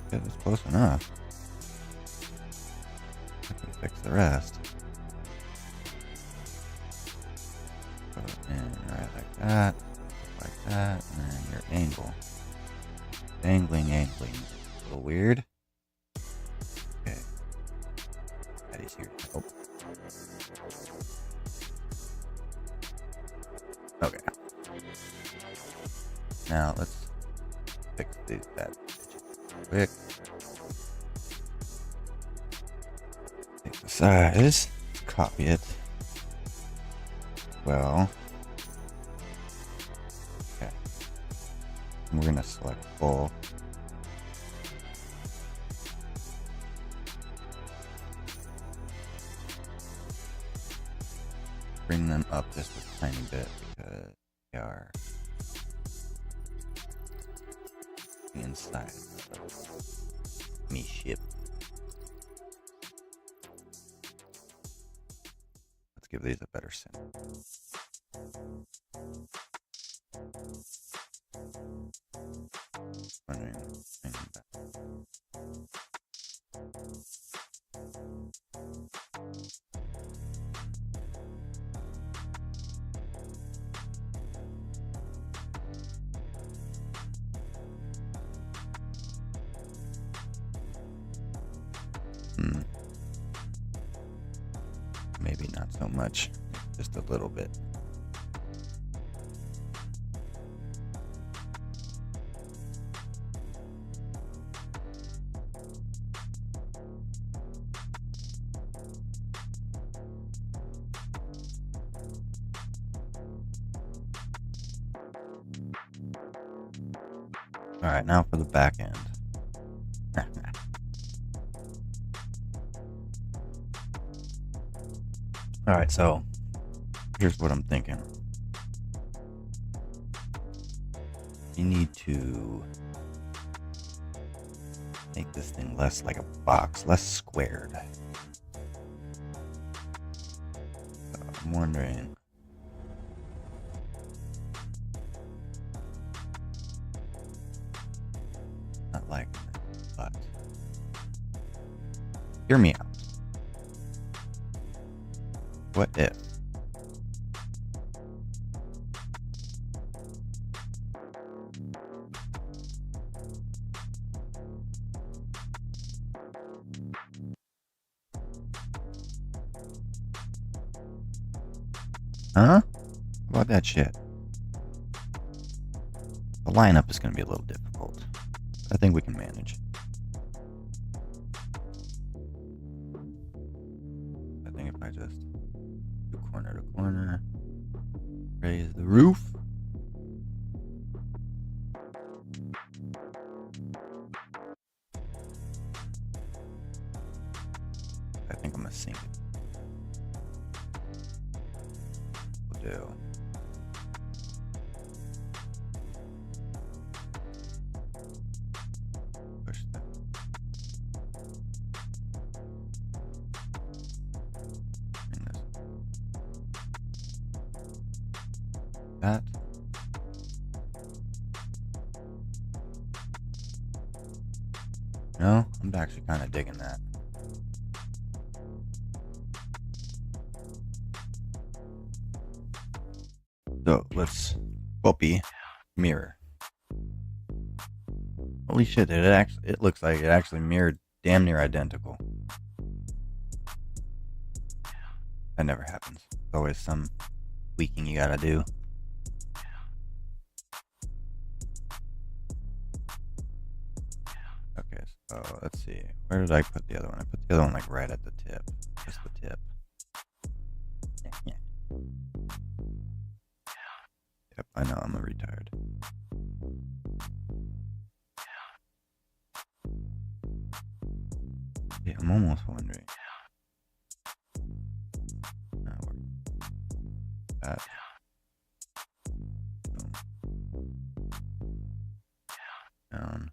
Okay, that's close enough. I can fix the rest. Put it in right like that, and then your angle. Angling. A little weird. Okay. That is here to help. Okay. Now let's fix that quick. Take the size, copy it. Well, okay. And we're gonna select full. Bring them up just a tiny bit because they are inside of me ship. Let's give these a better center. Maybe not so much, just a little bit. All right, now for the back end. All right, so here's what I'm thinking. You need to make this thing less like a box, less squared. So I'm wondering, not like it, but hear me out. What if How about that shit? The lineup is going to be a little difficult. I think we can manage. I think if I just do corner to corner, raise the roof. I think I'm going to sink it. We'll do. Push that. Bring this. That. No, I'm actually kind of digging that. So let's copy mirror. Holy shit! It looks like it actually mirrored damn near identical. That never happens. There's always some tweaking you gotta do. Okay, so let's see. Where did I put the other one? I put the other one like right at the tip. Just the tip. Yeah. Yep, I know I'm a retard. Yeah, I'm almost wondering. That. Boom. Down.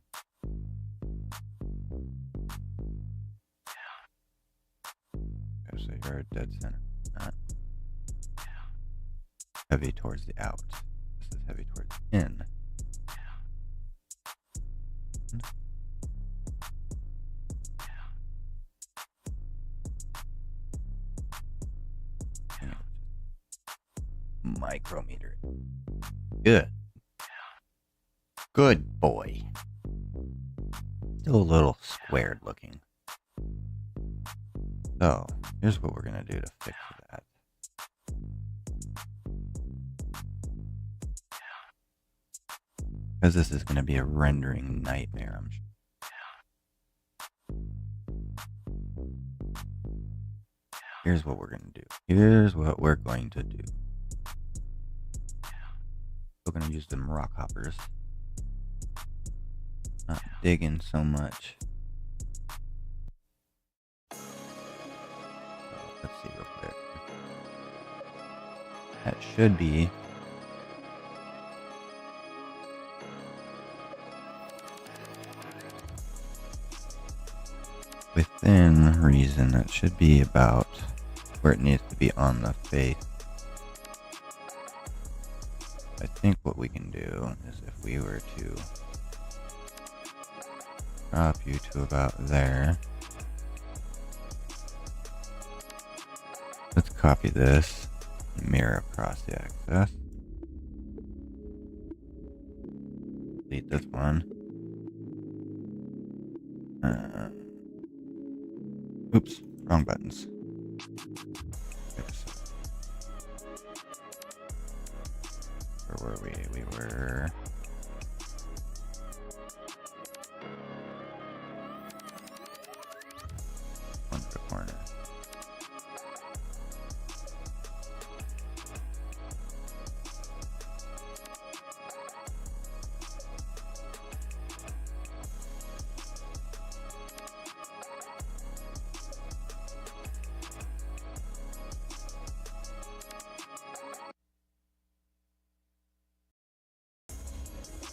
Okay, so you're dead center. Not heavy towards the out. This is heavy towards the in. Micrometer. Good. Good boy. Still a little squared looking. So, here's what we're going to do to fix that. Because this is going to be a rendering nightmare, I'm sure. Here's what we're going to do. We're going to use them rock hoppers. Not digging so much. Let's see real quick. That should be within reason. That should be about where it needs to be on the face. I think what we can do is if we were to drop you to about there. Let's copy this, mirror across the axis. Delete this one. Oops, wrong buttons. Where were we? We were... on the corner.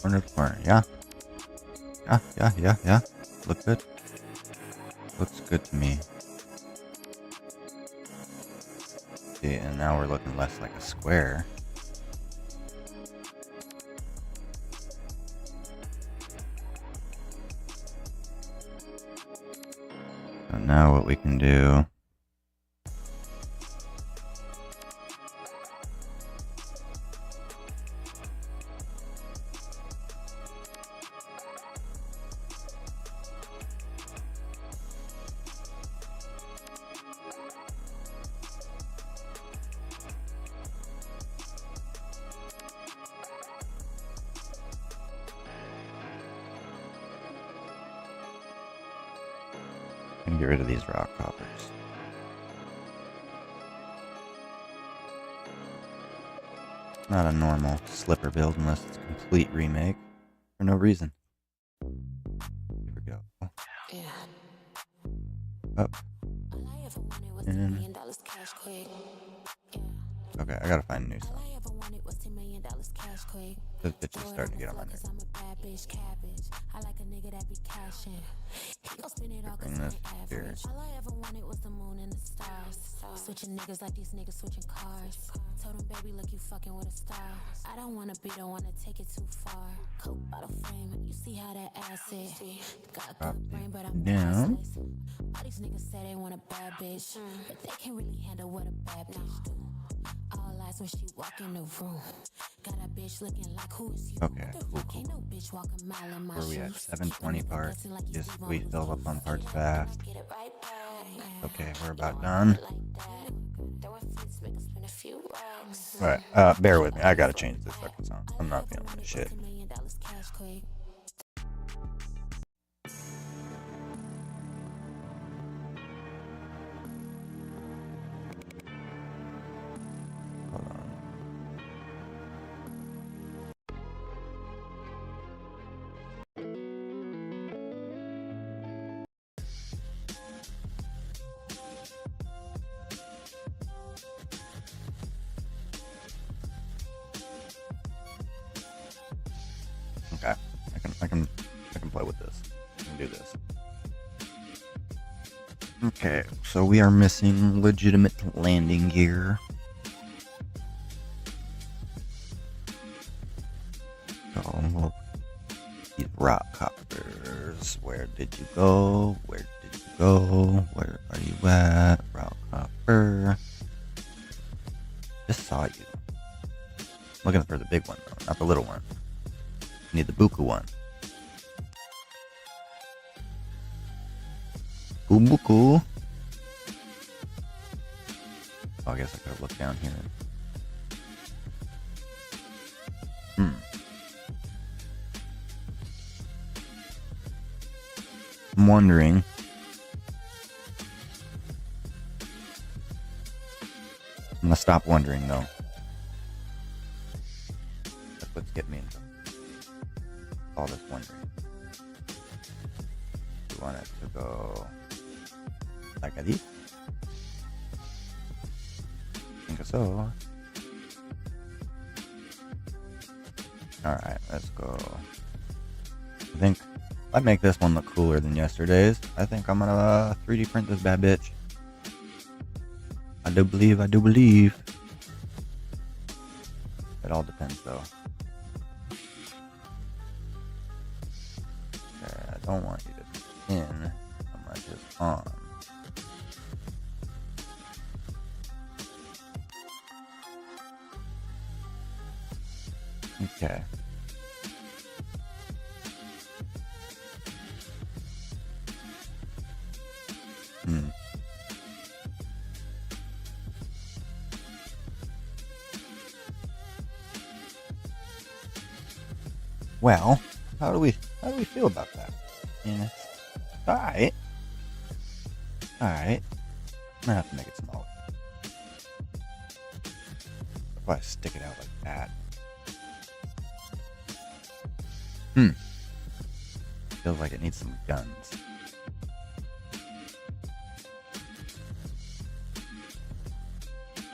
Corner to corner, yeah? Yeah. Look good? Looks good to me. See, and now we're looking less like a square. So now what we can do... and get rid of these rock hoppers. Not a normal slipper build unless it's a complete remake for no reason. Here we go. Up. In. Okay, I gotta find a new song. This bitch is starting to get on my nerves. Bring this here. All I ever wanted was the moon and the stars. Switching niggas like these niggas switching cars. Told him, baby, look, you fucking with a star. I don't wanna take it too far. Coke bottle frame, you see how that acid. Got a good brain, but I'm down. All these niggas say they want a bad bitch, but they can't really handle what a bad bitch do. All I ass when she walk in the room. Got a bitch looking like who is you? Okay, cool. Ain't no bitch walk a mile in my Where are we at? shoes. 720 parts. Dancing like you Just Steve we on fill the up on roof. parts fast. Get it right back. Okay, we're about done. Throw a fence, make us spin a few racks. Alright, bear with me. I gotta change this fucking song. I'm not feeling this shit. $1 million cash quick. Hold on. Okay, I can play with this. I can do this. Okay, so we are missing legitimate landing gear. So we'll these rock hoppers. Where did you go? Where did you go? Where are you at? Rock hopper. Just saw you. Looking for the big one though, not the little one. Need the buku one. Buku. Oh, I guess I could have looked down here. I'm wondering. I'm gonna stop wondering though. That's what's getting me into all this wondering. We want it to go like this. I think so. Alright, let's go. I think if I make this one look cooler than yesterday's, I think I'm gonna 3D print this bad bitch. I do believe. It all depends though. Okay, I don't want you to be in so much as on. Okay. Well, how do we feel about that? Yeah. Alright. I'm gonna have to make it smaller. If I stick it out like that. Feels like it needs some guns.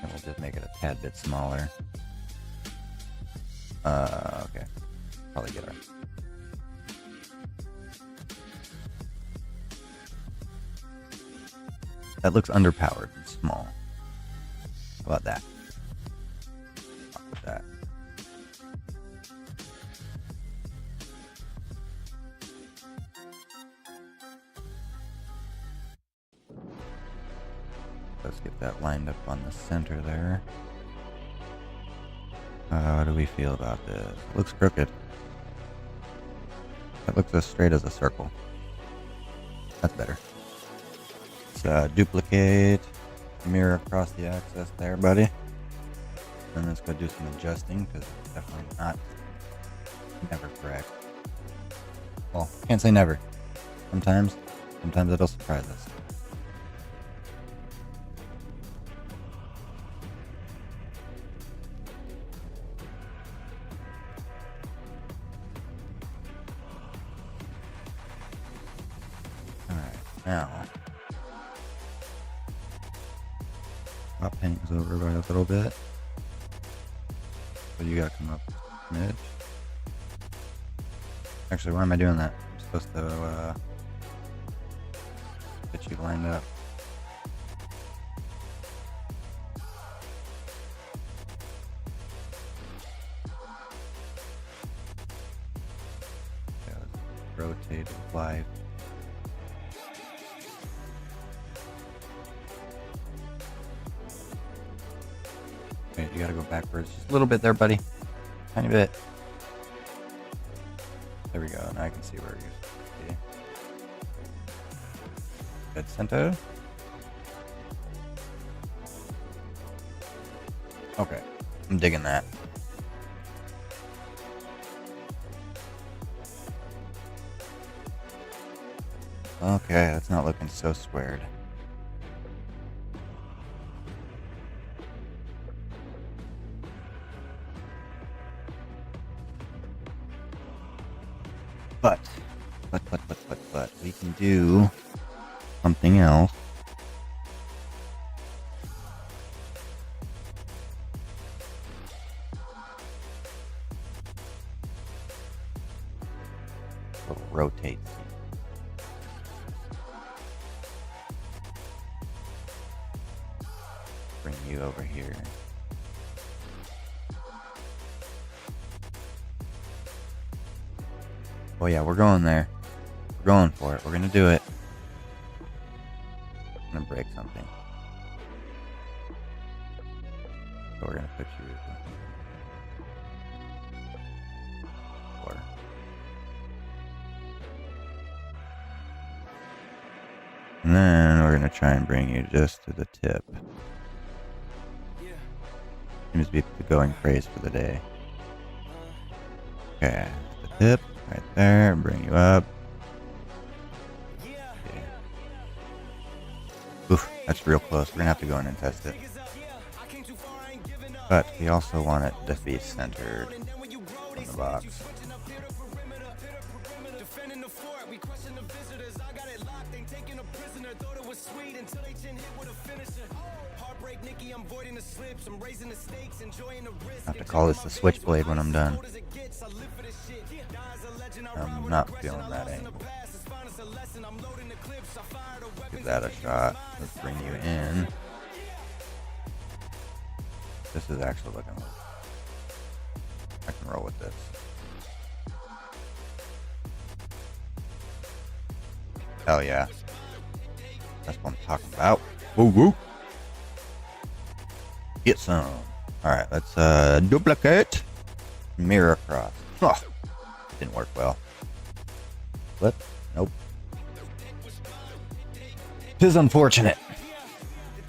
And we'll just make it a tad bit smaller. Okay. Probably get our... That looks underpowered and small. How about that? How about that? Let's get that lined up on the center there. How do we feel about this? It looks crooked. That looks as straight as a circle. That's better. Let's duplicate, mirror across the axis there, buddy. And let's go do some adjusting, because it's definitely not never correct. Well, can't say never. Sometimes it'll surprise us. Now, top hangs over by a little bit. So you gotta come up a smidge. Actually, why am I doing that? I'm supposed to get you lined up. Yeah, let's rotate and fly. Wait, you gotta go backwards just a little bit there, buddy. Tiny bit. There we go. Now I can see where you're. Dead center. Okay, I'm digging that. Okay, that's not looking so squared. But we can do something else. Little rotate. Bring you over here. Oh yeah, we're going there. We're going for it. We're gonna do it. I'm gonna break something. So we're gonna put you. Four. And then we're gonna try and bring you just to the tip. Seems to be the going phrase for the day. Okay, the tip right there. Bring you up. Oof, that's real close. We're gonna have to go in and test it. But we also want it to be centered in the box. I have to call this the switchblade when I'm done. I'm not feeling that angle. Give that a shot. Let's bring you in. This is actually looking like I can roll with this. Hell yeah. That's what I'm talking about. Woo woo. Get some. Alright, let's duplicate. Mirror across. Oh, didn't work well. Flip? Nope. Tis unfortunate.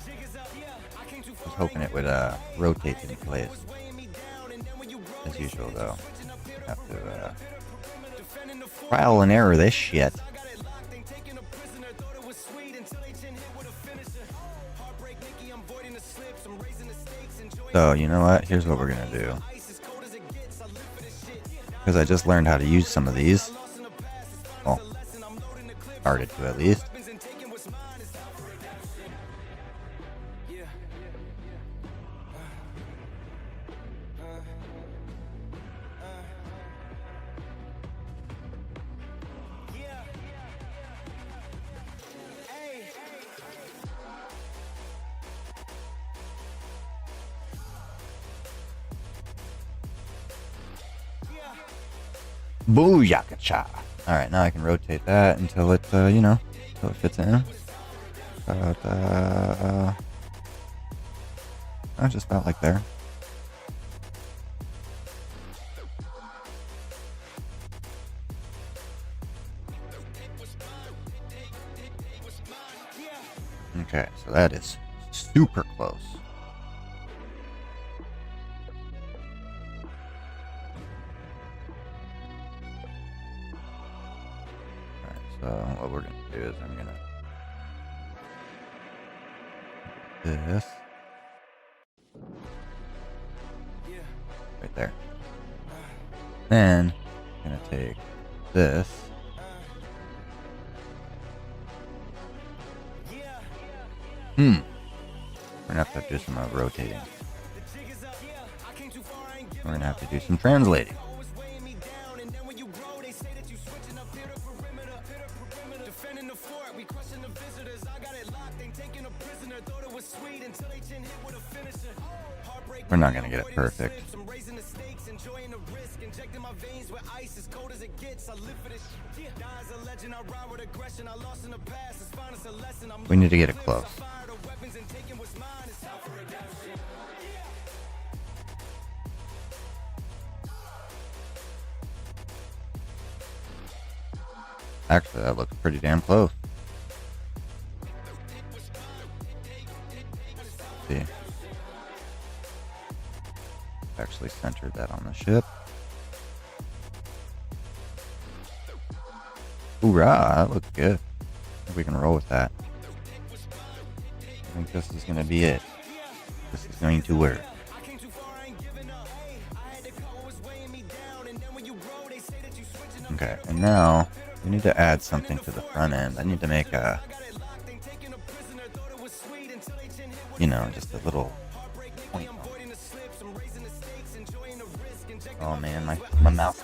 I was hoping it would rotate in place. As usual though. Have to trial and error this shit. So you know what? Here's what we're gonna do. Because I just learned how to use some of these. Well, started to at least. Booyakacha. Alright, now I can rotate that until it, until it fits in. Just about like there. Okay, so that is super close. So what we're gonna do is I'm gonna do this right there. Then I'm gonna take this. We're gonna have to do some rotating. We're gonna have to do some translating. We're not gonna get it perfect. We need to get it close. Actually, that looks pretty damn close. Let's see. Actually centered that on the ship. Hoorah, that looks good. I think we can roll with that. I think this is going to be it. This is going to work. Okay, and now we need to add something to the front end. I need to make a, you know, just a little point. Oh man, my mouse.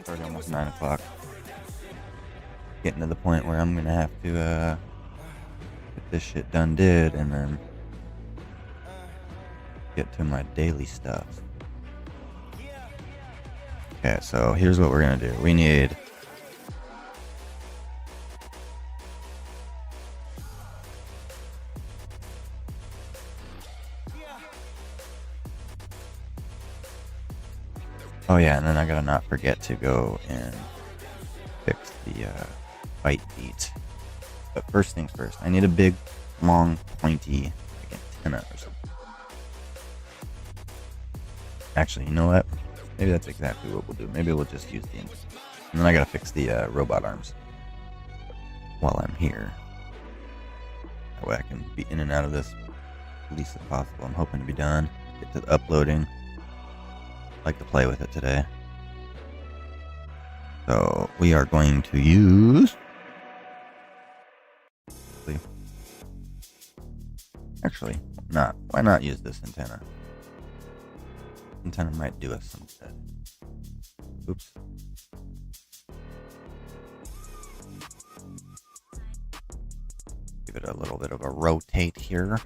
Already almost 9 o'clock. Getting to the point where I'm gonna have to get this shit done and then get to my daily stuff. Okay, so here's what we're gonna do. We need oh yeah, and then I gotta not forget to go and fix the bite beat. But first things first, I need a big, long, pointy like antenna or something. Actually, you know what? Maybe that's exactly what we'll do. Maybe we'll just use the antenna. And then I gotta fix the robot arms while I'm here. That way I can be in and out of this as least as possible. I'm hoping to be done. Get to the uploading. I like to play with it today. So we are going to use. Actually, not. Why not use this antenna? Antenna might do us some good. Oops. Give it a little bit of a rotate here.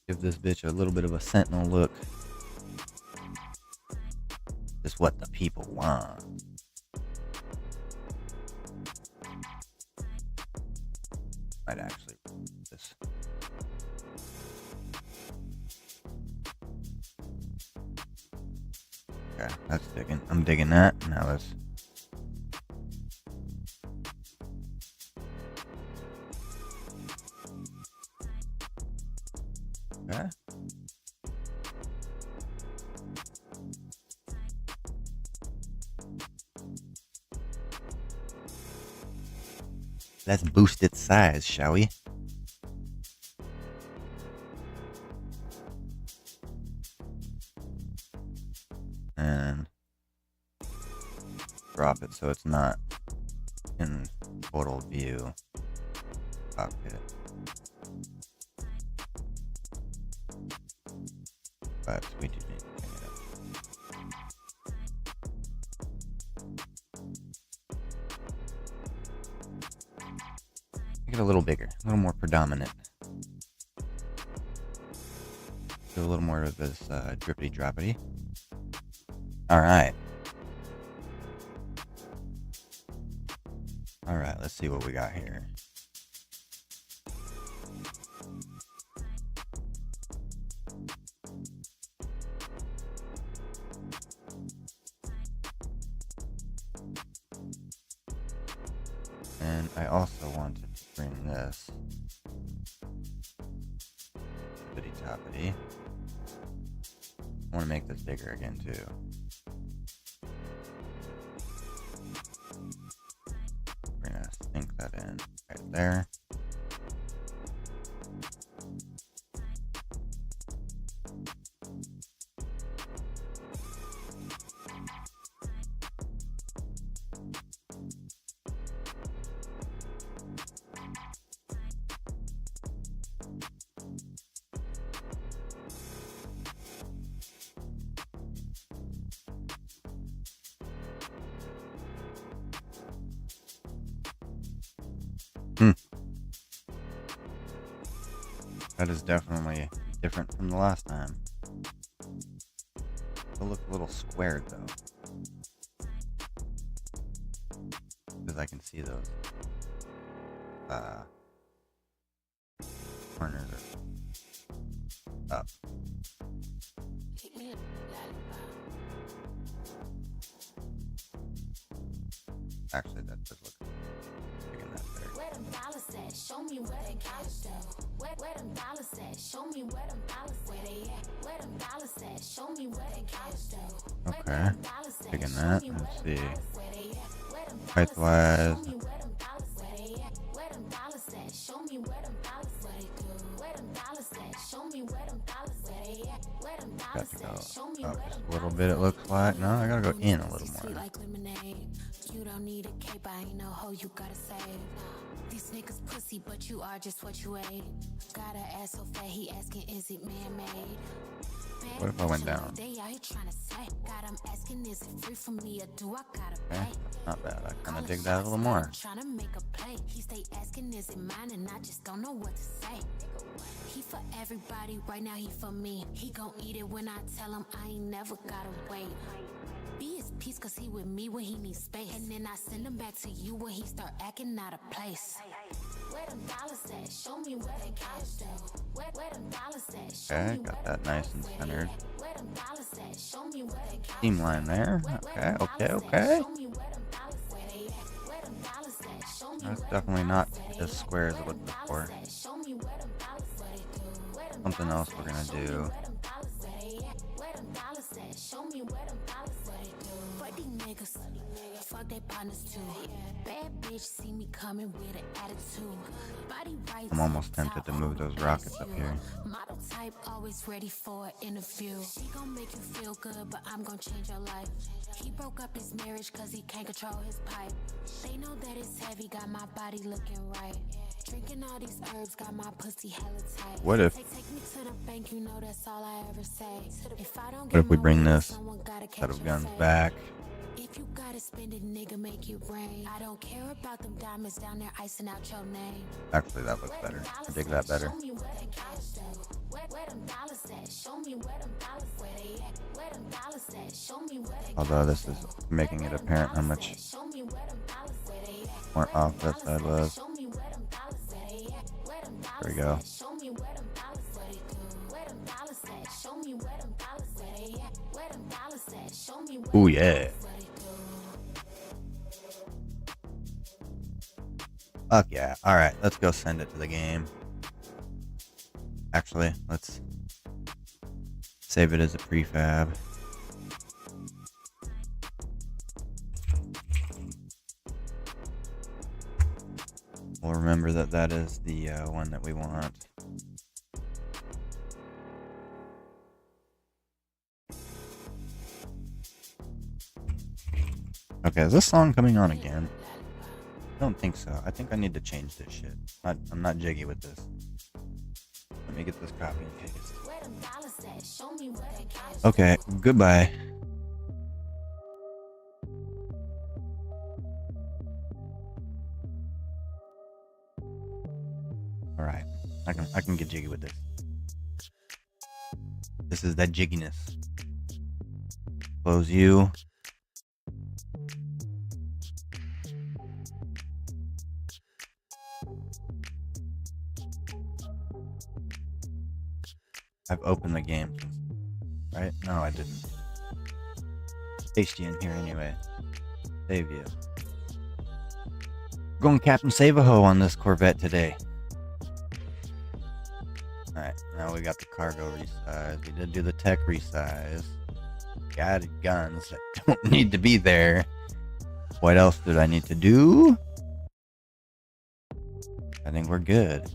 Give this bitch a little bit of a sentinel look. Just what the people want. Might actually this. Okay, that's digging. I'm digging that. Now let's. Okay. Let's boost its size, shall we? And drop it so it's not in total view. Cockpit. But we do need to clean it up. Make it a little bigger, a little more predominant. Do a little more of this drippity droppity. Alright. Alright, let's see what we got here. And I also wanted to bring this bitty toppity. I want to make this bigger again too. We're gonna sink that in right there. That is definitely different from the last time. It'll look a little squared though. Because I can see those corners are up. Actually, that does look big enough there. Where them dollars at? Show me where they cash at. Where them dollars at? Show me where them dollars where they at. Where them dollars at? Show me where they cash at. Okay, big in that. Let's see. Height-wise. Got to go up just a little bit, it looks like. No, I gotta go in a little more. You don't need a cape, I ain't no hoe you gotta save. These niggas pussy, but you are just what you ate. Got an ass so fat, he asking, is it man-made? What if I went down? God, I'm asking, is it free for me or do I gotta Okay, pay? not bad. I kind of dig that a little more. Trying to make a play. He stay asking, is it mine? And I just don't know what to say. He for everybody, right now he for me. He gon' eat it when I tell him I ain't never gotta wait. Be his peace cause he with me when he needs space. And then I send him back to you when he start acting out of place. Where them dollars at? Show me where they cash at. Where them dollars at? Show Okay, me got where that nice and centered. Where them dollars at? Show me where they cash Seam line there. Okay. That's definitely not as square as it looked before. Something else we're gonna do. Fuck they partners too. Bad bitch see me coming with an attitude. Body right. I'm almost tempted to move those rockets up here. Model type always ready for an interview. She gon' make you feel good, but I'm gon' change your life. He broke up his marriage cause he can't control his pipe. They know that it's heavy, got my body looking right. Drinking all these herbs, got my pussy hella tight. What if Take me to the bank, you know that's all I ever say. If I don't What if we get my bring way, this someone gotta set catch of your guns fade. back? If you gotta spend it, nigga, make it rain. I don't care about them diamonds down there icing out your name. Actually, that looks better. I dig that better. Show me where they cash at. Where them dollars at? Show me where them dollars where they at. Where them dollars at? Show me where they Although this is making it apparent how much Show me where them dollars where they at. more off that side was. Show me where them dollars where they at. Where them There we go. Show me where them dollars where they do. Where them dollars at? Show me where them dollars where they at. Where them dollars at? Show me where Ooh, them yeah. dollars where they do. Fuck yeah. Alright, let's go send it to the game. Actually, let's save it as a prefab. We'll remember that that is the one that we want. Okay, is this song coming on again? I don't think so. I think I need to change this shit. I'm not jiggy with this. Let me get this copy and paste. Where them dollars at? Show me where they cash Okay, goodbye. Alright, I can get jiggy with this. This is that jigginess. Close you. I've opened the game, right? No, I didn't. Paste you in here anyway. Save you. Going Captain Save-A-Ho on this Corvette today. Alright, now we got the cargo resize. We did do the tech resize. Got guns that don't need to be there. What else did I need to do? I think we're good.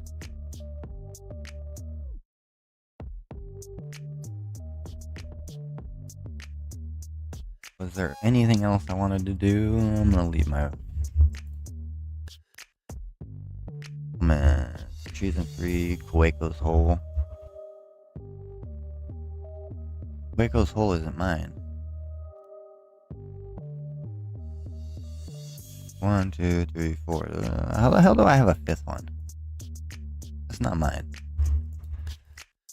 Was there anything else I wanted to do? I'm gonna leave my... Man, Treason 3, Kuwako's Hole. Kuwako's Hole isn't mine. 1, 2, 3, 4. How the hell do I have a fifth one? That's not mine.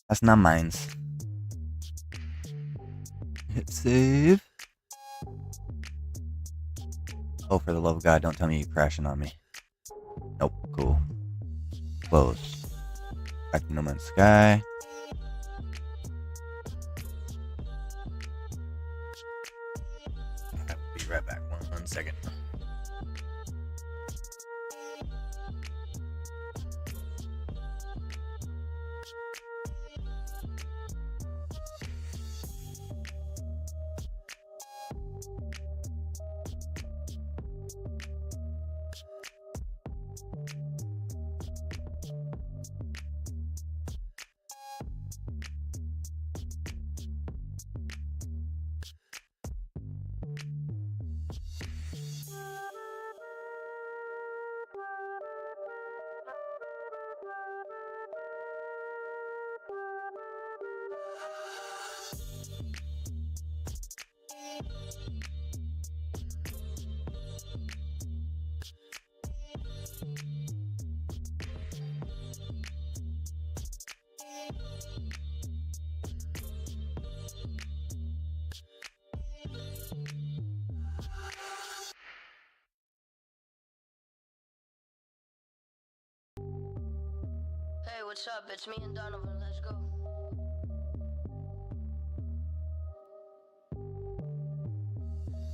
That's not mine's. Hit save. Oh, for the love of God, don't tell me you're crashing on me. Nope, cool. Close. Back to No Man's Sky. I'll be right back. One second. Hey, what's up? It's me and Donovan. Let's go.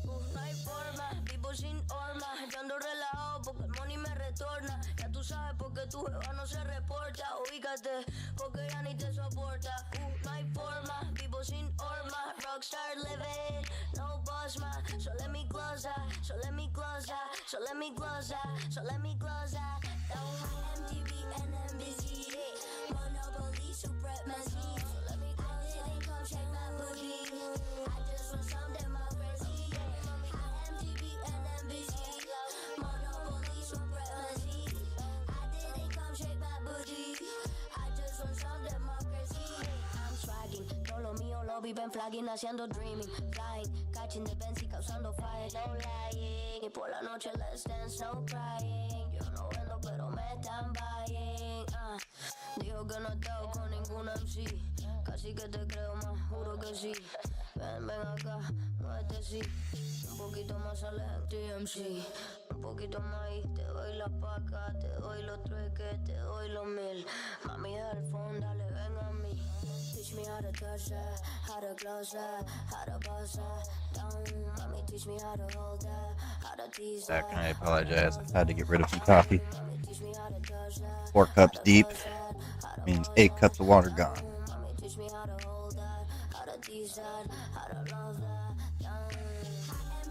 No hay forma, vivo sin horma. Yo ando relajado porque el money me retorna. Ya tú sabes por qué tu jeva no se reporta. Ubícate, porque ya ni te soporta. No hay forma, vivo sin horma. Rockstar living, no boss man. So let me close that, so let me close that, so let me close that, so let me close that. MTV and NBC, Monopoly, supremacy. So let me close it and come shake my booty. I just want some democracy. MTV and NBC, Monopoly, supremacy. I didn't come shake my booty. I just want some democracy. I'm swagging, todo lo mío lo viven flagging, haciendo dreaming, flying, catching the Benz y causando fire, no lying. Y por la noche let's dance, no crying. Yo no vendo pero me están buying. Dijo que no he estado con ninguna MC. Casi que te creo más, juro que sí. Ven acá, muévete sí. Un poquito más sale en TMC. Un poquito más y te doy la paca. Te doy los trueques, te doy los 1000. Mami del fondo, dale, ven a mí. Teach me how to touch that, how to close that, how to bust that down. Mommy, teach me how to hold that, how to tease that. Second, I apologize. I had to get rid of some coffee. 4 cups deep means 8 cups of water gone. Mommy, teach me how to hold that, how to tease that, how to love that down.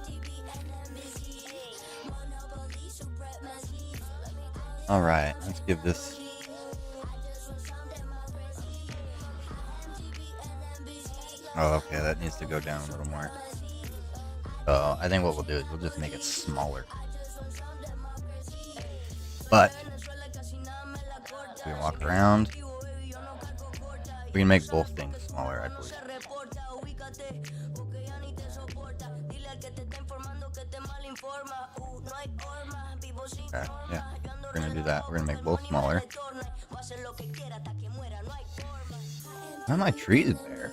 MTV and NBC, Monopoly, supremacy. All right, let's give this. Oh, okay, that needs to go down a little more. So I think what we'll do is we'll just make it smaller. But we can walk around. We can make both things smaller, I believe. Okay, yeah, we're gonna do that. We're gonna make both smaller. None of my trees there.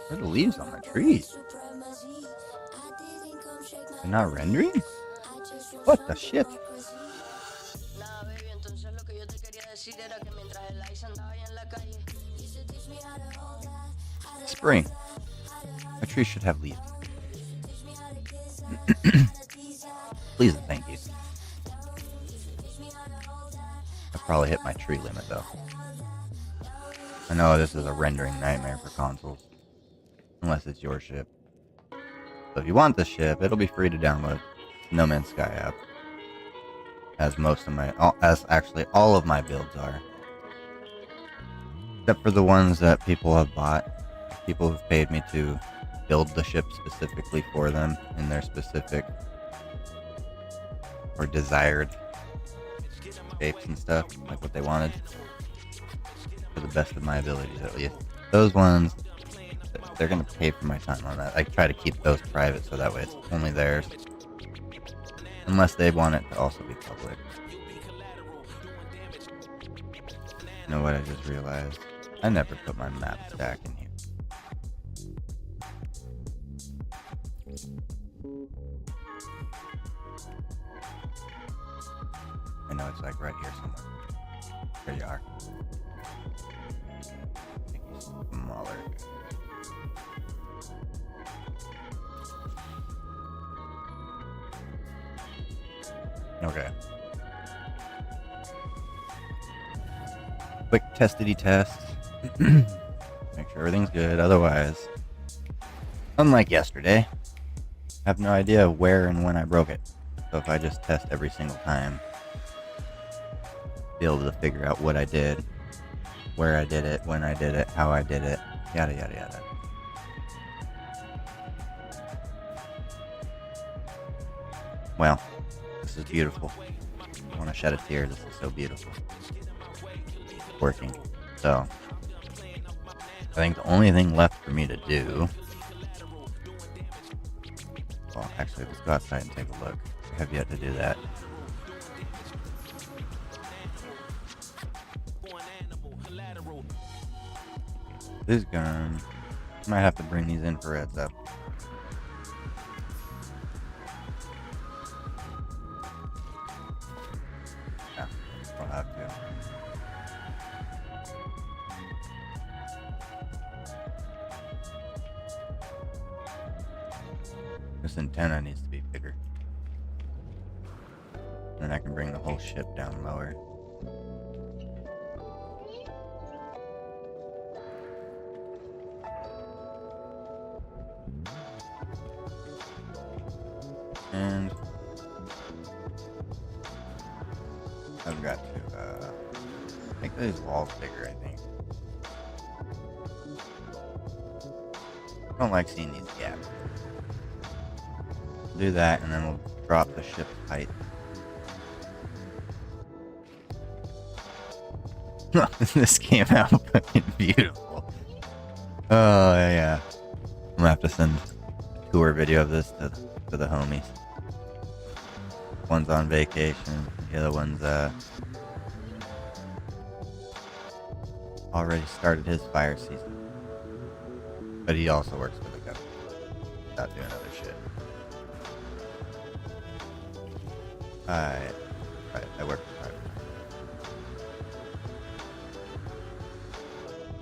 Where are the leaves on my trees? They're not rendering? What the shit? Spring. My tree should have leaves. Please and thank you. I probably hit my tree limit though. I know this is a rendering nightmare for consoles. Unless it's your ship. So if you want the ship, it'll be free to download. No Man's Sky app. As most of my, as actually all of my builds are. Except for the ones that people have bought. People have paid me to build the ship specifically for them in their specific or desired shapes and stuff, like what they wanted. To the best of my abilities, at least. Those ones, they're gonna pay for my time on that. I try to keep those private so that way it's only theirs. Unless they want it to also be public. You know what I just realized? I never put my map stack in here. I know it's like right here somewhere. There you are. Smaller. Okay. Quick testity test. Make sure everything's good. Otherwise, unlike yesterday, I have no idea where and when I broke it. So if I just test every single time, be able to figure out what I did, where I did it, when I did it, how I did it, yada yada yada. Well, this is beautiful. I want to shed a tear. This is so beautiful. Working. So, I think the only thing left for me to do... Well, actually, let's go outside and take a look. I have yet to do that. This gun... Might have to bring these infrareds up. Yeah, I'll have to. This antenna needs to be bigger. Then I can bring the whole ship down lower. And I've got to make these walls bigger, I think. I don't like seeing these gaps. Do that, and then we'll drop the ship's height. This came out fucking beautiful. Oh, yeah. I'm gonna have to send a tour video of this to the homies. One's on vacation, the other one's already started his fire season. But he also works for the government. Not doing other shit. I work for private.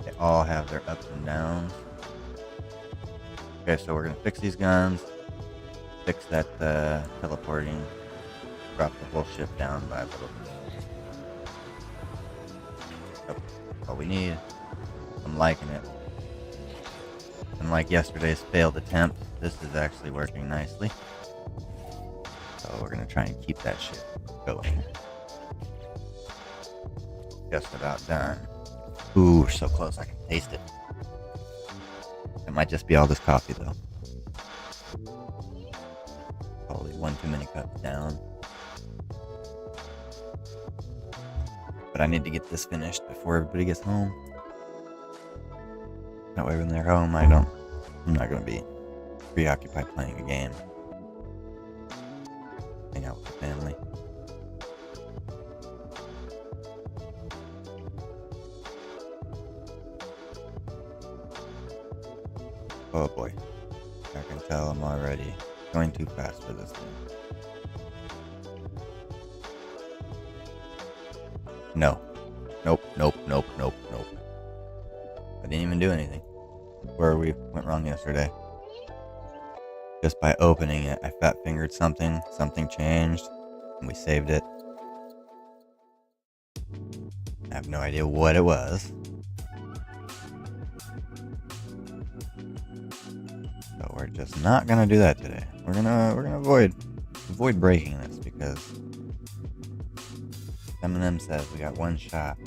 They all have their ups and downs. Okay, so we're gonna fix these guns, fix that teleporting, drop the whole ship down by a little bit. Yep, that's all we need. I'm liking it. Unlike yesterday's failed attempt, this is actually working nicely. So we're gonna try and keep that shit going. Just about done. Ooh, we're so close, I can taste it. It might just be all this coffee though. Probably one too many cups down. But I need to get this finished before everybody gets home. That way when they're home, I'm not gonna be preoccupied playing a game. Hang out with the family. Oh boy. I can tell I'm already going too fast for this thing. No. Nope. I didn't even do anything. Where we went wrong yesterday. Just by opening it, I fat fingered something changed, and we saved it. I have no idea what it was. So we're just not gonna do that today. We're gonna avoid breaking this because Eminem says we got one shot.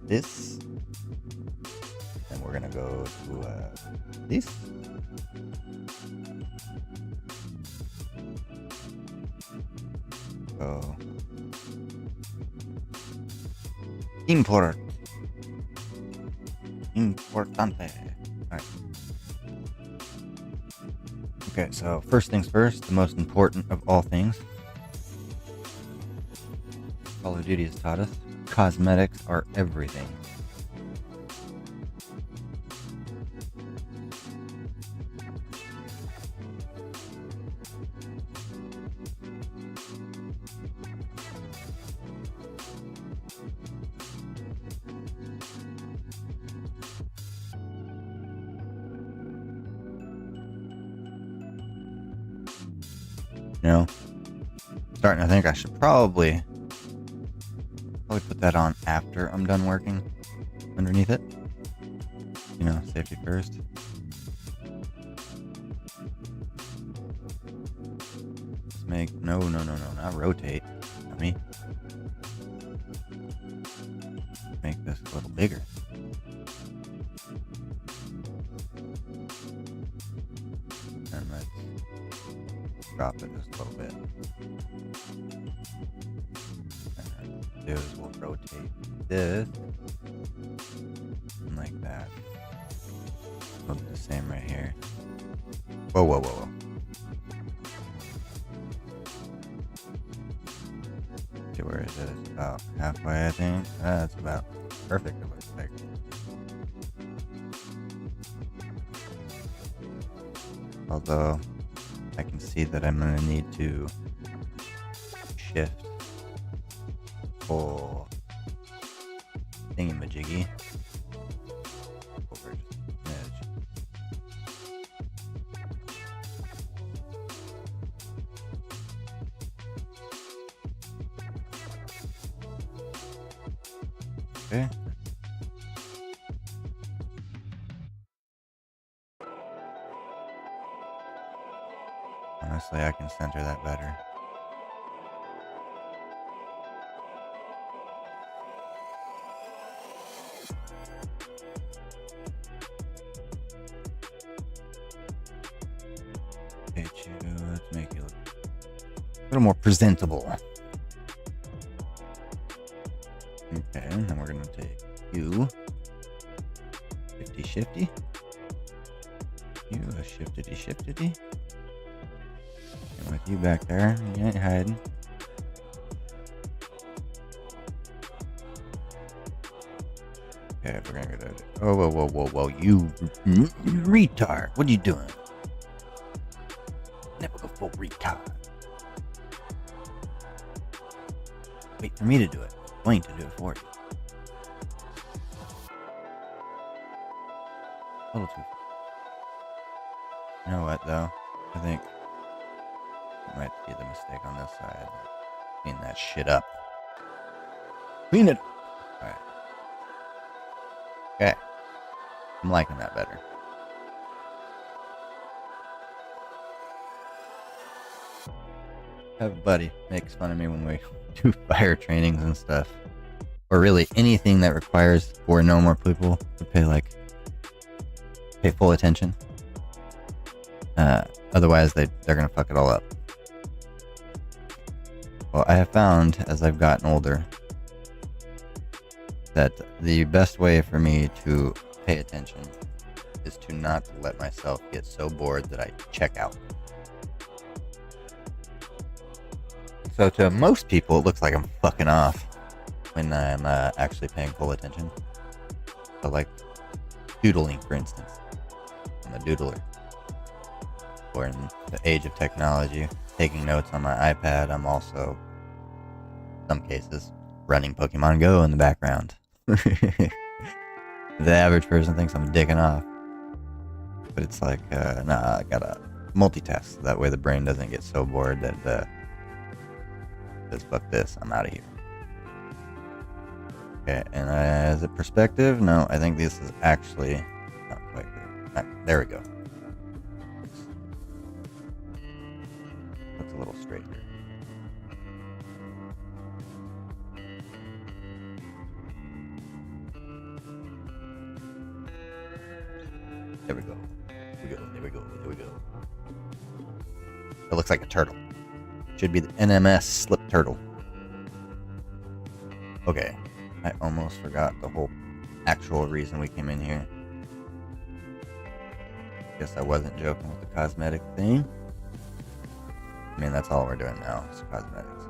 This, and we're gonna go to this. So importante. All right. Okay, so first things first, the most important of all things. Call of Duty has taught us. Cosmetics are everything. You know, starting to think I should probably put that on after I'm done working underneath it. You know, safety first. Let's make no, not rotate. Not me. Make this a little bigger. And let's drop it just a little bit. And what we'll do is we'll rotate this and like that. We'll do the same right here. Whoa, whoa, whoa, whoa. Okay, where is it? It's about halfway, I think. That's about perfect, it looks like. Although, I can see that I'm going to need to shift whole thingamajiggy over just a smidge. Okay. Honestly, I can center that better. Okay, let's make you look a little more presentable. Okay, and then we're gonna take you. Shifty. You a shiftity. And with you back there, you ain't hiding. Okay, we're gonna go to. Oh, whoa, you retard! What are you doing? Never go full retard. Wait for me to do it. I'm going to do it for you. A little too. You know what, though? I think it might be the mistake on this side. Clean that shit up. Clean it. Alright. Okay. I'm liking that better. I have a buddy makes fun of me when we do fire trainings and stuff. Or really anything that requires 4 no more people to pay full attention. Otherwise, they're going to fuck it all up. Well, I have found, as I've gotten older, that the best way for me to pay attention is to not let myself get so bored that I check out. So to most people, it looks like I'm fucking off when I'm actually paying full attention. So like doodling, for instance. I'm a doodler. Or in the age of technology, taking notes on my iPad, I'm also, in some cases, running Pokemon Go in the background. The average person thinks I'm dicking off. But it's like, nah, I gotta multitask. That way the brain doesn't get so bored that, says, fuck this, I'm out of here. Okay, and as a perspective, no, I think this is actually not quite good. There we go. Looks a little straighter. There we go. There we go. It looks like a turtle. Should be the NMS slip turtle. Okay. I almost forgot the whole actual reason we came in here. Guess I wasn't joking with the cosmetic thing. I mean, that's all we're doing now, is cosmetics.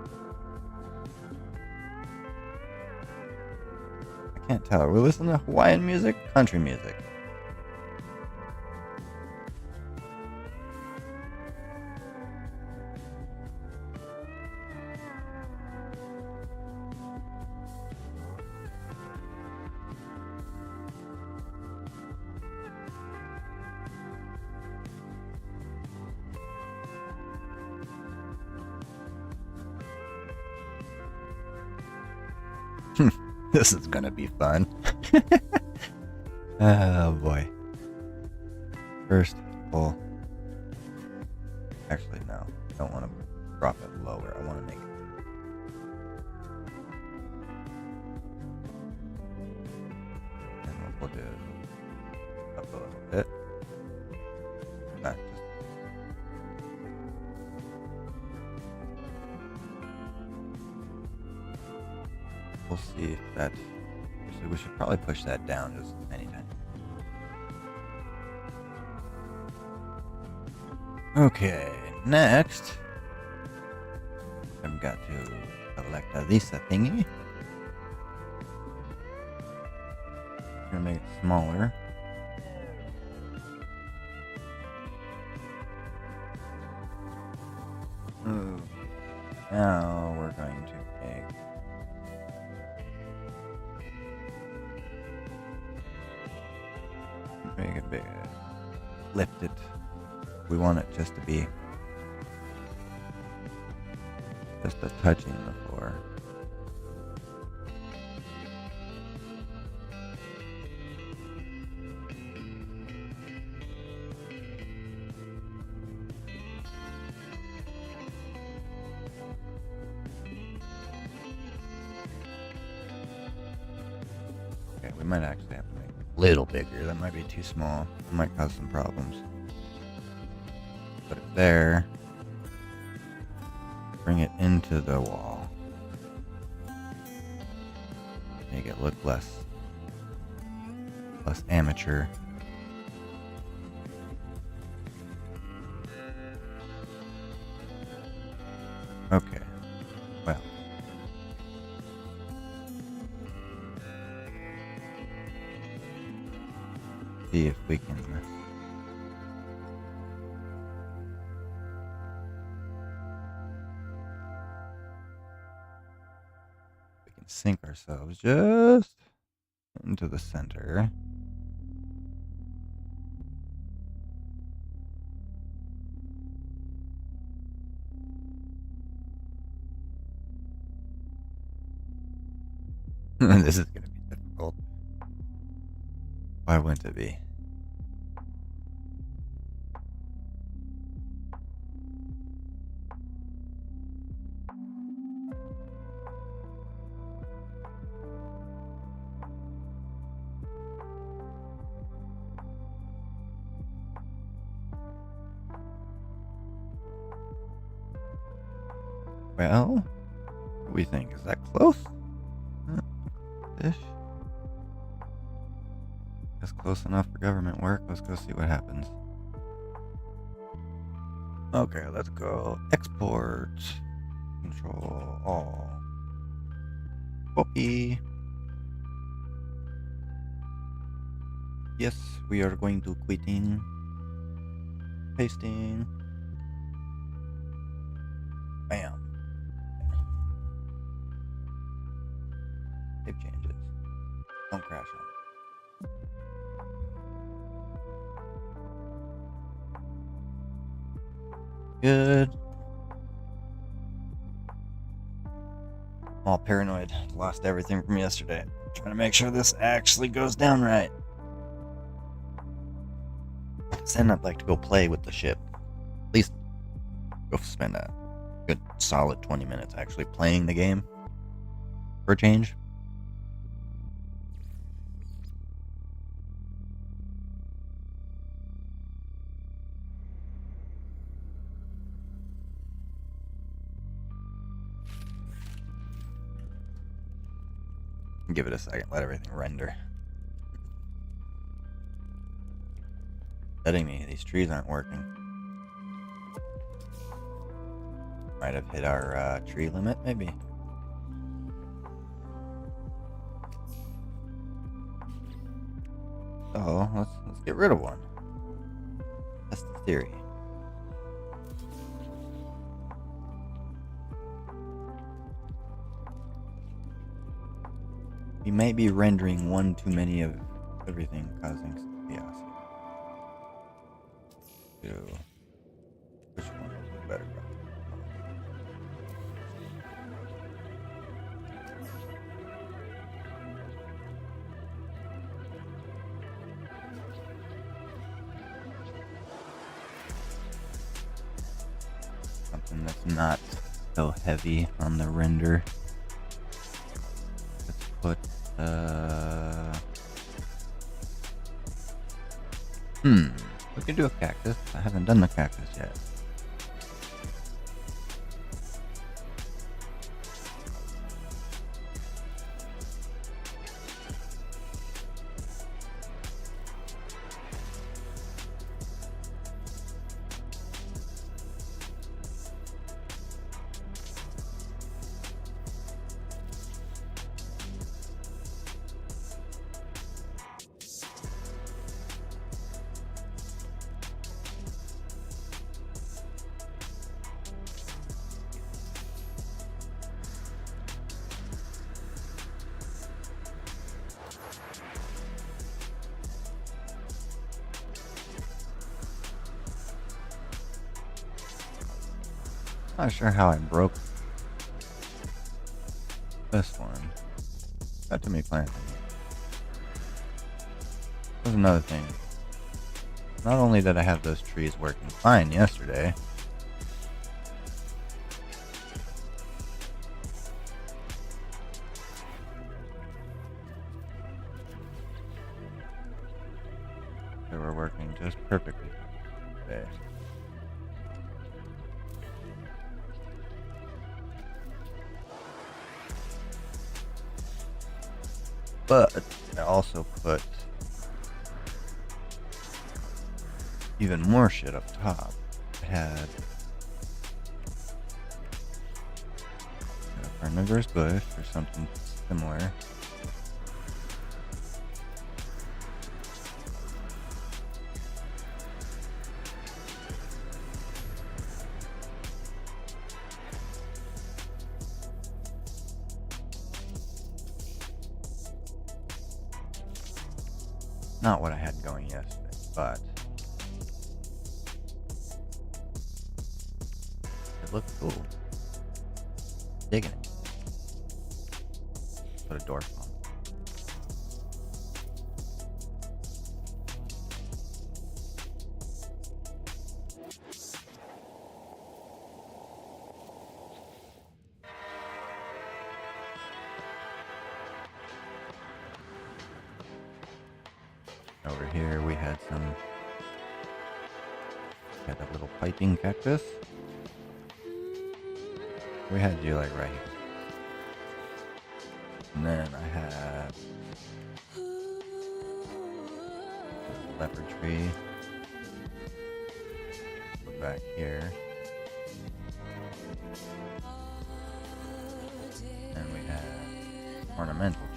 I can't tell. Are we listening to Hawaiian music? Country music? This is gonna be fun. Oh boy. First pull. Actually, no. I don't want to drop it lower. I want to make it. And we'll put it up a little bit. Not just. We'll see if that. So we should probably push that down just anytime. Okay, next I've got to select this thingy. I'm gonna make it smaller. Ooh. Now we're going to make it bigger. Lift it. We want it just to be just a touching the floor. Okay, we might actually have to make it a little bigger. That might be too small. It might cause some problems. Put it there. Bring it into the wall. Make it look less amateur. Okay. Well. See if we can sink ourselves just into the center. This is going to be difficult. Why wouldn't it be? Well, what do we think? Is that close? Ish. That's close enough for government work. Let's go see what happens. Okay, let's go export. Control all. Copy. Yes, we are going to quitting. Pasting. Bam. Save changes. Don't crash on. Good. I'm all paranoid. Lost everything from yesterday. Trying to make sure this actually goes down right. Then I'd like to go play with the ship. At least go spend a good solid 20 minutes actually playing the game. For a change. Give it a second, let everything render. Letting me, these trees aren't working. Might have hit our tree limit, maybe. So let's get rid of one. That's the theory. We may be rendering one too many of everything, causing some chaos. Which one is better? something that's not so heavy on the render. Let's put we could do a cactus. I haven't done the cactus yet. Not sure how I broke this one. Got too many plants in here. That's another thing. Not only did I have those trees working fine yesterday, they were working just perfectly today. But I also put even more shit up top. I had a carnivorous bush or something similar. Not what I had going yesterday, but it looked cool. Digging it. Put a dwarf on. Over here we had a little piping cactus. We had you like right here. And then I have a leopard tree. Go back here. And we have ornamental tree.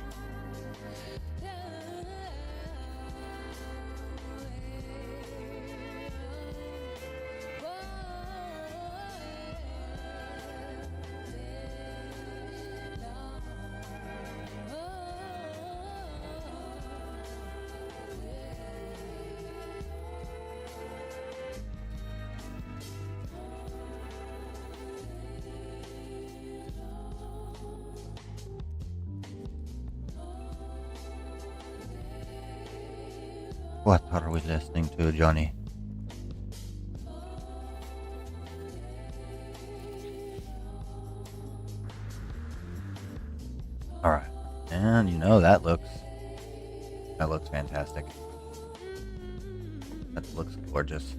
What are we listening to, Johnny? Alright. And you know that looks fantastic. That looks gorgeous.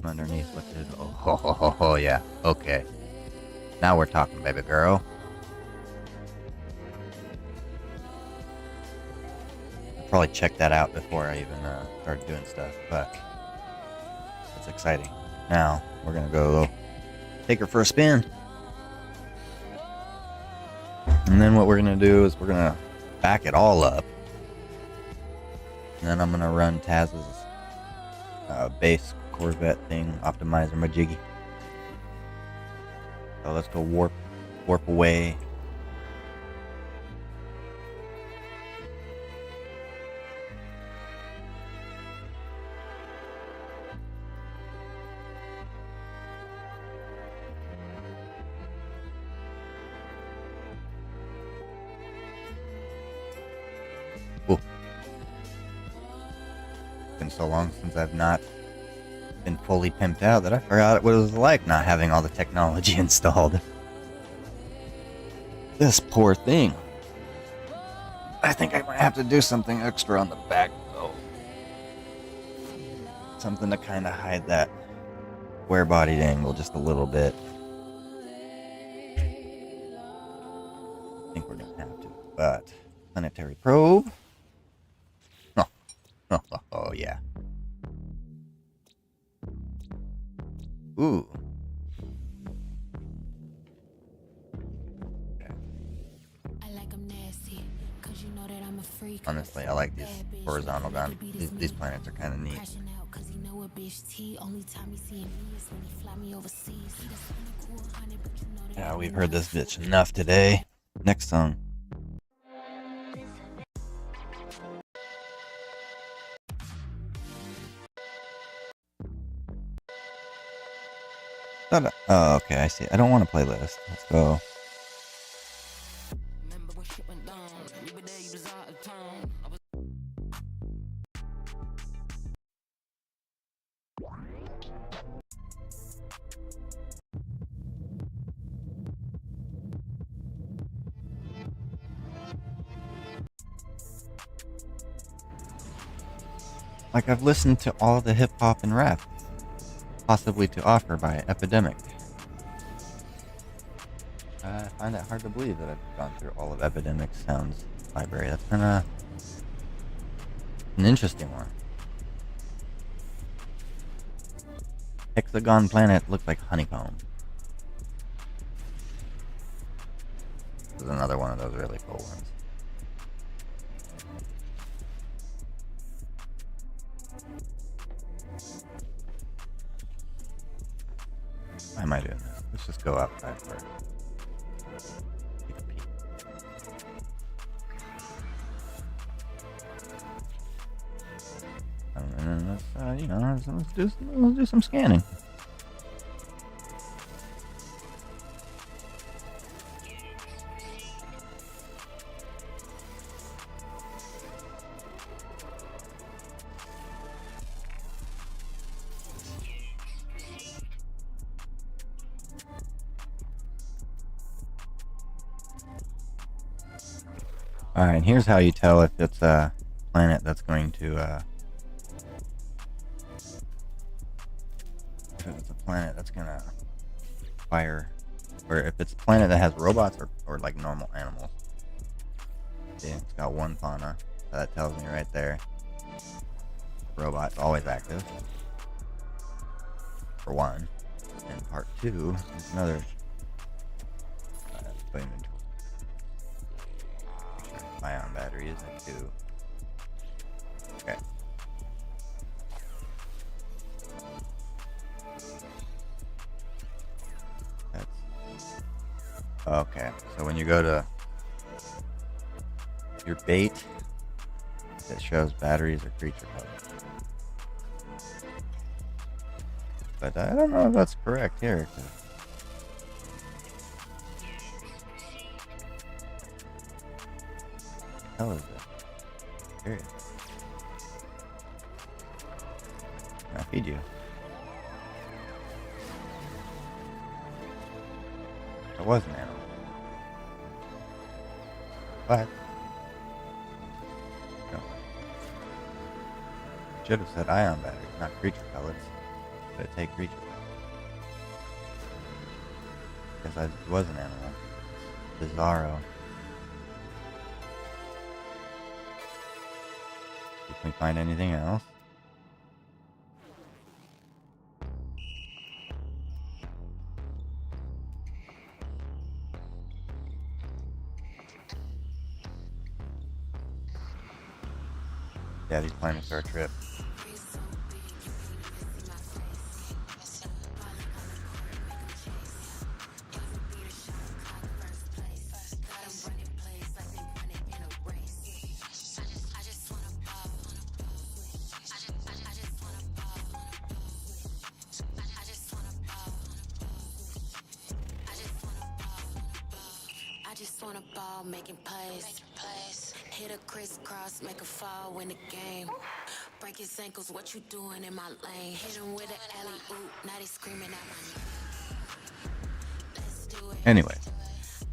Underneath what is oh yeah. Okay. Now we're talking, baby girl. Probably check that out before I even start doing stuff, but it's exciting. Now we're gonna go take her for a spin, and then what we're gonna do is we're gonna back it all up, and then I'm gonna run Taz's base Corvette thing optimizer majiggy. So let's go warp away. Been so long since I've not been fully pimped out that I forgot what it was like not having all the technology installed. This poor thing. I think I might have to do something extra on the back though. Something to kind of hide that square bodied angle just a little bit. I think we're gonna have to, but planetary probe. Oh yeah. Ooh. I like 'em nasty, 'cause you know that I'm a freak. Honestly, I like these horizontal guns. These planets are kind of neat. Crashing out 'cause he know a bitch T. Only time he see me is when he fly me overseas. He just wanna cool honey, but you know that Yeah, we've heard this bitch enough today. Next song. Oh, okay, I see. I don't want to play this. Let's go. Remember when shit went down? You were there, you was out of town. I was Like, I've listened to all the hip hop and rap possibly to offer by Epidemic. I find it hard to believe that I've gone through all of Epidemic's sounds library. That's been an interesting one. Hexagon Planet looked like honeycomb. This is another one of those really cool ones. Why am I doing this? Let's just go outside for take a peek. And then let's do some scanning. Alright, here's how you tell if it's a planet that's going to, if it's a planet that's gonna fire, or if it's a planet that has robots or like normal animals. See, it's got one fauna, so that tells me right there. Robot's always active, for one. And part two is another inventory. Ion battery is a 2. Okay. That's okay. So when you go to your bait, it shows batteries or creature colors. But I don't know if that's correct here. Hell is it? Curious. Can I feed you? It was an animal. What? No. Should have said ion battery, not creature pellets. But it take creature pellets. Because it was an animal. Bizarro. Can we find anything else? Yeah, these planets are a trip. Just wanna ball, making plays. Hit a crisscross, make a fall, win the game. Break his ankles, what you doing in my lane? Hit him with an alley oop, now they screaming out my name. Let's do it. Anyway,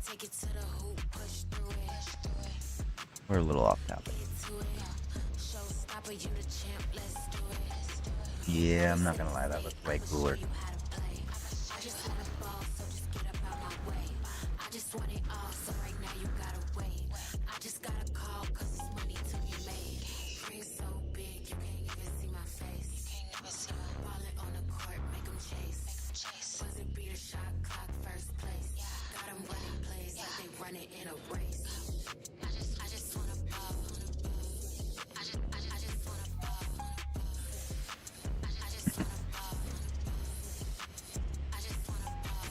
Take it to the hoop, push through it. we're a little off topic. Get to it. Showstopper, you the champ, let's do it. Yeah, I'm not gonna lie, that was way cooler. You how to play. I just wanna ball, so just get up out my way. I just want it all, so right now you gotta wait. I just gotta call, cause it's money to be made. Ring so big, you can't even see my face. Ball it on the court, make them chase. Buzzer beater, shot clock, first place. Got them running plays like they running in a race. I just wanna ball. I just wanna ball. I just wanna ball. I just wanna ball.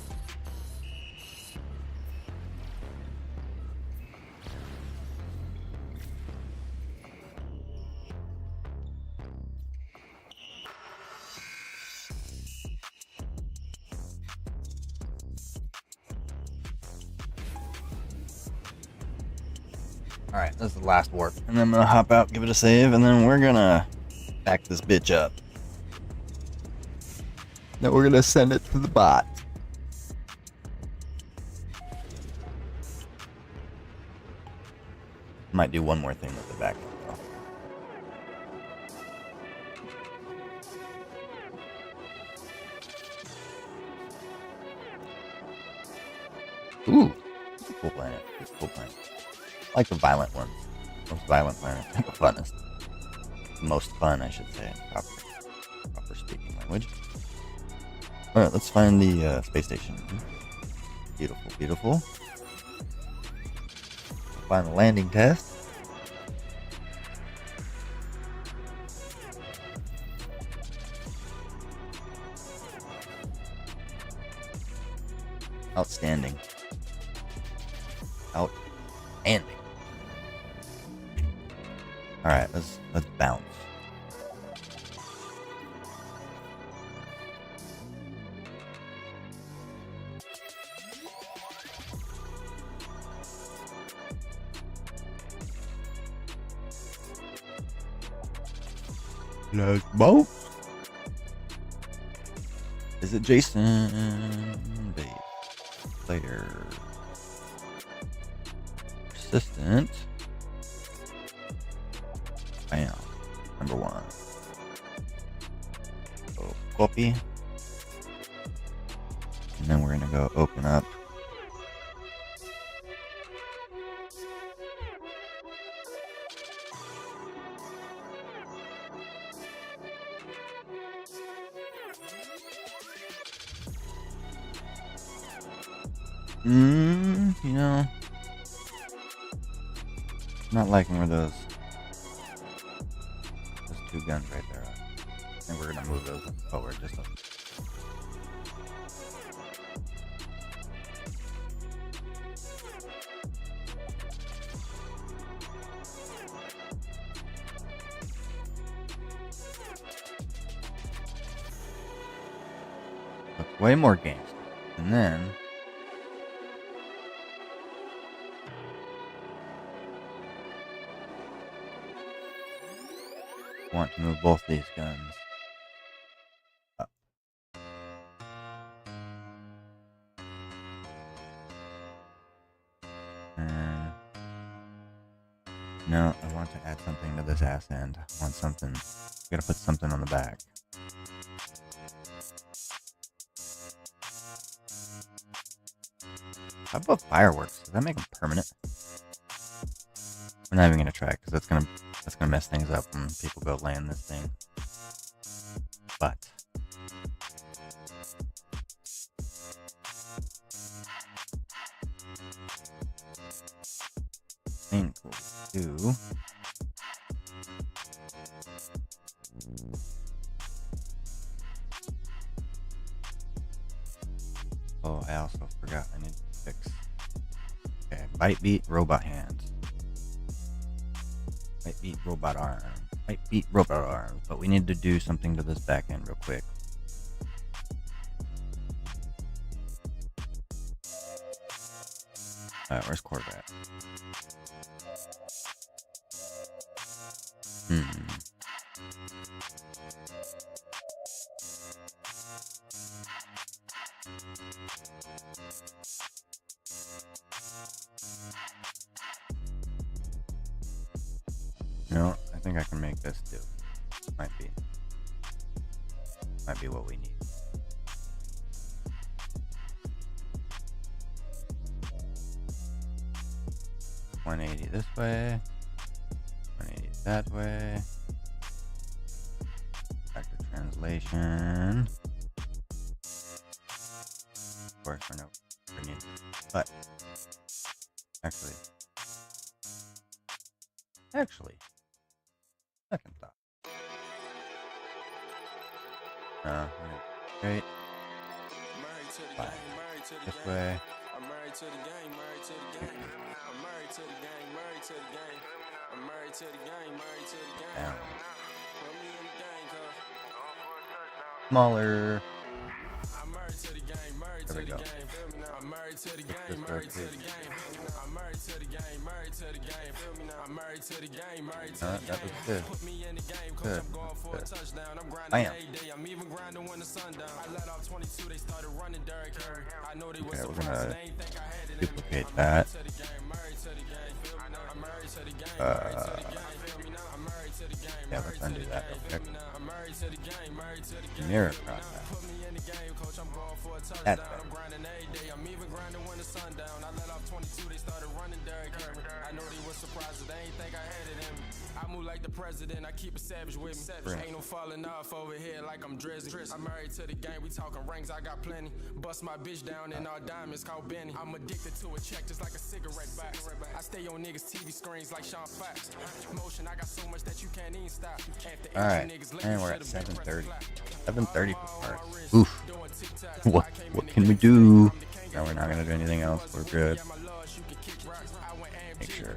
Alright, this is the last warp. And then I'm gonna hop out, give it a save, and then we're gonna back this bitch up. Then we're gonna send it to the bot. Might do one more thing with the back end, though. Ooh, cool planet. It's a cool planet. I like the violent ones. Most violent planet. The funnest. The most fun, I should say. Proper speaking language. Alright, let's find the space station. Beautiful, beautiful. Find the landing test. Outstanding. Outstanding. Alright, let's bounce. Let's bounce. Is it Jason? Base. Player. Persistent. Bam. Number 1. So copy. And then we're gonna go open up. You know, not liking where those two guns right there are. I think we're gonna move those forward just a look way more games. And then want to move both these guns up. And no, I want to add something to this ass end. I want something. Gotta put something on the back. How about fireworks? Does that make them permanent? I'm not even gonna try because that's gonna mess things up when people go land this thing. But I think we'll do. Oh, I also forgot. I need to fix. Okay, bite beat robot hands. Might beat robot arms. Might beat robot arms. But we need to do something to this back end real quick. Alright, where's Corvette? too. Might be what we need. $180 this way, $180 that way. Back to translation. Of course, we're not bringing, but actually, second thought. Straight. Fine. This way. I'm married to the game, married to the game. I'm married to the game, married to the game. I'm married to the game, married to the game. Down. Put me in the game, cuz. Smaller. I'm married to the game, married to There the we go. game. I'm married to the game, married to the game. I'm married to the game, married to the game. I'm married to the game, married to the That was game. good. Put me in the game, Good. coach. I'm going for a Good. touchdown. I'm grinding Bam. every day. I'm even grinding when the sun down. I let off 22, they started running Derrick Henry. I know they was Okay, we're surprised, gonna they ain't think I had it in me. duplicate I'm that. married to the game, married to the game. I'm married to the game, Uh, married to the game. I'm married to the game, Yeah, married let's to undo the that game. real quick. I'm married to the game, married to the game. Mirror across that. Put me in the game, coach. I'm going for a touchdown. That's I'm better. grinding every day. I'm even grinding when the sun down. I let off 22, they started running Derrick Henry. I know they was surprised, they ain't think I had it in me. I move like the president, I keep a savage with me. Right. Ain't no falling off over here like I'm Drizzy. I'm married to the game, we talking rings, I got plenty. Bust my bitch down in all diamonds, called Benny. I'm addicted to a check just like a cigarette box. I stay on niggas' TV screens like Sean Fox. Motion, I got so much that you can't even stop. All right, and we're at 7:30. 7:30 for parts. Oof. What can we do? No, we're not gonna do anything else. We're good. Make sure.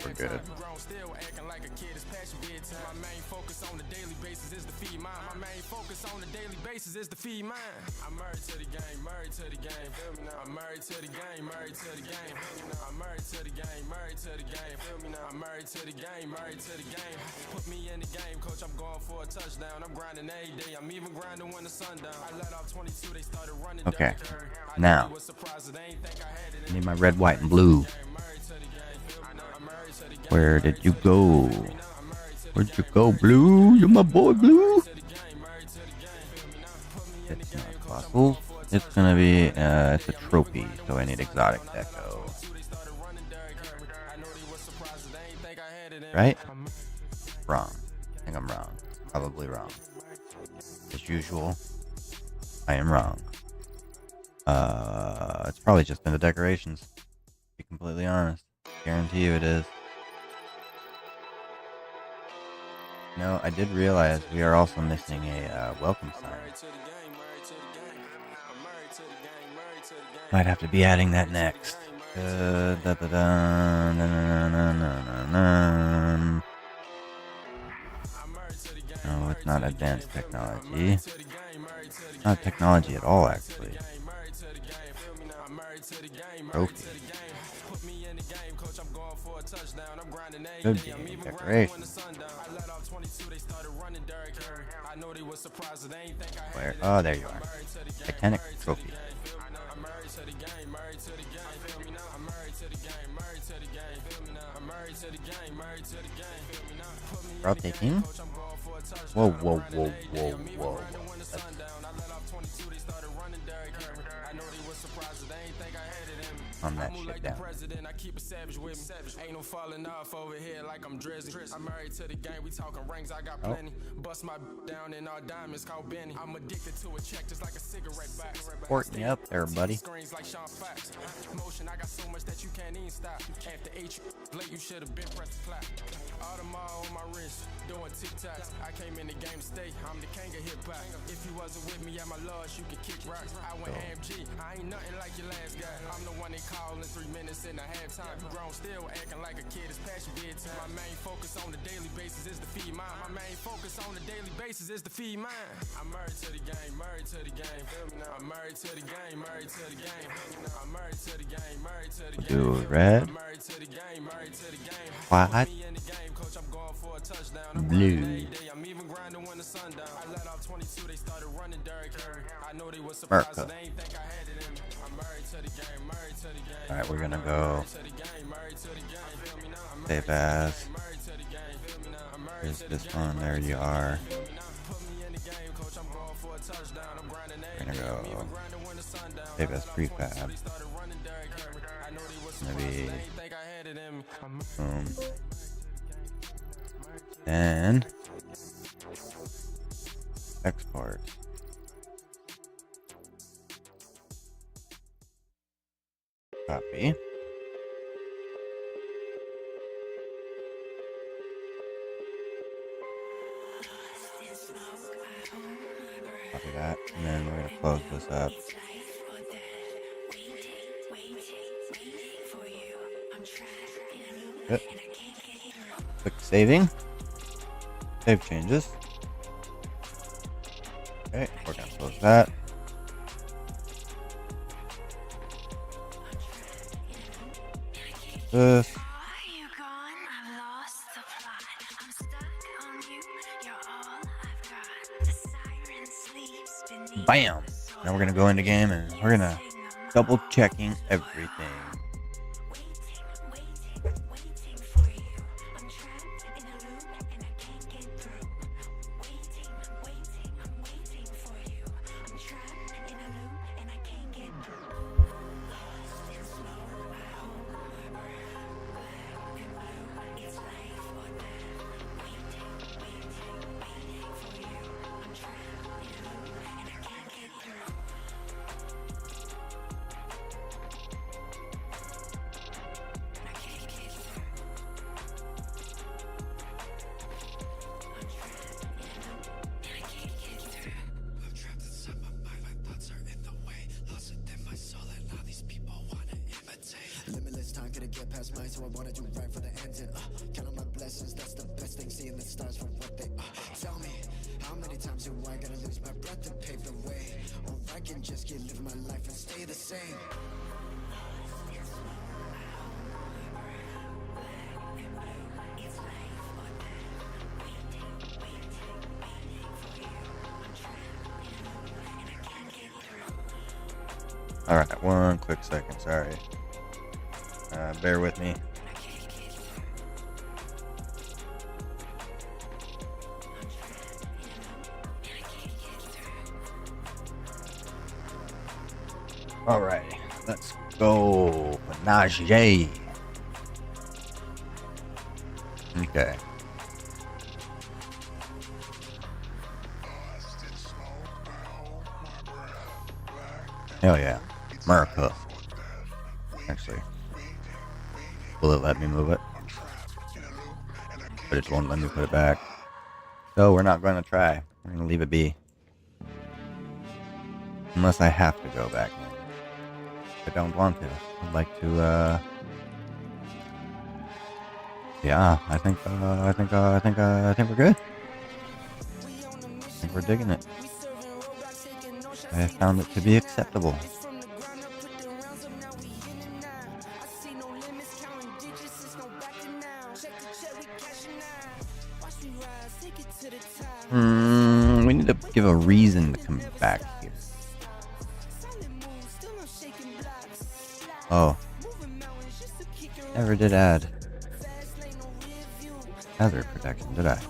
We're good. Still acting like a kid is past your bedtime. My main focus on the daily basis is to feed mine. My main focus on the daily basis is to feed mine. I'm married to the game, married to the game. I'm married to the game, married to the game. I'm married to the game, married to the game. I'm married to the game, married to the game. Put me in the game, coach. I'm going for a touchdown. I'm grinding every day. I'm even grinding when the sun down. I let off 22, they started running. Okay. Derrick Henry. I Now, was surprised, they ain't think I had it I in need my red, white, and blue. Where did you go? Where'd you go, Blue? You're my boy, Blue. It's not fossil. It's gonna be, it's a trophy, so I need exotic deco. Right? Wrong. I think I'm wrong. Probably wrong. As usual, I am wrong. It's probably just been the decorations. To be completely honest. Guarantee you it is. No, I did realize we are also missing a welcome sign. Might have to be adding that next. No, it's not advanced technology. Not technology at all, actually. Trophy. Could be decoration. Where? Oh, there you are. Titanic trophy. Route taking. Whoa, whoa, whoa, whoa, whoa. Calm that shit down. Ain't no falling off over here like I'm Drizzy. I'm married to the game, we talking rings, I got plenty. Bust my down in all diamonds, called Benny. I'm addicted to a check just like a cigarette box. Porting you up there, buddy. Screens like Sean Fox. Motion, I got so much that you can't even stop. After 8 late, you should have been pressed to clap. Audemars on my wrist, doing TikToks. I came in the game to stay, I'm the king of hip hop. If you wasn't with me at my lodge, you could kick rocks. I went AMG, I ain't nothing like your last guy. I'm the one they call in 3 minutes in a halftime. You grown still acting like a kid, it's past your bedtime. My main focus on the daily basis is to feed mine. My main focus on the daily basis is to feed mine. I'm married to the game, married to the game. I'm married to the game, married to the game. I'm married to the game, married to the game. Do red. I'm married to the game, married to the game. White. Put me in the game, coach, I'm going for a touchdown. I'm Blue. grinding every day. I'm even grinding when the sun down. I let off 22, they started running Derrick Henry. I know they was surprised, Merca. they ain't think I had it in me. I'm married to the game, married to the game. Alright, we're gonna go Save as. Here's this one. There you are. We're gonna go save as prefab. Maybe boom. And export. Copy. Copy that, and then we're gonna close this up. Good. Click saving. Save changes. Okay, we're gonna close that. This. Bam! Now we're gonna go into game and we're gonna double checking everything. Limitless time, couldn't get past mine, so I wanna do right for the ending. Count on my blessings, that's the best thing, seeing the stars for what they are. Tell me, how many times do I gotta lose my breath to pave the way? Or I can just keep living my life and stay the same. Alright, one quick second, sorry. Bear with me. Alright, let's go. Menage. Okay. Hell yeah. America. Actually, will it let me move it? But it won't let me put it back. So we're not going to try. We're going to leave it be. Unless I have to go back in. I don't want to. I'd like to, yeah, I think we're good. I think we're digging it. I found it to be acceptable. We need to give a reason to come back here. Oh. Never did add hazard protection, did I?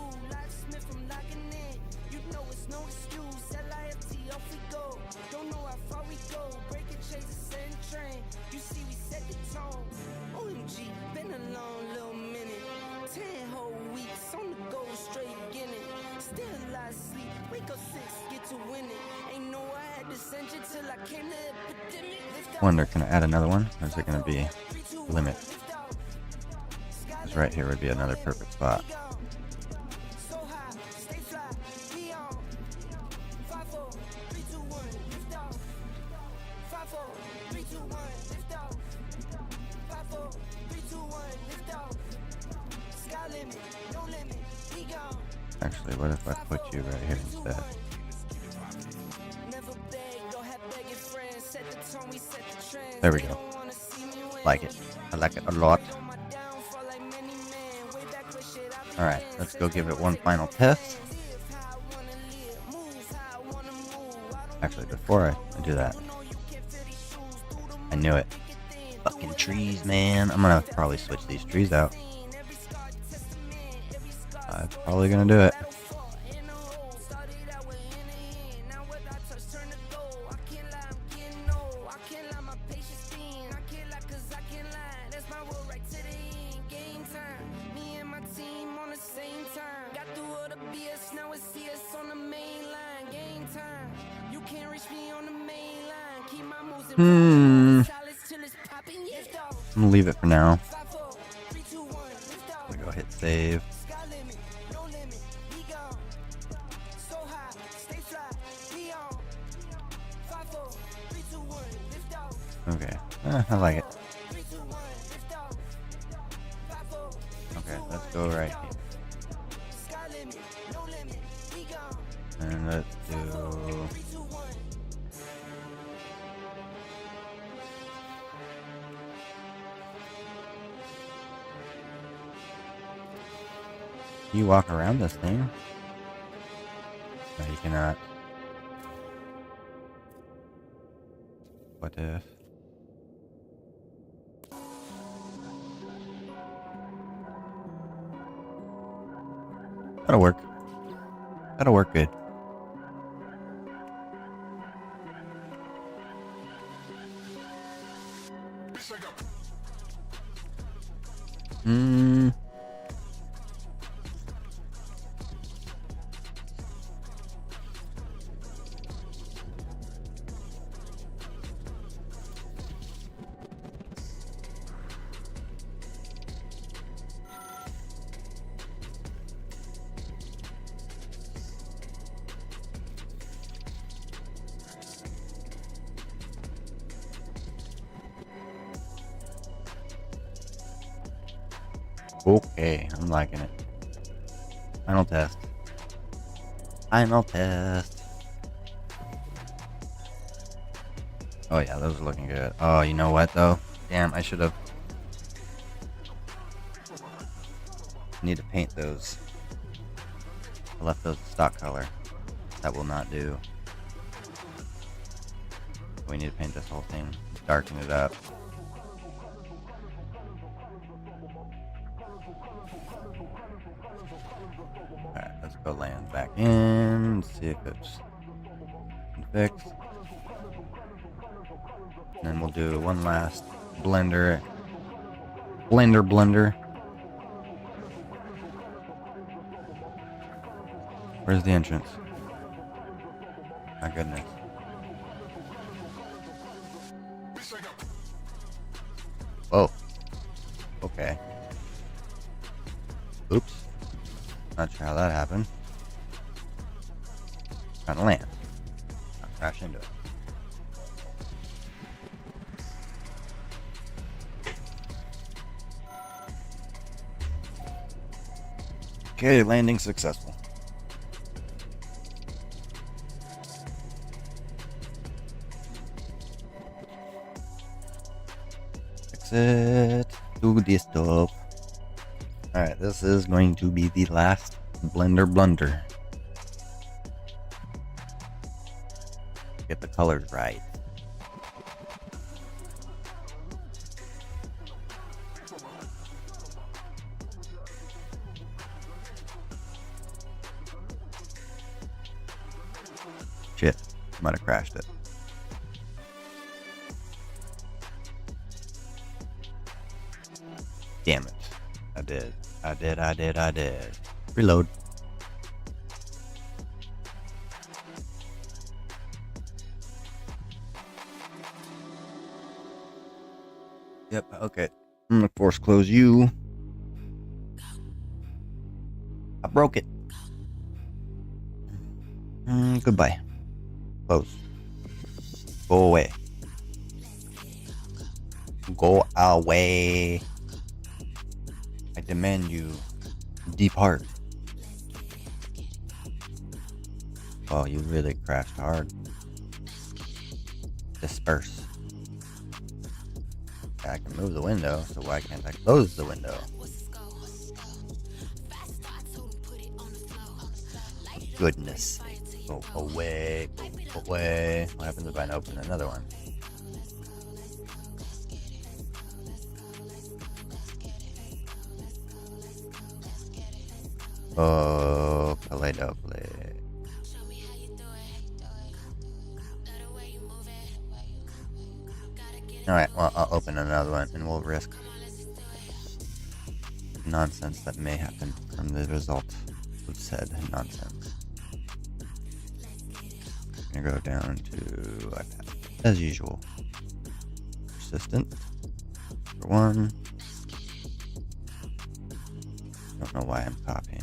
Wonder, can I add another one? Or is it going to be limit? Because right here would be another perfect spot. Actually, what if I put you right here instead? There we go. Like it. I like it a lot. Alright, let's go give it one final test. Actually, before I do that, I knew it. Fucking trees, man. I'm gonna probably switch these trees out. That's probably gonna do it. I'm gonna leave it for now. I'm gonna go hit save. Okay, I like it. Okay, let's go right here. And let's do... You walk around this thing? No, you cannot. What if... That'll work. That'll work good. Okay, I'm liking it. Final test. Final test. Oh yeah, those are looking good. Oh, you know what though? Damn, I should have... Need to paint those. I left those stock color. That will not do. We need to paint this whole thing. Darken it up. Alright, let's go land back in. See if it's fixed. And then we'll do one last blender. Blender. Where's the entrance? My goodness. Oh. Okay. Oops. Not sure how that happened. Trying to land. Not crash into it. Okay, landing successful. Exit to the stop. Alright, this is going to be the last blender blunder. Get the colors right. Shit, might have crashed it. Damn it. I did. Reload. Yep, okay. I'm gonna force close you. I broke it. Goodbye. Close. Go away. Go away. I demand you depart. Oh, you really crashed hard. Disperse. I can move the window, so why can't I close the window? Goodness. Go away. Go away. What happens if I open another one? Oh, play do play. Show me how you do it. Love the way you move it. Gotta get it. Alright, well, I'll open another one and we'll risk Come on, let's just do it. nonsense that may happen from the result of said nonsense. I'm gonna go down to iPad as usual. Persistent for 1. Don't know why I'm copying.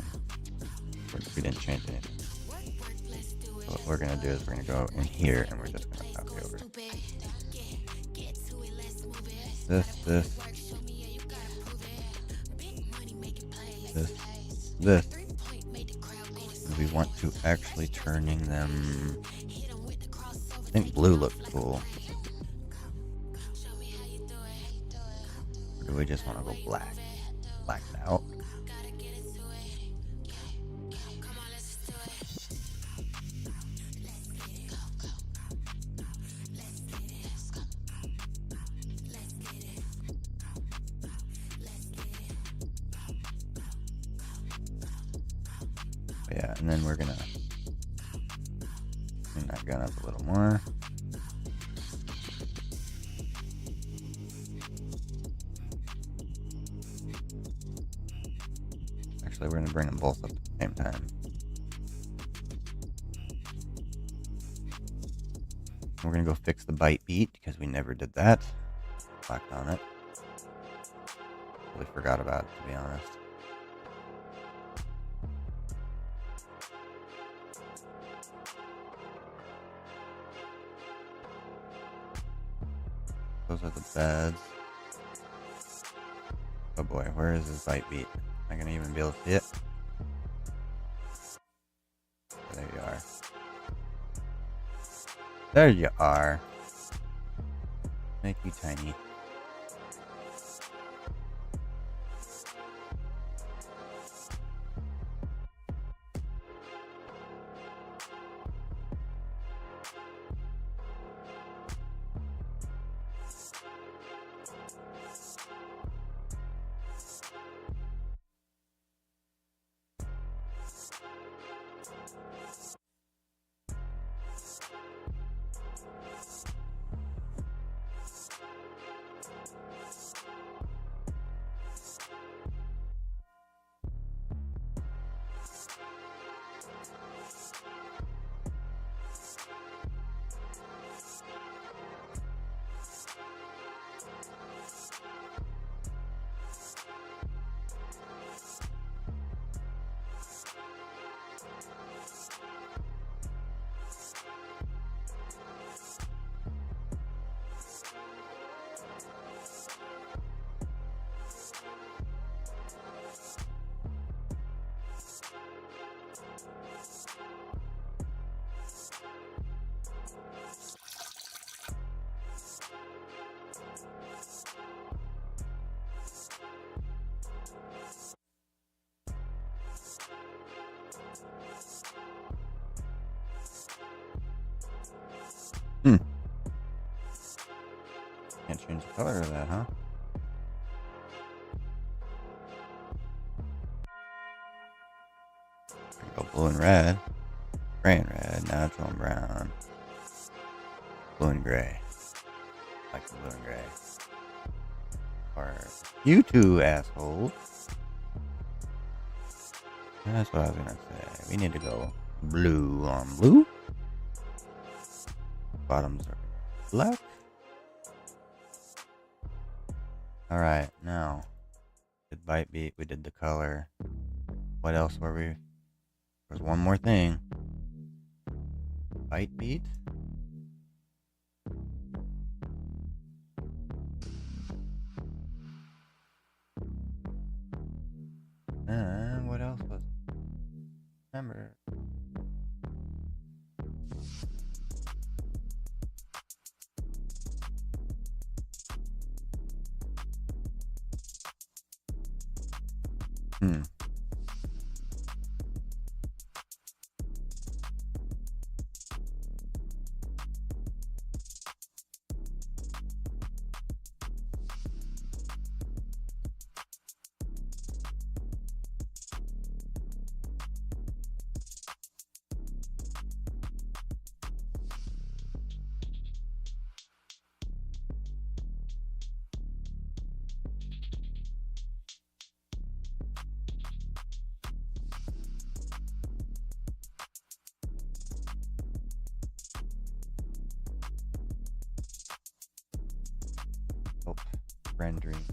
We didn't change anything. So what we're gonna do is we're gonna go in here and we're just gonna copy over this, and we want to actually turning them. I think blue looked cool. Or do we just want to go black? Blacked out. Yeah, and then we're gonna bring that gun up a little more. Actually, we're gonna bring them both up at the same time. We're gonna go fix the bite beat because we never did that. Blacked on it. Totally forgot about it, to be honest. Those are the beds. Oh boy, where is this bite beat? Am I gonna even be able to see it? There you are. There you are. Make you tiny. Can't change the color of that, huh? Go blue and red. Gray and red. Natural and brown. Blue and gray. Like the blue and gray. Or you two assholes. That's what I was gonna say. We need to go blue on blue. Bottoms are black. Alright, now. Did bite beat, we did the color. What else were we? There's one more thing. Bite beat. And what else was it? Remember. rendering.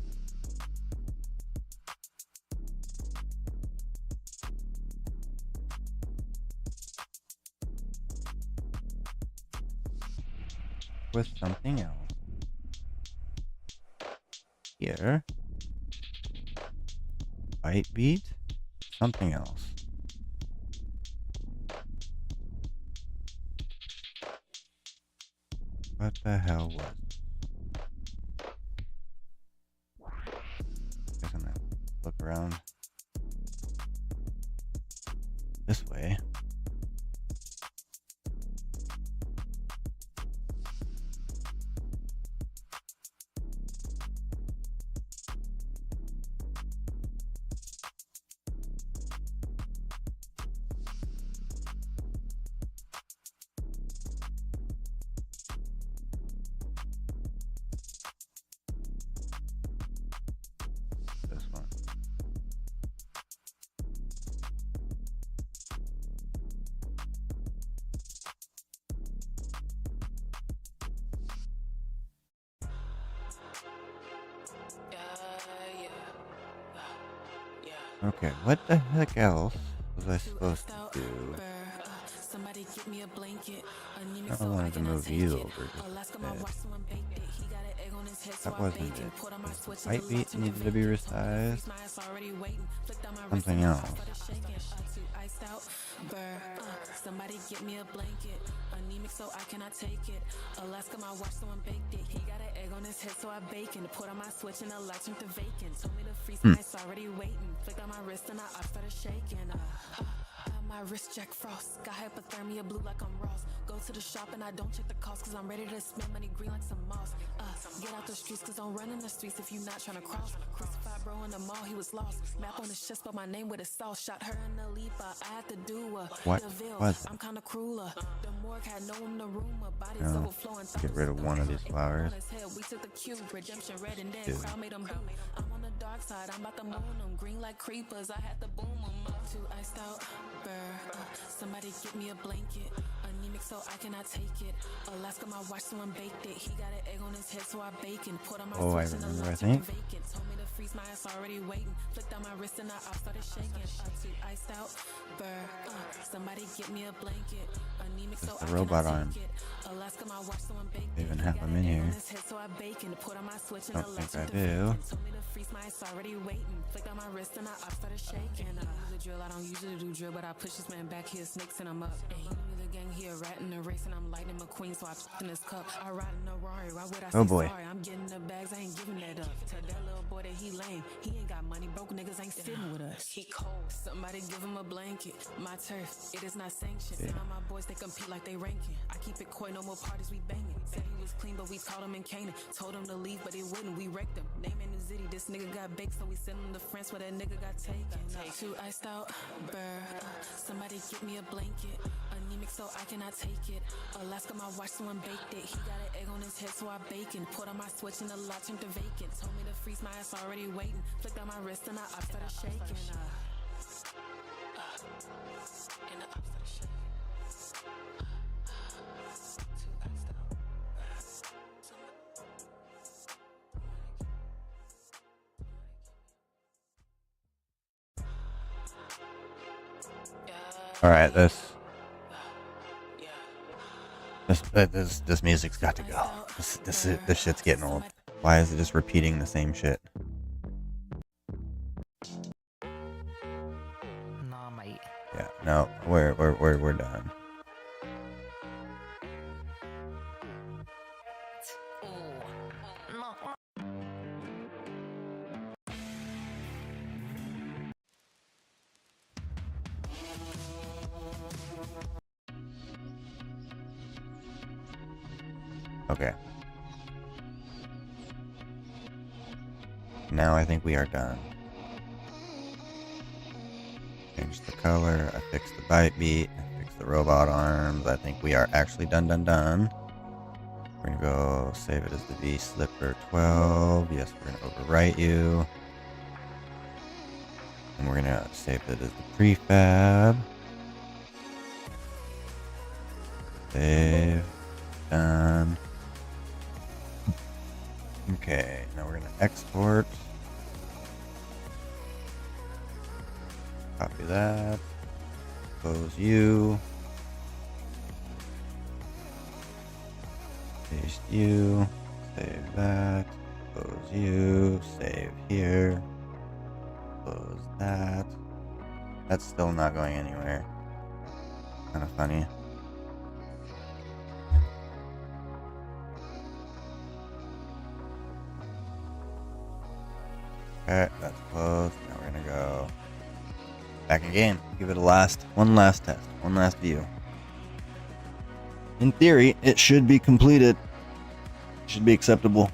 With something else. Here. Byte beat. Something else. What the hell was it? Guess I'm gonna look around this way. This one. Okay, what the heck else was I supposed to do? Somebody get me a blanket. I wanted to move you over just a bit. That wasn't it. The white beat needed to be resized. Something else. Somebody get me a blanket. Anemic so I cannot take it. Alaska, my watch, someone baked it. He got an egg on his head, so I bake it. Put on my switch and the lights went to vacant. Told me to freeze my ice already waiting. Flicked on my wrist and I started shaking. My wrist Jack Frost. Got hypothermia blue like I'm Ross. Go to the shop and I don't check the cost, cause I'm ready to spend money green like some moss. Get out the streets cause I'm running the streets if you not trying to cross. Crucified bro in the mall, he was lost. Map on his chest, but my name with a sauce. Shot her in the leap, I had to do What DeVille. was it? I'm kinda crueler. The morgue had no one in the room. My body's No. overflowing. Get rid of one of these flowers. We took the cube, redemption red and Dude. dead. Crowd made them boom. I'm on the dark side, I'm about to moon them. Green like creepers, I had to boom them. Too iced out, somebody get me a blanket. Anemic so I cannot take it. Alaska, my watch, someone baked it. He got an egg on his head, so I bake and put on my Oh, I switch and the remember, I lights think. went vacant. Told me to freeze my ass already waiting. Flicked on my wrist and I started shaking. Too iced out, somebody get me a blanket. Anemic so the I robot cannot arm. take it. Alaska, my watch, someone baked They it. even He have got them an in egg on here. his head, so I bake and put on my switch and Don't the think lights I went to do. vacant. Told me to freeze my ass already waiting. Flicked on my wrist and I started shaking. The drill, I don't usually do drill, but I push this man back here, snakes and I'm up. And he knew the gang, he a rat in the race, and I'm Lightning McQueen, so I in his cup. I ride in a Rari, why would I say Oh, boy. sorry? I'm getting the bags, I ain't giving that up. Tell that little boy that he lame, he ain't got money, broke niggas ain't sitting with us. He cold, somebody give him a blanket. My turf, it is not sanctioned. And all my boys, they compete like they ranking. I keep it coy, no more parties, we banging. Said he was clean, but we caught him in Canaan. Told him to leave, but he wouldn't, we wrecked him. Name in New City, this nigga got baked, so we sent him to France where that nigga got taken. Too iced out, somebody get me a blanket. Anemic so I cannot take it. Alaska, my watch, someone baked it. He got an egg on his head, so I bake and put on my switch and the lights turned to vacant. Told me to freeze my ass already waiting. Flicked on my wrist and I started shaking. And the up started shaking. Too iced out. All right, this music's got to go. This shit's getting old. Why is it just repeating the same shit? Nah, mate. Yeah, no, we're done. Okay. Now I think we are done. Changed the color, I fixed the bite beat, I fixed the robot arms. I think we are actually done. We're gonna go save it as the V Slipper 12. Yes, we're gonna overwrite you. And we're gonna save it as the prefab. Save. Done. Okay, now we're gonna export. Copy that. Close you. Paste you. Save that. Close you. Save here. Close that. That's still not going anywhere. Kind of funny. Okay, that's closed. Now we're gonna go back in game. Give it one last test, one last view. In theory, it should be completed. It should be acceptable.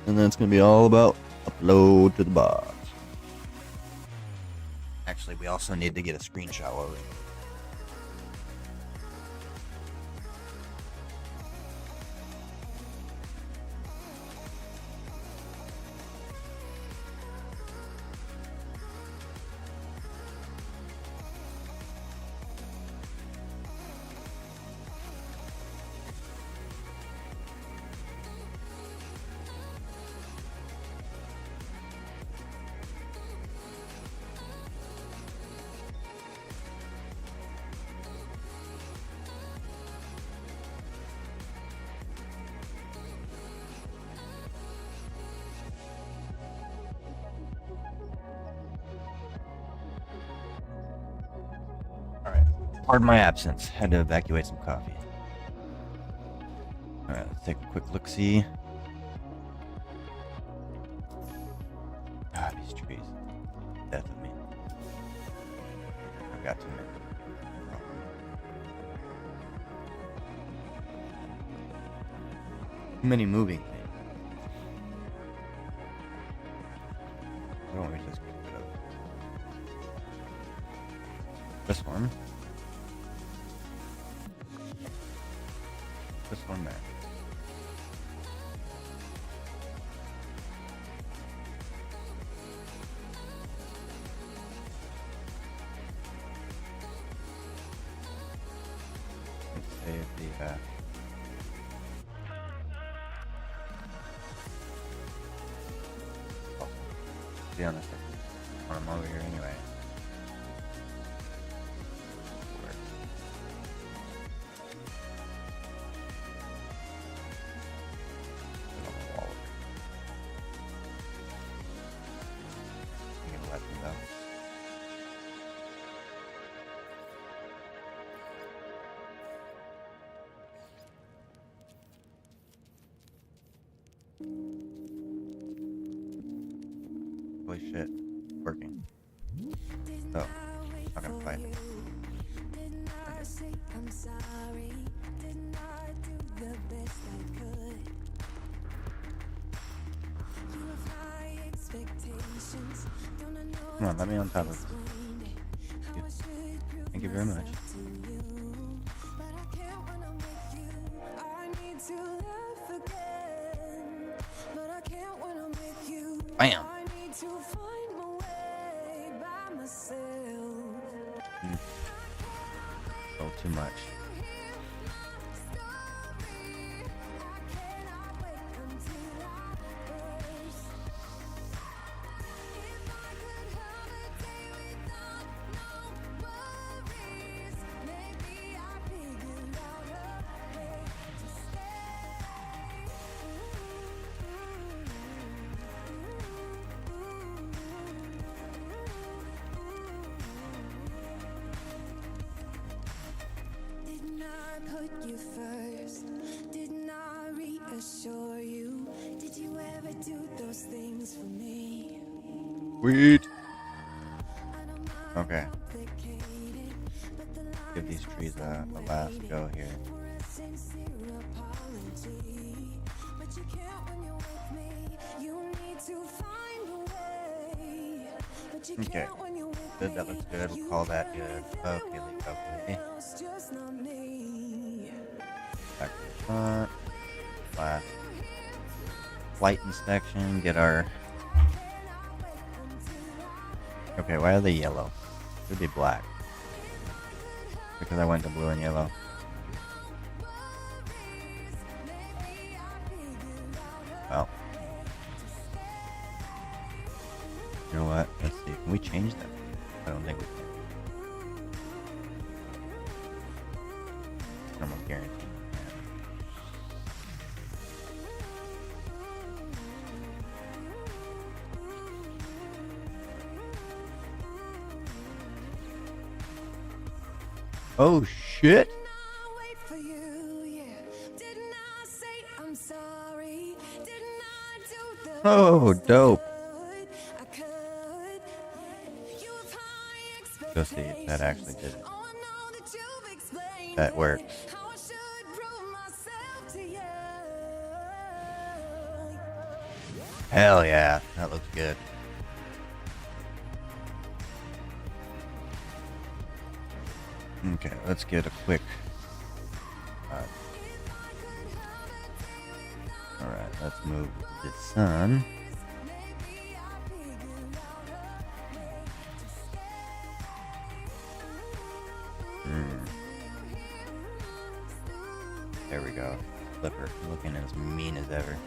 And then it's gonna be all about upload to the box. Actually, we also need to get a screenshot while we're pardon my absence. Had to evacuate some coffee. Alright, let's take a quick look-see. Ah, these trees. Death of me. I've got too many. Too many moving things. Why don't we just get rid of this one? This one there. Let's save the to be honest, I'm over here anyway. Holy shit, working. Oh, not gonna fight. Come on, let me on top of this. Thank you very much. Bam! Oh, too much. Put you first, didn't I reassure you? Did you ever do those things for me? Sweet. Okay. Give these trees a last go here. Okay. Good, that looks good. We'll call that good. Okay, okay. Back to the front. Last flight inspection. Get our. Okay, why are they yellow? Should be black. Because I went to blue and yellow. Well, Can we change that? I don't think we can. I'm almost guaranteed. Oh shit! Didn't I wait for you, yeah? Didn't I say I'm sorry? Didn't I do the Oh, best dope. I could? You have high Go see if that actually did it. Oh, I know that you've explained That it, works. how I should prove myself to you. Hell yeah, that looks good. Okay, let's get a quick. Alright, let's move the sun. Maybe I figured out a way to stay. There we go. Flipper looking as mean as ever.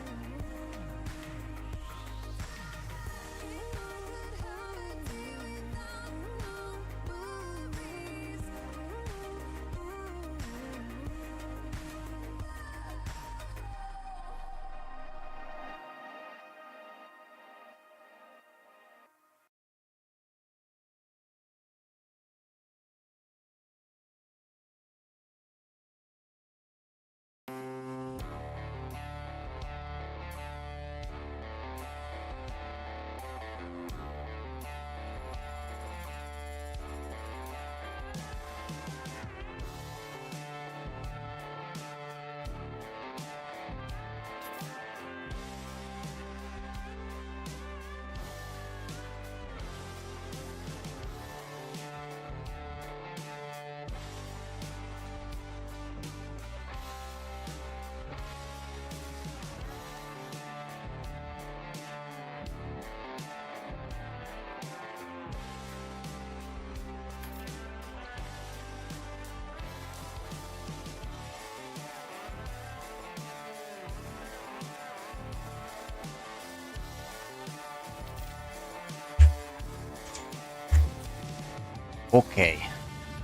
Okay,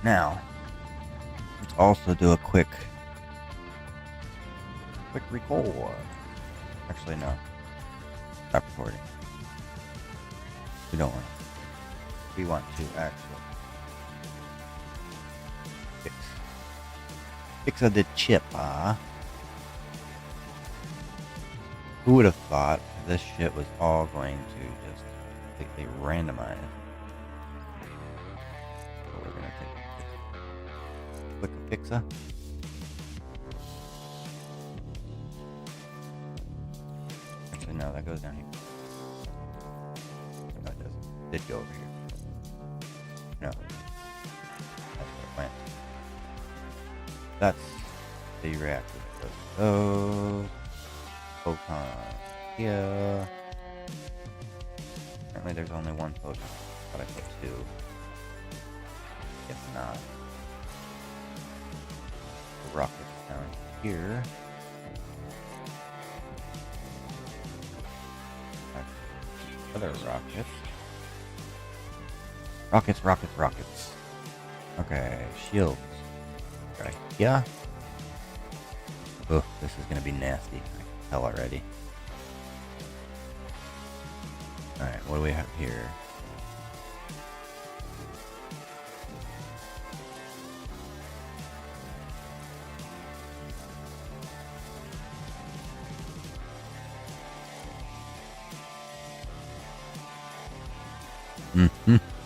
now let's also do a quick record. Actually, no. Stop recording. We don't want to. We want to actually fix the chip, Who would have thought this shit was all going to just completely randomize? So we're gonna take a quick fixa. Actually, no, that goes down here. No, it doesn't. It did go over here. No. That's where it went. That's the reactor. So, photon here. Apparently there's only one photon, but I put two. If not, the rocket's down here. Other rockets. Rockets. Okay, shields. Right here. Oh, this is gonna be nasty. I can tell already. Alright, what do we have here?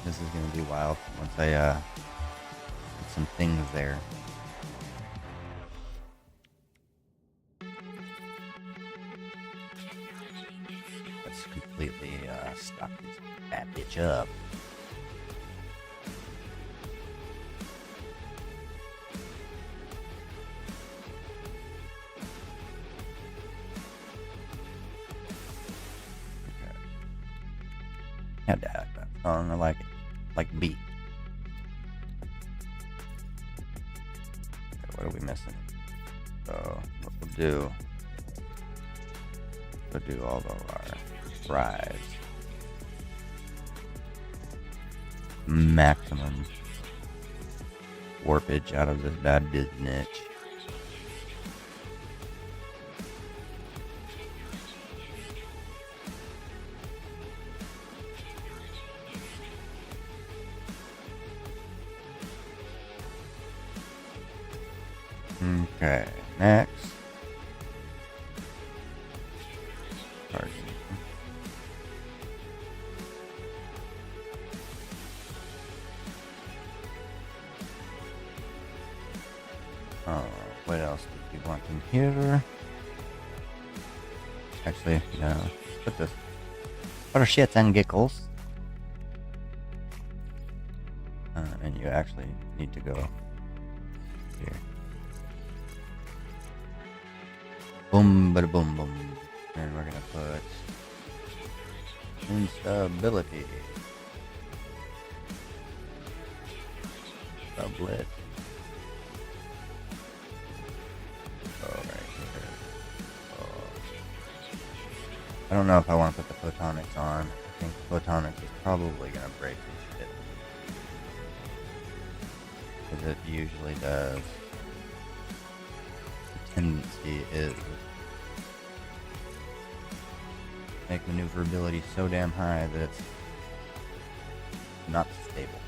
This is gonna be wild once I put some things there. Let's completely stock that bitch up. Okay. Had to have that song. I like it. Like beat. Okay, what are we missing? So what we'll do? We'll do all of our rides. maximum warpage out of this bad business. Okay, next. Charging. What else did we want in here? Actually, no. Put this. For shits and giggles. And you actually need to go here. Boom, bada boom, boom. And we're gonna put instability. Doublet. Oh, right here. Oh. I don't know if I want to put the photonics on. I think photonics is probably gonna break some shit. Because it usually does. The tendency is make maneuverability so damn high that it's not stable.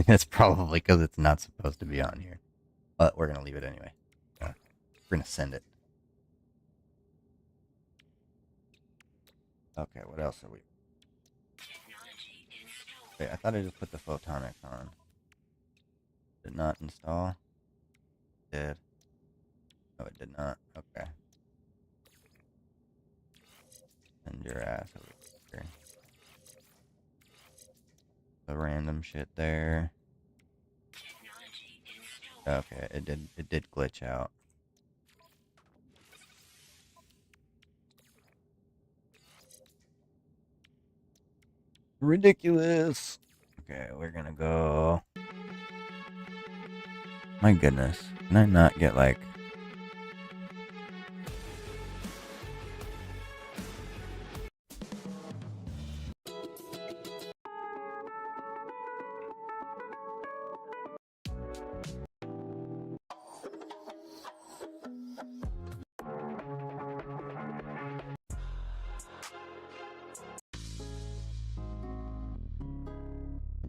That's probably because it's not supposed to be on here. But we're going to leave it anyway. We're going to send it. Okay, what else are we? Wait, I thought I just put the photonics on. Did not install? Did. No, it did not. Okay. Send your ass over here. The random shit there. Okay, it did glitch out. Ridiculous. Okay, we're gonna go. My goodness, can I not get like?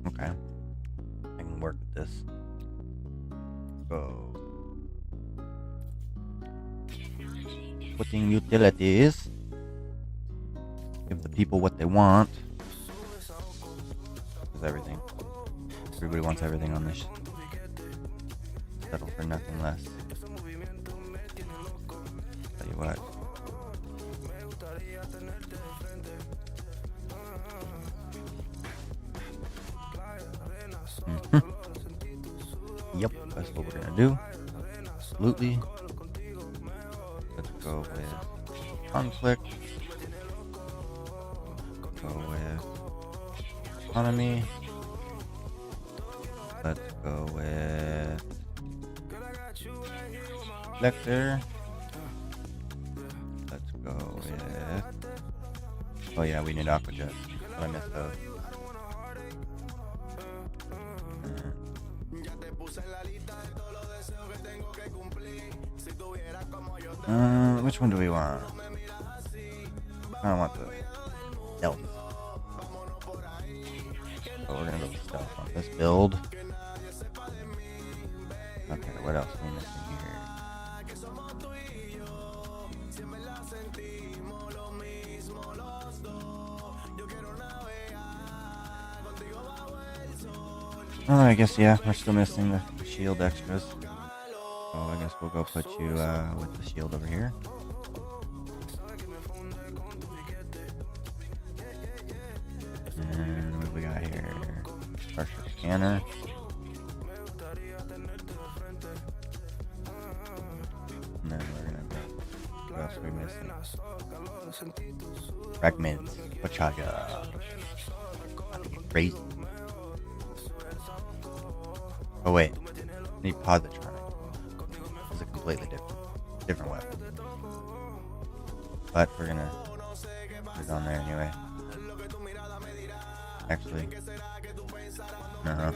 Okay, I can work with this. Go. Putting utilities. Give the people what they want. Because everything. Everybody wants everything on this. Settle for nothing less. Tell you what. Yep, that's what we're gonna do. Absolutely. Let's go with conflict. Go with economy. Let's go with vector. Let's go with. Oh yeah, we need aquajet. But I missed those. Which one do we want? I don't want the stealth. So we're gonna go with stealth on this build. Okay, what else are we missing here? Oh, I guess, yeah, we're still missing the shield extras. So I guess we'll go put you with the shield over here. And what do we got here? Pressure scanner. And then we're gonna go. What else are we missing? Fragments. Pachaga. Crazy. Oh wait. I need positronic. It's a completely different weapon. But we're gonna put it on there anyway. Actually, no.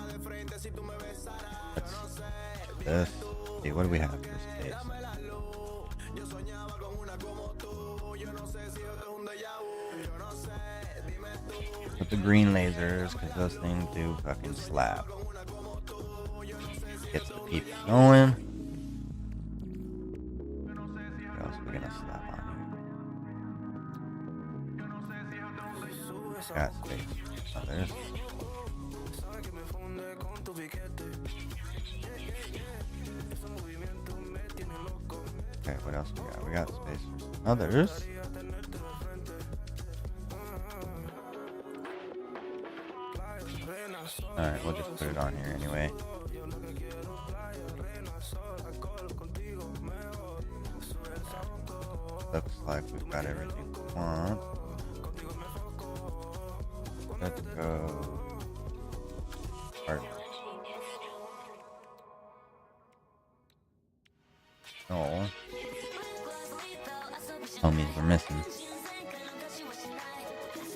Let's check this. See, what do we have for space? Put the green lasers, because those things do fucking slap. Gets the people going. What else are we gonna slap on here? Got space. Oh, there's. Okay, what else we got? We got space for some others. Alright, we'll just put it on here anyway. Looks like we've got everything we want. Let's go. Partner. Oh. Homies we're missing.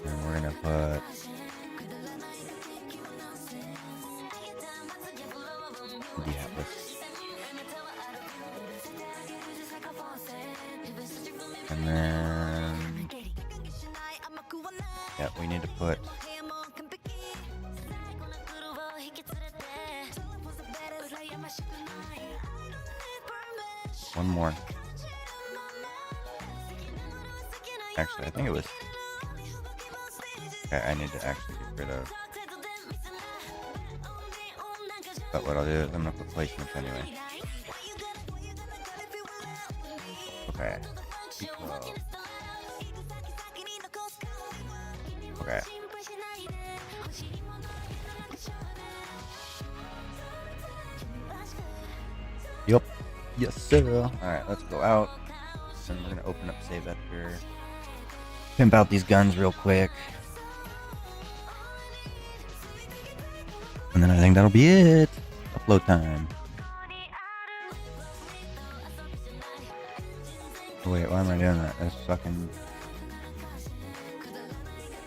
And we're gonna put and then yeah, we need to put one more. Actually, I think it was. Okay, I need to actually get rid of. But what I'll do is I'm gonna put placements anyway. Okay. Okay. Yup. Yes, sir. Alright, let's go out. And we're gonna open up Save Editor. Pimp out these guns real quick. And then I think that'll be it. Upload time. Oh, wait, why am I doing that? That's fucking...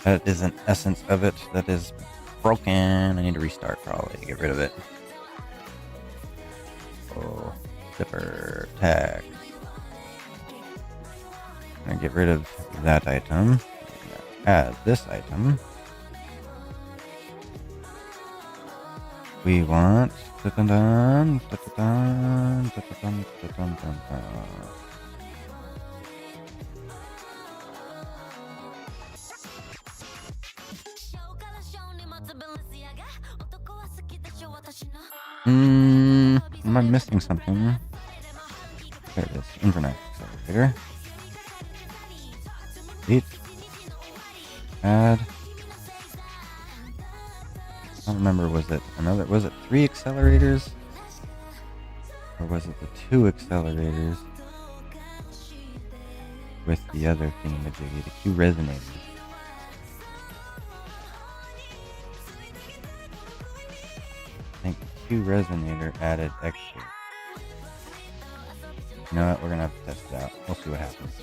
That is an essence of it that is broken. I need to restart probably to get rid of it. Oh, zipper tag. I'm gonna get rid of that item. I'm gonna add this item. We want am I missing something? There it is. Internet accelerator. Delete. Add. I don't remember, was it 3 accelerators? Or was it the 2 accelerators? With the other thingamajiggy, the 2 resonators. I think the 2 resonator added extra. You know what, we're gonna have to test it out. We'll see what happens.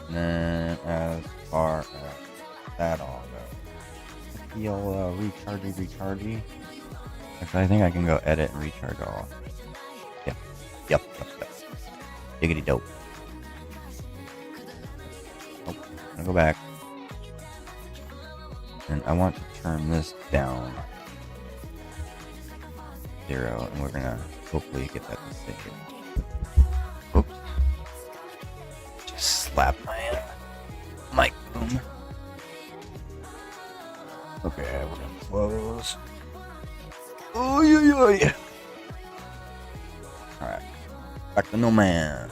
And then as far as that all goes, the old rechargy. Actually, I think I can go edit and recharge all. Yep. Diggity dope. Oh, I'm gonna go back. And I want to turn this down 0, and we're gonna hopefully get that to save. Oops. Just slap my mic boom. Okay, we're gonna close. Oh yeah. Alright. Back to No Man.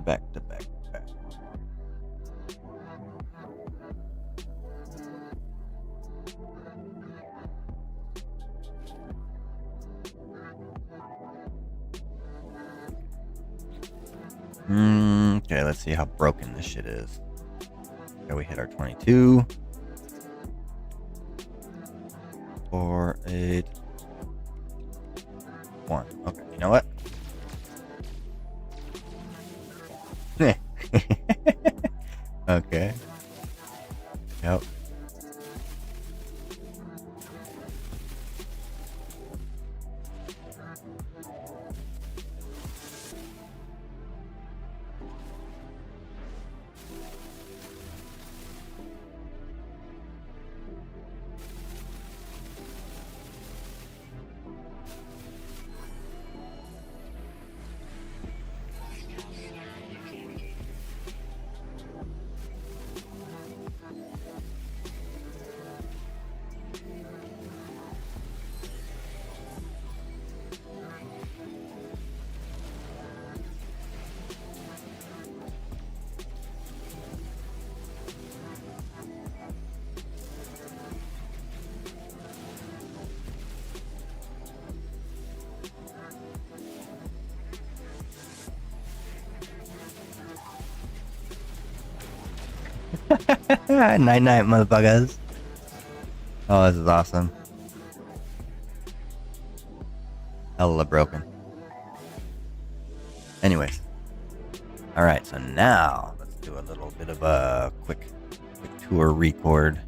Back to back. Okay, let's see how broken this shit is. Okay, we hit our 22. 4, 8, 1. Okay, you know what? Okay. Yep. Night night, motherfuckers. Oh, this is awesome. Hella broken. Anyways. Alright, so now let's do a little bit of a quick tour record.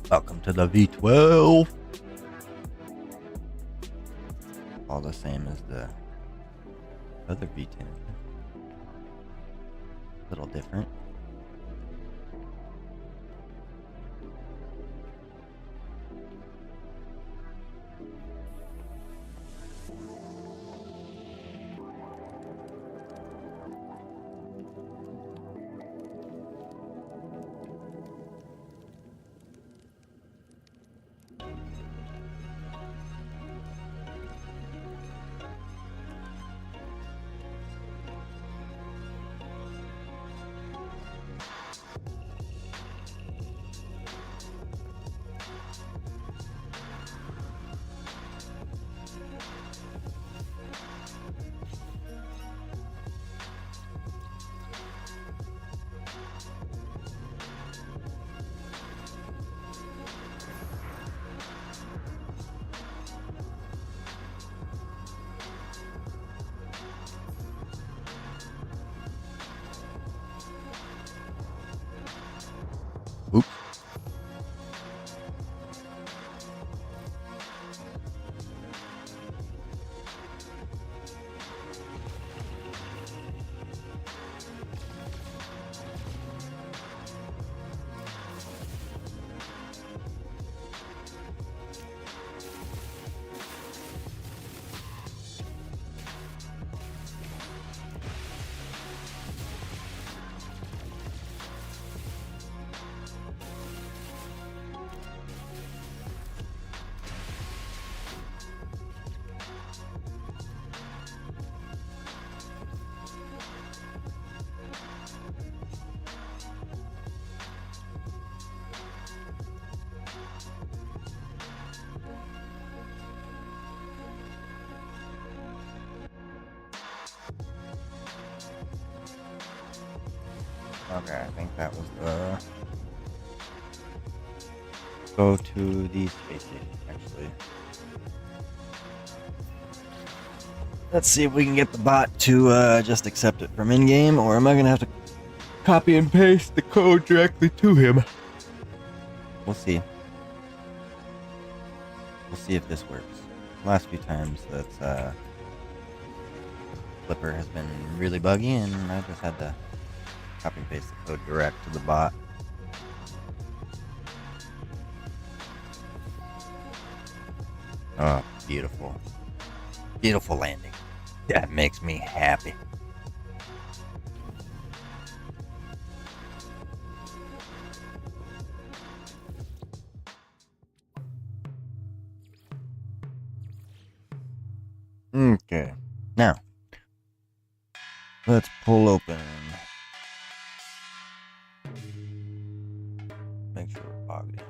Welcome to the V12. All the same as the other V10. A little different. Oops. Okay, I think that was the go to the space station, actually. Let's see if we can get the bot to just accept it from in-game, or am I gonna have to copy and paste the code directly to him? We'll see. We'll see if this works. Last few times that's Flipper has been really buggy, and I just had to copy and paste the code direct to the bot. Oh, beautiful. Beautiful landing. That makes me happy. Okay. Now, let's pull open. Make sure we're logged in.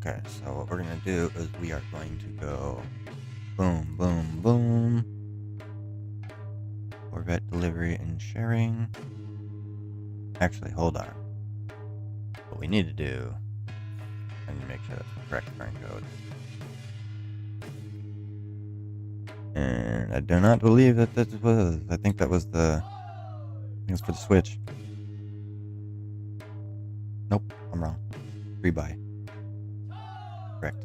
Okay, so what we're gonna do is we are going to go boom, boom, boom. Corvette delivery and sharing. Actually, hold on. What we need to do, I need to make sure that's the correct turn code. And I do not believe that was. I think that was the. I think it's for the Switch. Nope, I'm wrong. Rebuy. Correct.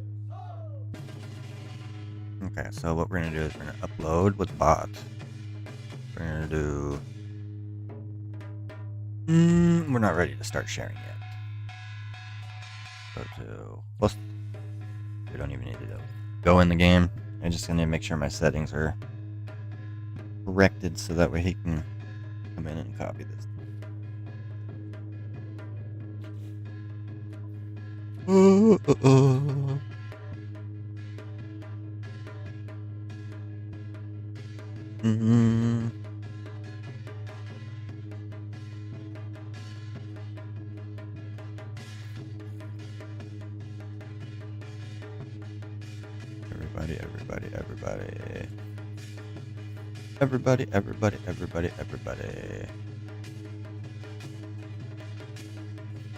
Okay, so what we're gonna do is we're gonna upload what's bought. We're gonna do. We're not ready to start sharing yet. Go to. Well, we don't even need to go in the game. I'm just gonna make sure my settings are corrected so that way he can come in and copy this. Everybody. Everybody. Everybody.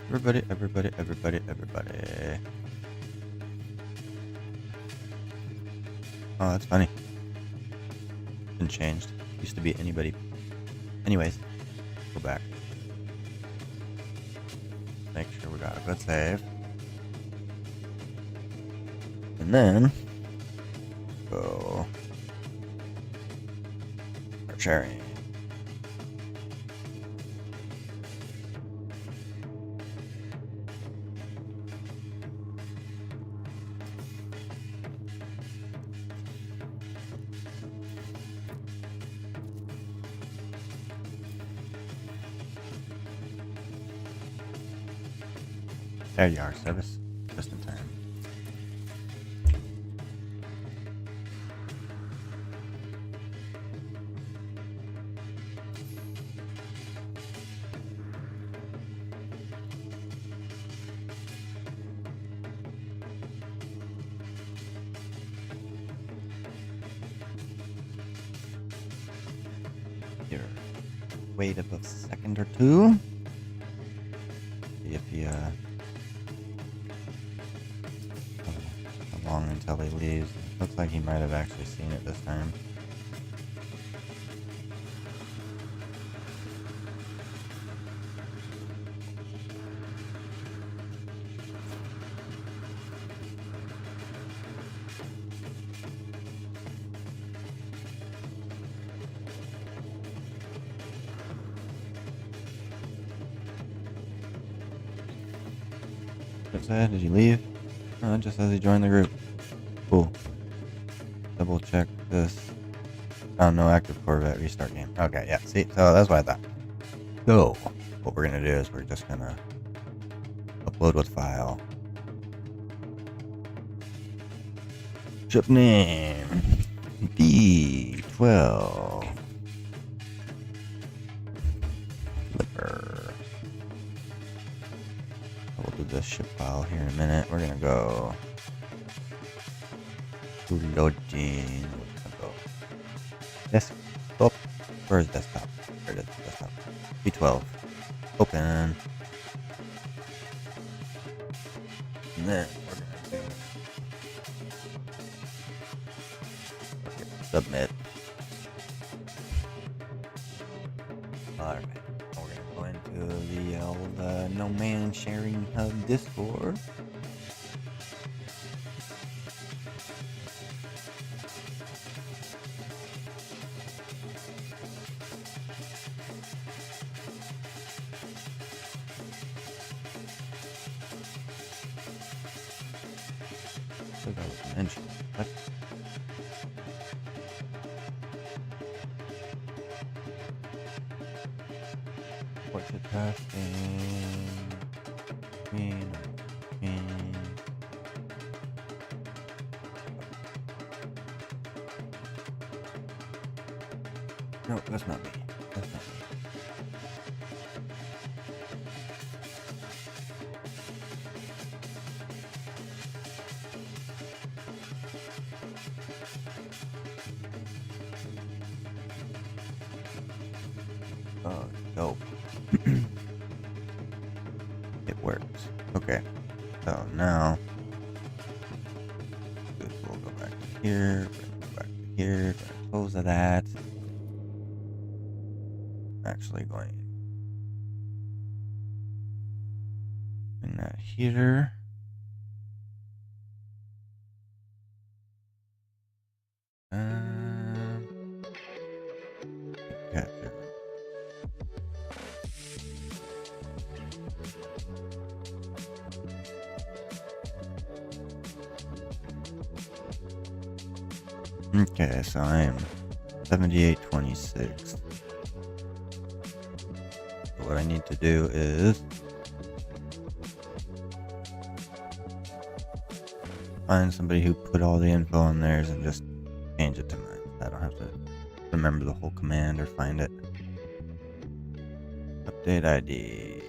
Everybody. Everybody. Oh, that's funny. Been changed. Used to be anybody. Anyways, go back. Make sure we got a good save. And then go start sharing. There you are, service. Just in time. Here. Wait about a second or two. See if he how long until he leaves. Looks like he might have actually seen it this time. Did you leave? No, it just says he joined the group. Cool. Double check this. Oh, no active Corvette. Restart game. Okay, yeah. See, so that's what I thought. So, what we're gonna do is we're just gonna upload with file. Ship name D12. Flipper. We'll do this ship file here in a minute. We're gonna go to loading. Desktop. Where's desktop? There it is. Desktop. B12. Open. And then we're gonna do submit. Alright. We're gonna go into the old No Man Sharing Hub Discord. That was mentioned. What? What's it testing? No, that's not me. That's not me. Oh, dope. It works. Okay. So now we'll go back to here, go back to here, close of that. Actually going in that here. Capture. Okay, so I am 7826. So what I need to do is find somebody who put all the info on theirs and just change it to mine. I don't have to remember the whole command or find it. Update ID.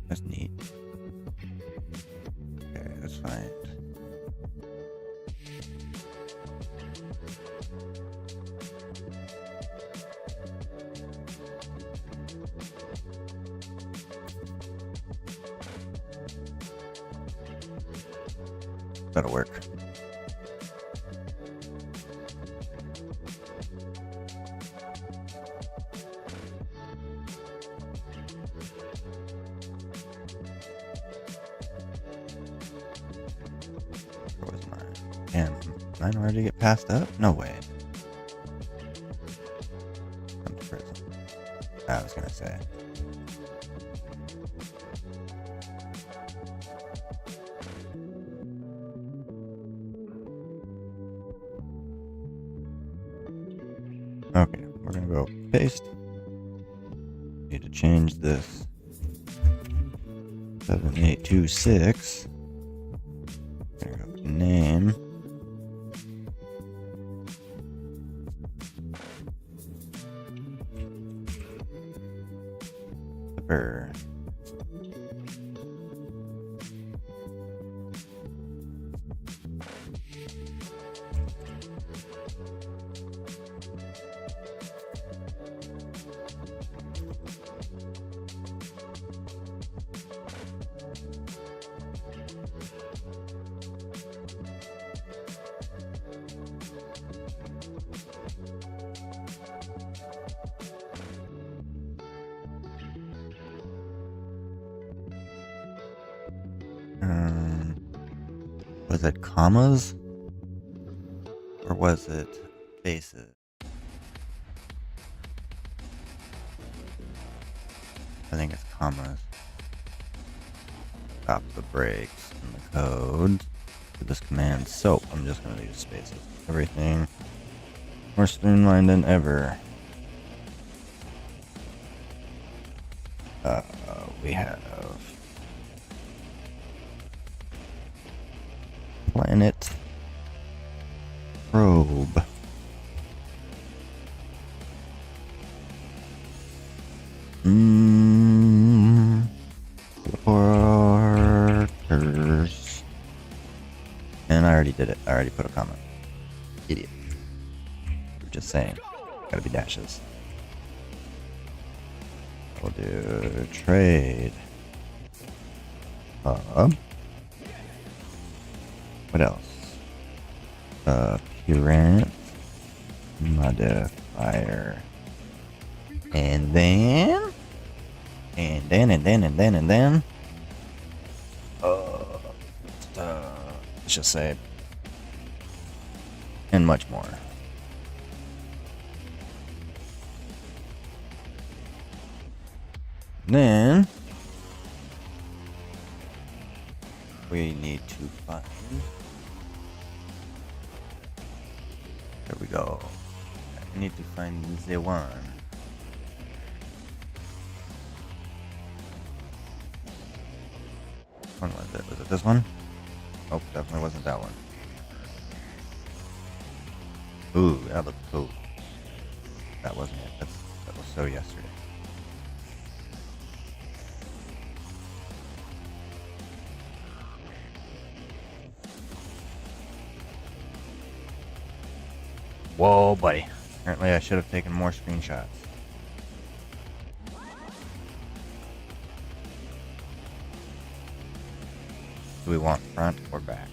That's neat. Okay, that's fine. That'll work. Where was mine? Damn, mine already get passed up? No way. I'm to prison. I was gonna say. Okay, we're gonna go paste. Need to change this. 7826. There we go. Name. Flipper. Was it commas? Or was it spaces? I think it's commas. Stop the brakes in the code for this command. So I'm just going to use spaces. Everything more streamlined than ever. We have planet probe. Reporters. And I already did it. I already put a comment. Idiot. We're just saying. Gotta be dashes. We'll do trade. What else? Current modifier. And then let's just say and much more. Then we need to find. There we go. I need to find the one. Which one was it? Was it this one? Nope, definitely wasn't that one. Ooh, that looked cool. That wasn't it. That was so yesterday. Whoa, buddy. Apparently I should have taken more screenshots. Do we want front or back?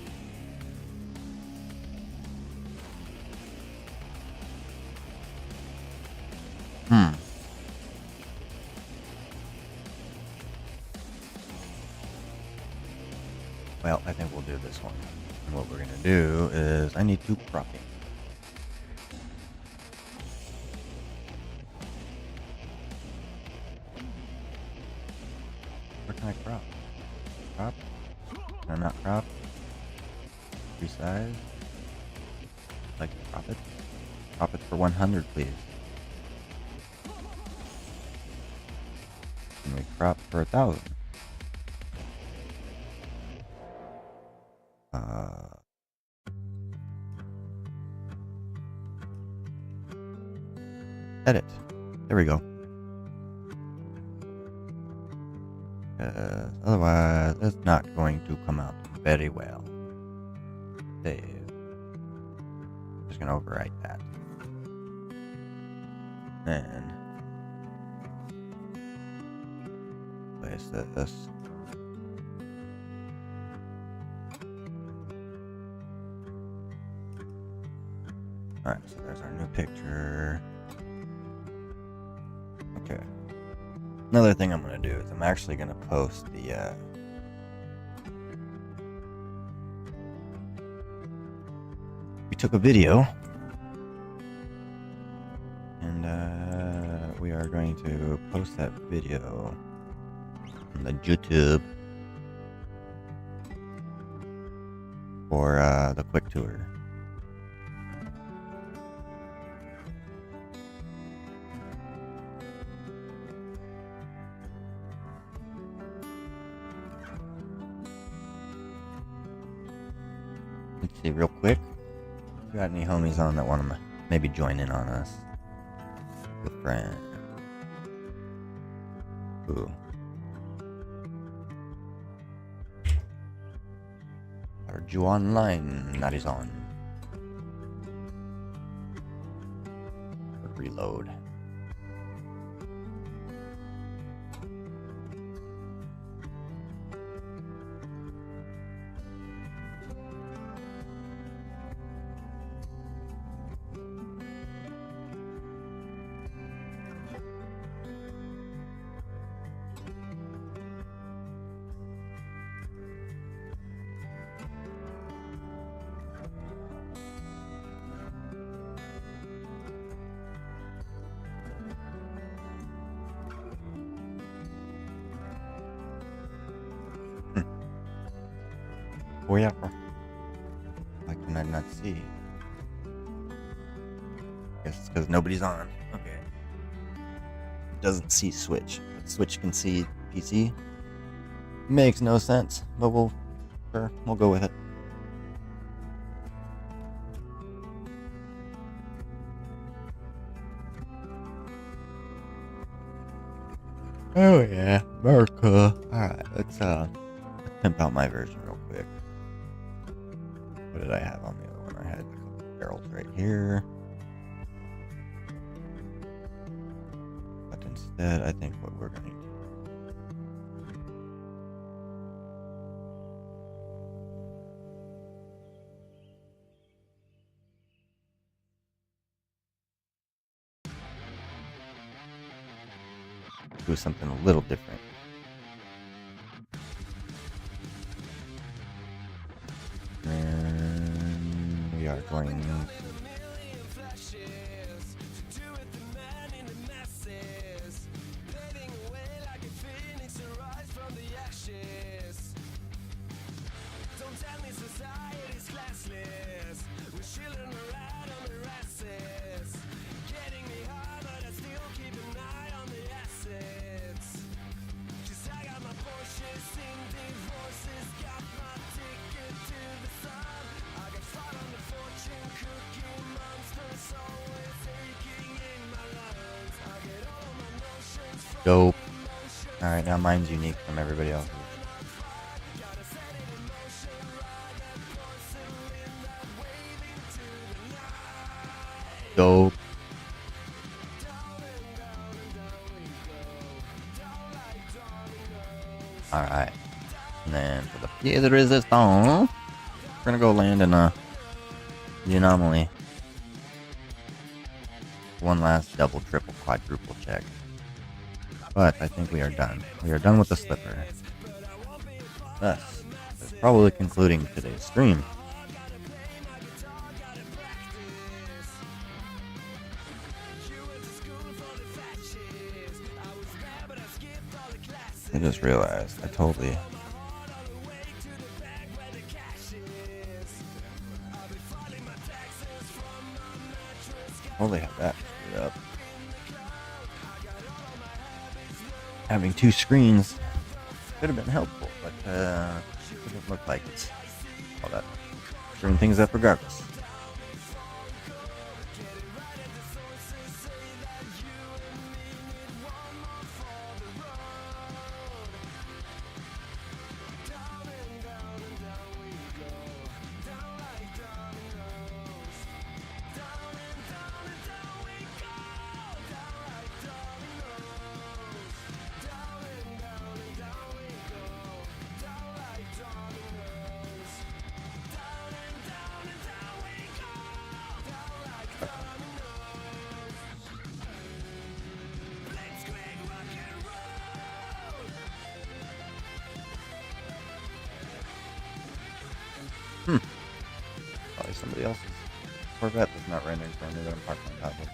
Well, I think we'll do this one. And what we're going to do is I need to crop it. Where can I crop? Crop? Can I not crop? Resize? Like crop it? Crop it for 100, please. Can we crop for 1,000? Edit. There we go. Otherwise, it's not going to come out very well. Save. Just gonna overwrite that. And place this. Alright, so there's our new picture. Okay. Another thing I'm going to do is I'm actually going to post the we took a video and we are going to post that video on the YouTube for the quick tour. Let's see real quick. Got any homies on that want to maybe join in on us? Good friend. Ooh. Are you online? That is on. Reload. Wherever. Why can I not see? Guess it's because nobody's on. Okay. Doesn't see Switch. Switch can see PC. Makes no sense, but we'll go with it. Oh yeah, America. Alright, let's pimp out my version real quick. What did I have on the other one? I had a couple barrels right here. But instead, I think what we're going to do something a little different. And we are going Cooking Dope. Alright, now mine's unique from everybody else's. Dope. Alright. And then for the pied de resistance, we're gonna go land in the anomaly. One last double, triple, quadruple check. But I think we are done. We are done with the slipper. Thus, that's probably concluding today's stream. I just realized I totally have that screwed up. Having two screens could have been helpful, but it doesn't look like it's all that. Screwing things up regardless. Probably somebody else's Corvette that's not rendering for me that I'm parked on top of.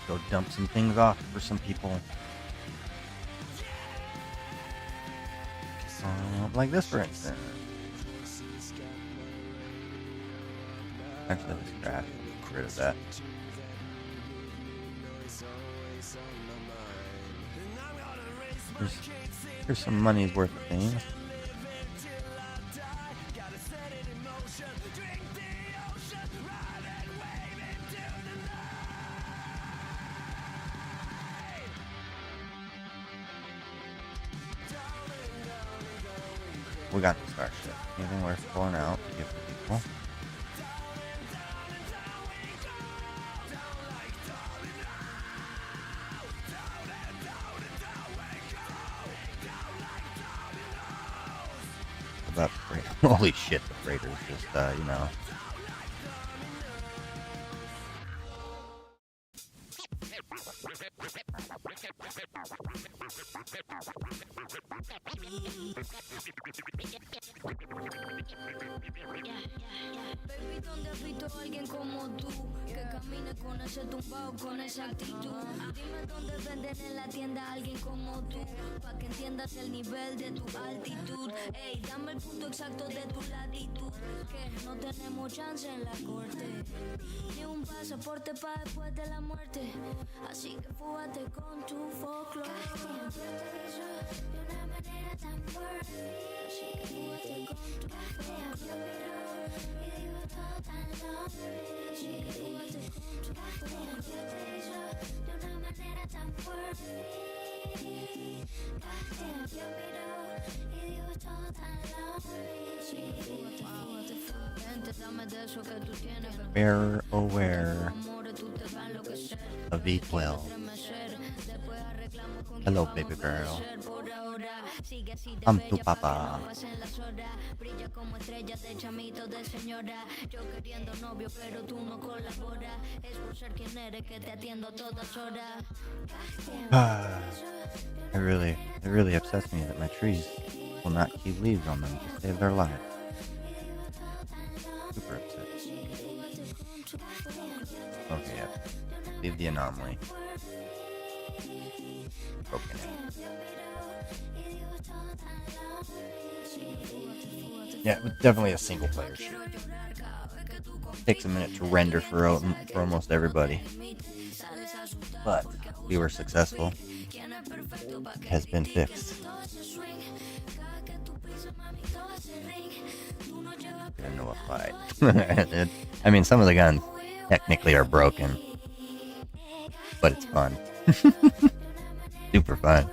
Go dump some things off for some people. Like this, for instance. Actually, this crash. Get rid of that. Here's some money's worth of things. We got the starship. Anything worth pulling out to give the people? About the freighter. Holy shit, the freighter's just, you know. Baby, ¿dónde has visto a alguien como tú? Que camine con ese tumbao, con esa actitud. Dime dónde venden en la tienda a alguien como tú, pa' que entiendas el nivel de tu altitud. Ey, dame el punto exacto de tu latitud, que no tenemos chance en la corte, ni un pasaporte pa' después de la muerte. Así que fúgate con tu folklore. Yo te hizo de una manera tan fuerte. Así que fúgate con tu folklore. Y digo todo tan lonely. Así que fúgate con tu folklore. Yo te hizo de una manera tan fuerte. Yo miro y digo todo tan lonely. Así que fúgate. Vente, dame de eso que tú tienes. Bear aware of V12. Hello, baby girl. I'm tu papa. It really upsets me that my trees will not keep leaves on them to save their lives. Super upset. Okay, yeah. Leave the anomaly. Okay. Yeah, it was definitely a single player shoot. Takes a minute to render for almost everybody. but we were successful. Has been fixed. Get into a fight. I mean, some of the guns technically are broken, but it's fun. Super fun.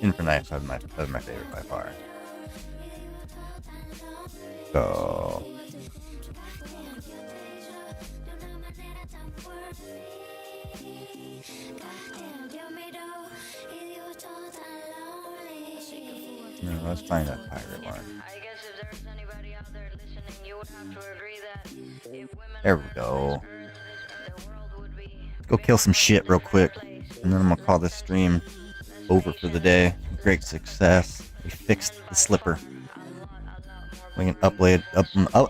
Infinite was my favorite by far. So let's find a pirate one. There we go. Let's go kill some shit real quick, and then I'm gonna call this stream over for the day. Great success. We fixed the slipper. We can upload.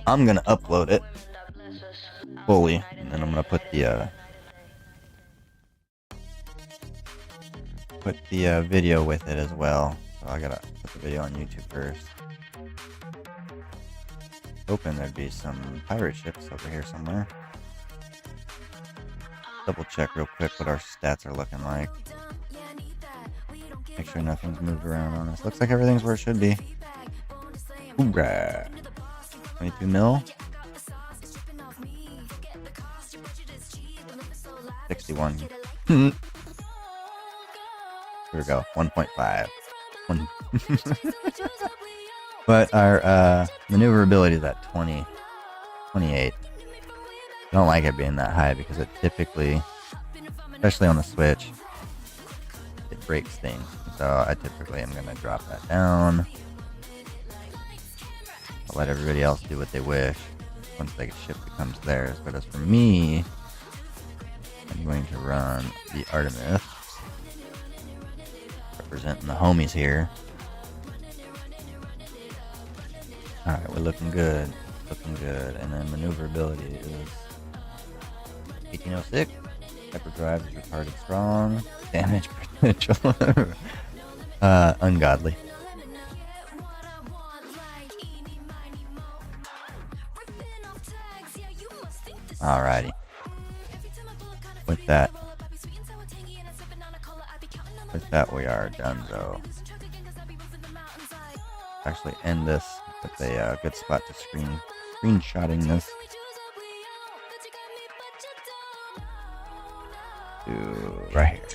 I'm gonna upload it fully, and then I'm gonna put the video with it as well. So I gotta put the video on YouTube first. Hoping there'd be some pirate ships over here somewhere. Double check real quick what our stats are looking like. Make sure nothing's moved around on us. Looks like everything's where it should be. Hoorah! 22 mil. 61. Here we go. 1.5. But our maneuverability is at 20, 28. I don't like it being that high because it typically, especially on the Switch, it breaks things. So I typically am going to drop that down. I'll let everybody else do what they wish once the ship becomes theirs. But as for me, I'm going to run the Artemis, representing the homies here. Alright, we're looking good. Looking good. And then maneuverability is 1806. Hyperdrive is retarded strong. Damage potential. Ungodly. Alrighty. With that we are done though. Actually end this with a good spot to screenshotting this. To right here.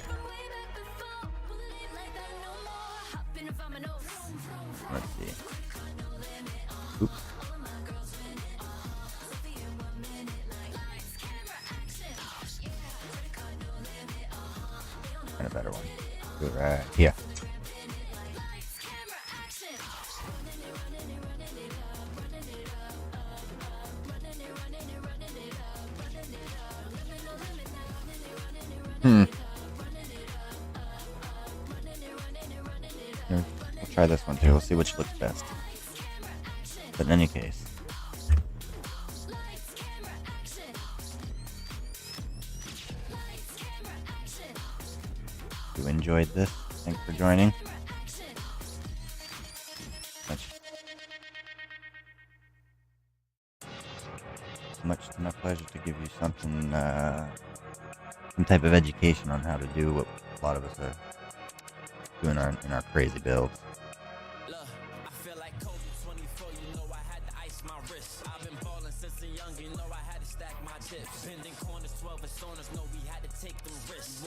Let's see. Oops. And a better one. Do it right here. Here, we'll try this one too. We'll see which looks best. But in any case, if you enjoyed this, thanks for joining. Much to my pleasure to give you something, some type of education on how to do what a lot of us are doing in our crazy builds. Look, I feel like Kobe 24, you know I had to ice my wrist. I've been balling since a young, you know I had to stack my chips. Bending corners, 12 and soners, know we had to take them risks.